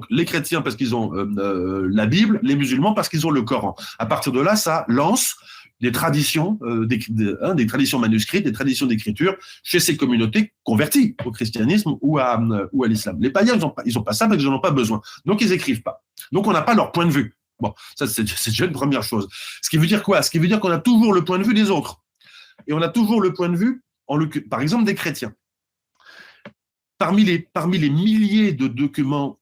les chrétiens parce qu'ils ont la Bible, les musulmans parce qu'ils ont le Coran. À partir de là, ça lance des traditions, des traditions manuscrites, des traditions d'écriture chez ces communautés converties au christianisme ou à l'islam. Les païens, ils ont pas ça parce qu'ils n'en ont pas besoin. Donc, ils écrivent pas. Donc, on n'a pas leur point de vue. Bon, ça, c'est déjà une première chose. Ce qui veut dire quoi? Ce qui veut dire qu'on a toujours le point de vue des autres. Et on a toujours le point de vue, par exemple, des chrétiens. Parmi les milliers de documents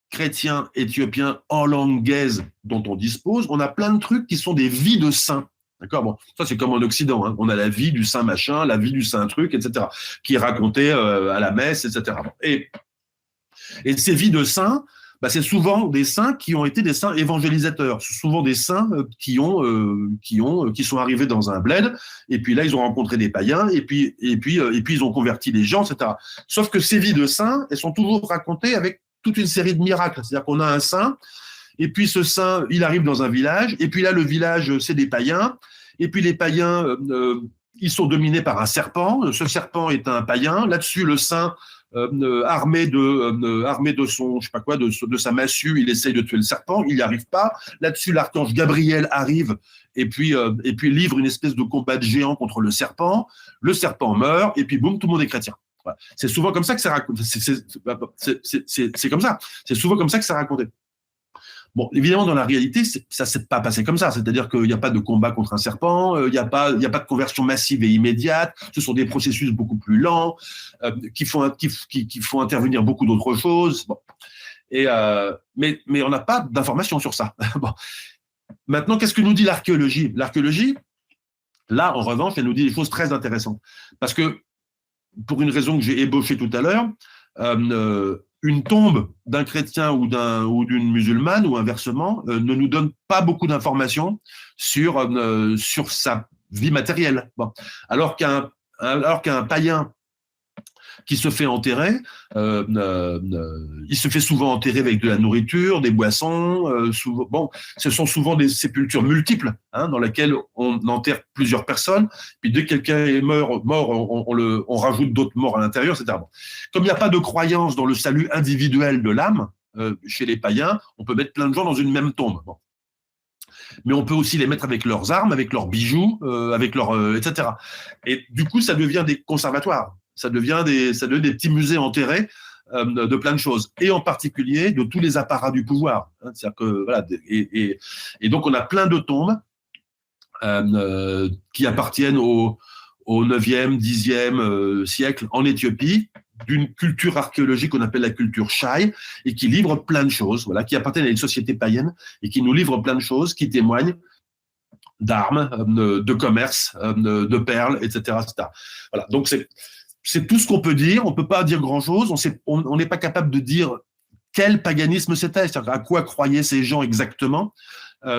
chrétiens éthiopiens en langue gaise dont on dispose, on a plein de trucs qui sont des vies de saints. D'accord. Bon, ça c'est comme en Occident. Hein. On a la vie du saint machin, la vie du saint truc, etc., qui est racontée à la messe, etc. Et ces vies de saints, c'est souvent des saints qui ont été des saints évangélisateurs. C'est souvent des saints qui sont arrivés dans un bled, et puis là ils ont rencontré des païens, et puis ils ont converti les gens, etc. Sauf que ces vies de saints, elles sont toujours racontées avec toute une série de miracles. C'est-à-dire qu'on a un saint, et puis ce saint, il arrive dans un village, et puis là le village, c'est des païens, et puis les païens, ils sont dominés par un serpent. Ce serpent est un païen. Là-dessus, le saint armé de son, je sais pas quoi, de sa massue, il essaye de tuer le serpent, il n'y arrive pas. Là-dessus, l'archange Gabriel arrive et puis livre une espèce de combat de géant contre le serpent meurt, et puis boum, tout le monde est chrétien. Voilà. C'est souvent comme ça que c'est raconté. C'est comme ça. C'est souvent comme ça que c'est raconté. Bon, évidemment, dans la réalité, ça s'est pas passé comme ça. C'est-à-dire qu'il n'y a pas de combat contre un serpent, il n'y a pas de conversion massive et immédiate. Ce sont des processus beaucoup plus lents, qui font intervenir beaucoup d'autres choses. Bon. Mais on n'a pas d'informations sur ça. Bon. Maintenant, qu'est-ce que nous dit l'archéologie? L'archéologie, là, en revanche, elle nous dit des choses très intéressantes. Parce que, pour une raison que j'ai ébauchée tout à l'heure, une tombe d'un chrétien ou d'une musulmane, ou inversement, ne nous donne pas beaucoup d'informations sur sa vie matérielle. Bon. Alors qu'un païen qui se fait enterrer, il se fait souvent enterrer avec de la nourriture, des boissons. Ce sont souvent des sépultures multiples, hein, dans lesquelles on enterre plusieurs personnes. Puis dès que quelqu'un est mort, on rajoute d'autres morts à l'intérieur, etc. Bon. Comme il n'y a pas de croyance dans le salut individuel de l'âme chez les païens, on peut mettre plein de gens dans une même tombe. Bon. Mais on peut aussi les mettre avec leurs armes, avec leurs bijoux, etc. Et du coup, ça devient des conservatoires. Ça devient des petits musées enterrés de plein de choses, et en particulier de tous les apparats du pouvoir. Hein, c'est-à-dire que, voilà, et donc on a plein de tombes qui appartiennent au 9e, 10e siècle en Éthiopie, d'une culture archéologique qu'on appelle la culture Shai, et qui livre plein de choses, voilà, qui appartiennent à une société païenne, et qui nous livre plein de choses, qui témoignent d'armes, de commerce, de perles, etc., etc. Voilà, donc c'est tout ce qu'on peut dire. On ne peut pas dire grand-chose. On n'est pas capable de dire quel paganisme c'était, c'est-à-dire à quoi croyaient ces gens exactement,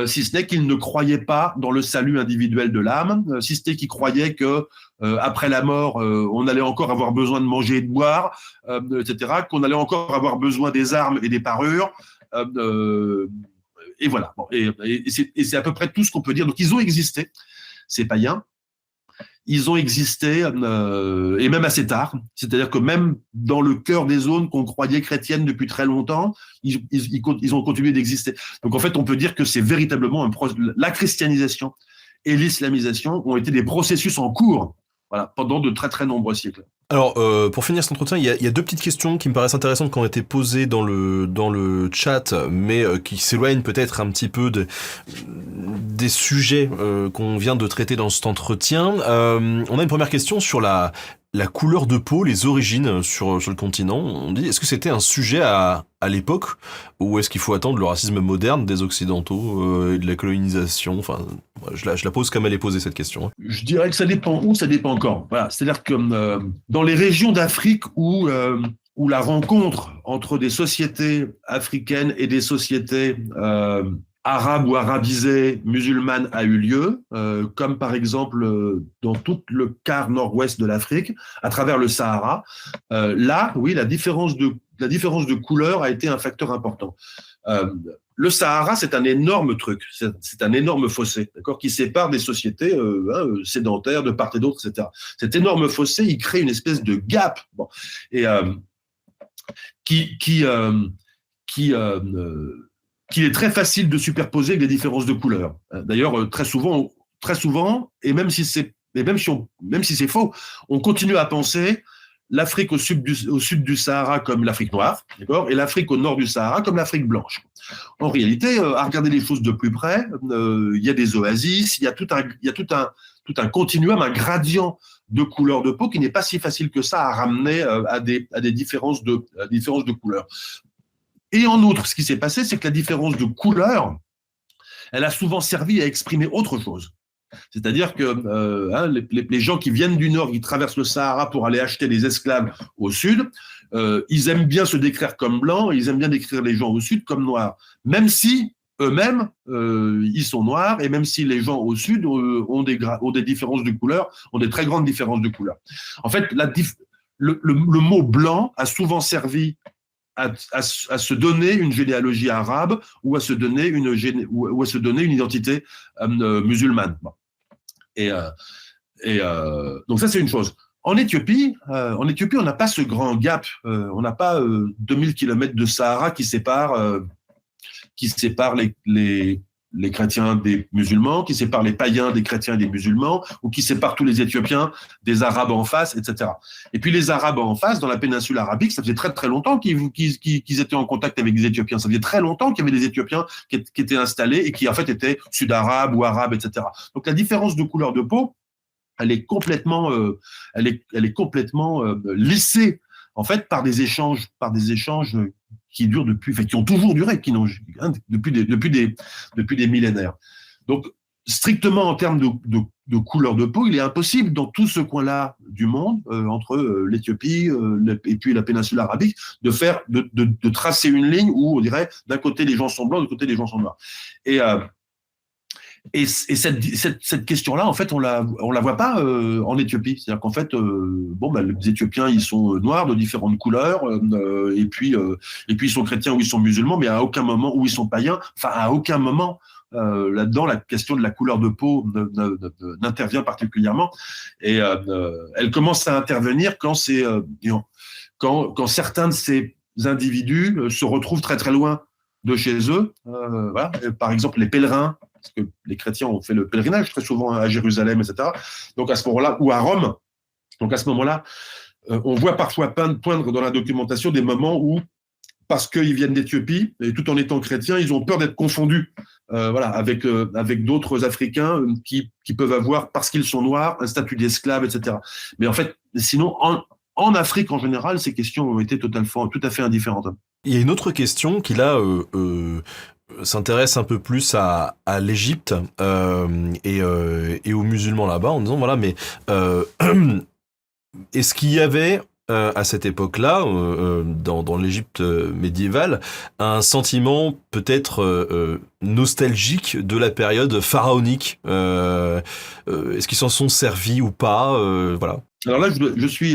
si ce n'est qu'ils ne croyaient pas dans le salut individuel de l'âme, si ce n'est qu'ils croyaient que après la mort, on allait encore avoir besoin de manger et de boire, etc., qu'on allait encore avoir besoin des armes et des parures. Et voilà. Bon, et c'est à peu près tout ce qu'on peut dire. Donc ils ont existé, ces païens. Ils ont existé, et même assez tard. C'est-à-dire que même dans le cœur des zones qu'on croyait chrétiennes depuis très longtemps, ils ont continué d'exister. Donc en fait, on peut dire que c'est véritablement la christianisation et l'islamisation ont été des processus en cours, voilà, pendant de très très nombreux siècles. Alors, pour finir cet entretien, il y a deux petites questions qui me paraissent intéressantes qui ont été posées dans le chat, mais qui s'éloignent peut-être un petit peu des sujets qu'on vient de traiter dans cet entretien. On a une première question sur la couleur de peau, les origines sur le continent. On dit, est-ce que c'était un sujet à l'époque, ou est-ce qu'il faut attendre le racisme moderne des Occidentaux et de la colonisation? Enfin, je la pose comme elle est posée, cette question. Je dirais que ça dépend où, ça dépend encore. Voilà, c'est-à-dire que dans les régions d'Afrique où la rencontre entre des sociétés africaines et des sociétés arabes ou arabisées musulmanes a eu lieu, comme par exemple dans tout le quart nord-ouest de l'Afrique, à travers le Sahara. Là, oui, la différence de couleur a été un facteur important. Le Sahara, c'est un énorme truc, c'est un énorme fossé, d'accord, qui sépare des sociétés sédentaires de part et d'autre, etc. Cet énorme fossé, il crée une espèce de gap, bon, et qu'il est très facile de superposer avec des différences de couleurs. D'ailleurs, très souvent, et même si c'est faux, on continue à penser l'Afrique au sud du Sahara comme l'Afrique noire, d'accord, et l'Afrique au nord du Sahara comme l'Afrique blanche. En réalité, à regarder les choses de plus près, il y a des oasis, il y a tout un continuum, un gradient de couleur de peau qui n'est pas si facile que ça à ramener à des différences de couleur. Et en outre, ce qui s'est passé, c'est que la différence de couleur, elle a souvent servi à exprimer autre chose. C'est-à-dire que les gens qui viennent du Nord, qui traversent le Sahara pour aller acheter des esclaves au Sud, ils aiment bien se décrire comme blancs, ils aiment bien décrire les gens au Sud comme noirs, même si eux-mêmes, ils sont noirs, et même si les gens au Sud ont des différences de couleur, ont des très grandes différences de couleur. En fait, le mot blanc a souvent servi à se donner une généalogie arabe ou à se donner une identité musulmane. Bon. Et donc ça, c'est une chose. En Éthiopie, on n'a pas ce grand gap. On n'a pas 2000 kilomètres de Sahara qui séparent les chrétiens des musulmans, qui séparent les païens des chrétiens et des musulmans, ou qui séparent tous les Éthiopiens des Arabes en face, etc. Et puis les Arabes en face, dans la péninsule arabique, ça faisait très très longtemps qu'ils étaient en contact avec des Éthiopiens. Ça faisait très longtemps qu'il y avait des Éthiopiens qui étaient installés et qui en fait étaient sud-arabes ou arabes, etc. Donc la différence de couleur de peau, elle est complètement lissée en fait par des échanges qui durent qui ont toujours duré, depuis des millénaires. Donc, strictement en termes de couleur de peau, il est impossible dans tout ce coin-là du monde, entre l'Éthiopie et puis la péninsule arabique, de tracer une ligne où on dirait d'un côté les gens sont blancs, de l'autre côté les gens sont noirs. Et cette question-là, en fait, on la voit pas en Éthiopie. C'est-à-dire qu'en fait, les Éthiopiens, ils sont noirs de différentes couleurs, et puis ils sont chrétiens ou ils sont musulmans, mais à aucun moment, ou ils sont païens, à aucun moment là-dedans, la question de la couleur de peau n'intervient particulièrement. Et elle commence à intervenir quand certains de ces individus se retrouvent très très loin de chez eux. Voilà. Par exemple, les pèlerins, parce que les chrétiens ont fait le pèlerinage très souvent à Jérusalem, etc. Donc à ce moment-là, ou à Rome. Donc à ce moment-là, on voit parfois poindre dans la documentation des moments où, parce qu'ils viennent d'Éthiopie, et tout en étant chrétiens, ils ont peur d'être confondus avec d'autres Africains qui peuvent avoir, parce qu'ils sont noirs, un statut d'esclave, etc. Mais en fait, sinon, en Afrique en général, ces questions ont été tout à fait indifférentes. Il y a une autre question qui là s'intéresse un peu plus à l'Égypte et aux musulmans là-bas en disant voilà, mais est-ce qu'il y avait à cette époque-là, dans l'Égypte médiévale, un sentiment peut-être nostalgique de la période pharaonique. Est-ce qu'ils s'en sont servis ou pas, voilà. Alors là, je suis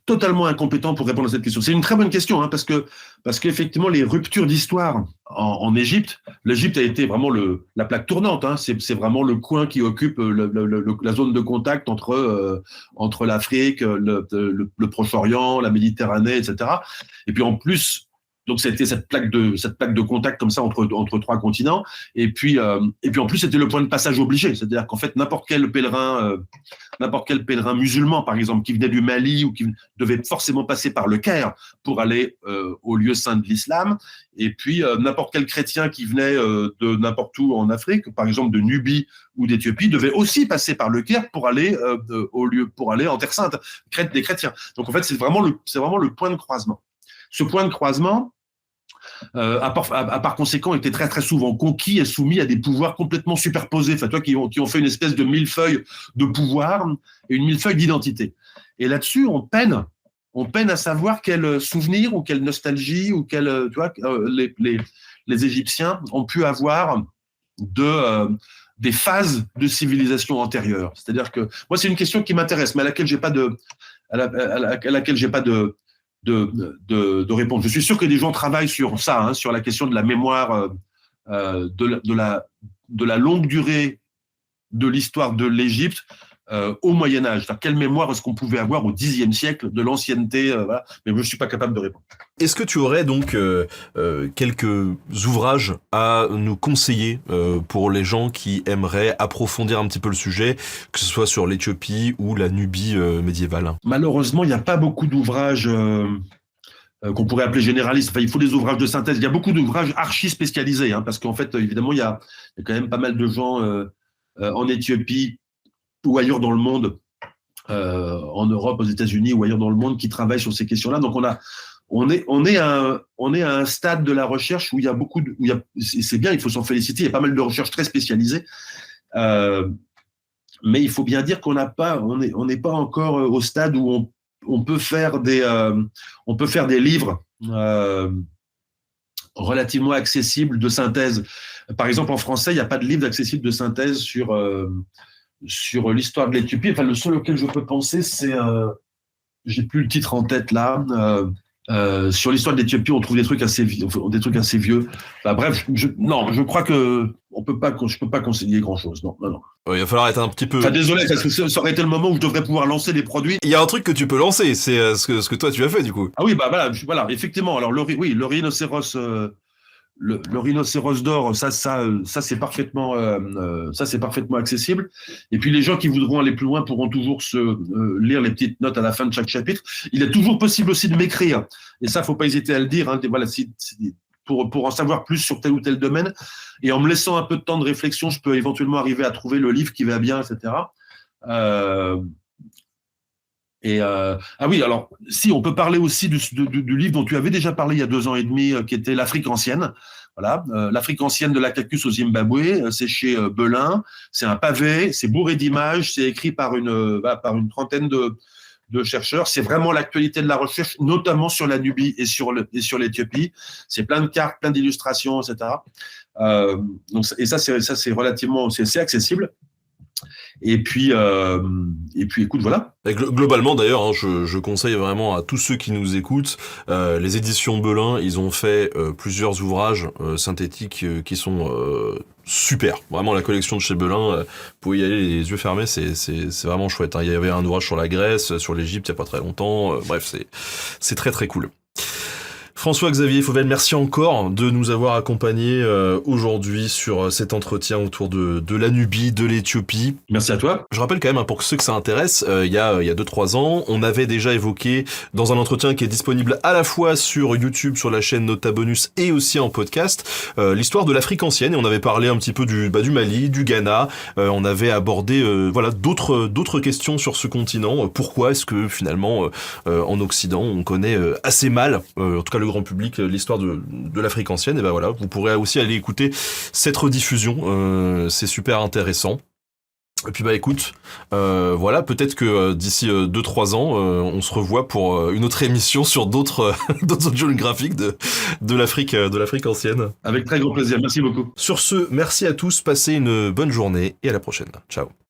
totalement incompétent pour répondre à cette question. C'est une très bonne question, parce qu'effectivement, les ruptures d'histoire en Égypte, l'Égypte a été vraiment la plaque tournante. C'est vraiment le coin qui occupe la zone de contact entre l'Afrique, le Proche-Orient, la Méditerranée, etc. Et puis en plus, donc c'était cette plaque de contact comme ça entre trois continents. Et puis en plus, c'était le point de passage obligé. C'est-à-dire qu'en fait, n'importe quel pèlerin musulman, par exemple, qui venait du Mali ou qui devait forcément passer par le Caire pour aller au lieu saint de l'islam. Et puis n'importe quel chrétien qui venait de n'importe où en Afrique, par exemple de Nubie ou d'Éthiopie, devait aussi passer par le Caire pour aller en Terre Sainte, des chrétiens. Donc en fait, c'est vraiment le point de croisement. Ce point de croisement par conséquent, était très très souvent conquis et soumis à des pouvoirs complètement superposés, qui ont fait une espèce de millefeuille de pouvoir et une millefeuille d'identité. Et là-dessus, on peine à savoir quel souvenir ou quelle nostalgie ou les Égyptiens ont pu avoir des phases de civilisation antérieures. C'est-à-dire que moi, c'est une question qui m'intéresse, mais à laquelle j'ai pas de réponse. Je suis sûr que des gens travaillent sur ça, sur la question de la mémoire, de la longue durée de l'histoire de l'Égypte, au Moyen-Âge? Quelle mémoire est-ce qu'on pouvait avoir au Xe siècle de l'ancienneté, voilà. Mais je ne suis pas capable de répondre. Est-ce que tu aurais donc quelques ouvrages à nous conseiller pour les gens qui aimeraient approfondir un petit peu le sujet, que ce soit sur l'Éthiopie ou la Nubie médiévale? Malheureusement, il n'y a pas beaucoup d'ouvrages qu'on pourrait appeler généralistes. Enfin, il faut des ouvrages de synthèse. Il y a beaucoup d'ouvrages archi spécialisés, hein, parce qu'en fait, évidemment, il y a quand même pas mal de gens en Éthiopie ou ailleurs dans le monde, en Europe, aux États-Unis ou ailleurs dans le monde, qui travaillent sur ces questions-là. Donc, on est à un stade de la recherche où il y a beaucoup de, c'est bien, il faut s'en féliciter. Il y a pas mal de recherches très spécialisées. Mais il faut bien dire on n'est pas encore au stade où on peut faire des livres relativement accessibles de synthèse. Par exemple, en français, il n'y a pas de livre accessible de synthèse sur l'histoire de l'Éthiopie. Enfin, le seul auquel je peux penser, c'est, j'ai plus le titre en tête là. Sur l'histoire de l'Éthiopie, on trouve des trucs assez vieux. Enfin, bref, je crois que je peux pas conseiller grand chose. Non. Il va falloir être un petit peu. Enfin, désolé, parce que ça aurait été le moment où je devrais pouvoir lancer des produits. Il y a un truc que tu peux lancer, c'est ce que toi tu as fait du coup. Ah oui, bah voilà, effectivement. Alors le rhinocéros. Le rhinocéros d'or, ça c'est parfaitement accessible. Et puis les gens qui voudront aller plus loin pourront toujours lire les petites notes à la fin de chaque chapitre. Il est toujours possible aussi de m'écrire. Et ça, faut pas hésiter à le dire. Hein. Voilà, pour en savoir plus sur tel ou tel domaine. Et en me laissant un peu de temps de réflexion, je peux éventuellement arriver à trouver le livre qui va bien, etc. Ah oui, alors, si, on peut parler aussi du livre dont tu avais déjà parlé il y a 2 ans et demi, qui était l'Afrique ancienne. Voilà, l'Afrique ancienne de la Cacus au Zimbabwe, c'est chez Belin. C'est un pavé, c'est bourré d'images, c'est écrit par une trentaine de chercheurs. C'est vraiment l'actualité de la recherche, notamment sur la Nubie et sur l'Éthiopie. C'est plein de cartes, plein d'illustrations, etc. Ça, c'est relativement, c'est accessible. Et puis, écoute, voilà. Et globalement, d'ailleurs, hein, je conseille vraiment à tous ceux qui nous écoutent, les éditions Belin, ils ont fait plusieurs ouvrages synthétiques qui sont super. Vraiment, la collection de chez Belin, vous pouvez y aller les yeux fermés, c'est vraiment chouette. Hein. Il y avait un ouvrage sur la Grèce, sur l'Égypte il y a pas très longtemps. Bref, c'est très très cool. François-Xavier Fauvel, merci encore de nous avoir accompagnés aujourd'hui sur cet entretien autour de la Nubie, de l'Éthiopie. Merci à toi. Je rappelle quand même, pour ceux que ça intéresse, il y a 2-3 ans, on avait déjà évoqué dans un entretien qui est disponible à la fois sur YouTube, sur la chaîne Nota Bonus et aussi en podcast, l'histoire de l'Afrique ancienne, et on avait parlé un petit peu du Mali, du Ghana, on avait abordé d'autres questions sur ce continent. Pourquoi est-ce que finalement en Occident on connaît assez mal, en tout cas le grand public, l'histoire de l'Afrique ancienne? Et ben voilà, vous pourrez aussi aller écouter cette rediffusion, c'est super intéressant. Et puis écoute, voilà, peut-être que d'ici 2-3 ans, on se revoit pour une autre émission sur d'autres géographiques de l'Afrique ancienne. Avec très grand plaisir, merci beaucoup. Sur ce, merci à tous, passez une bonne journée et à la prochaine. Ciao.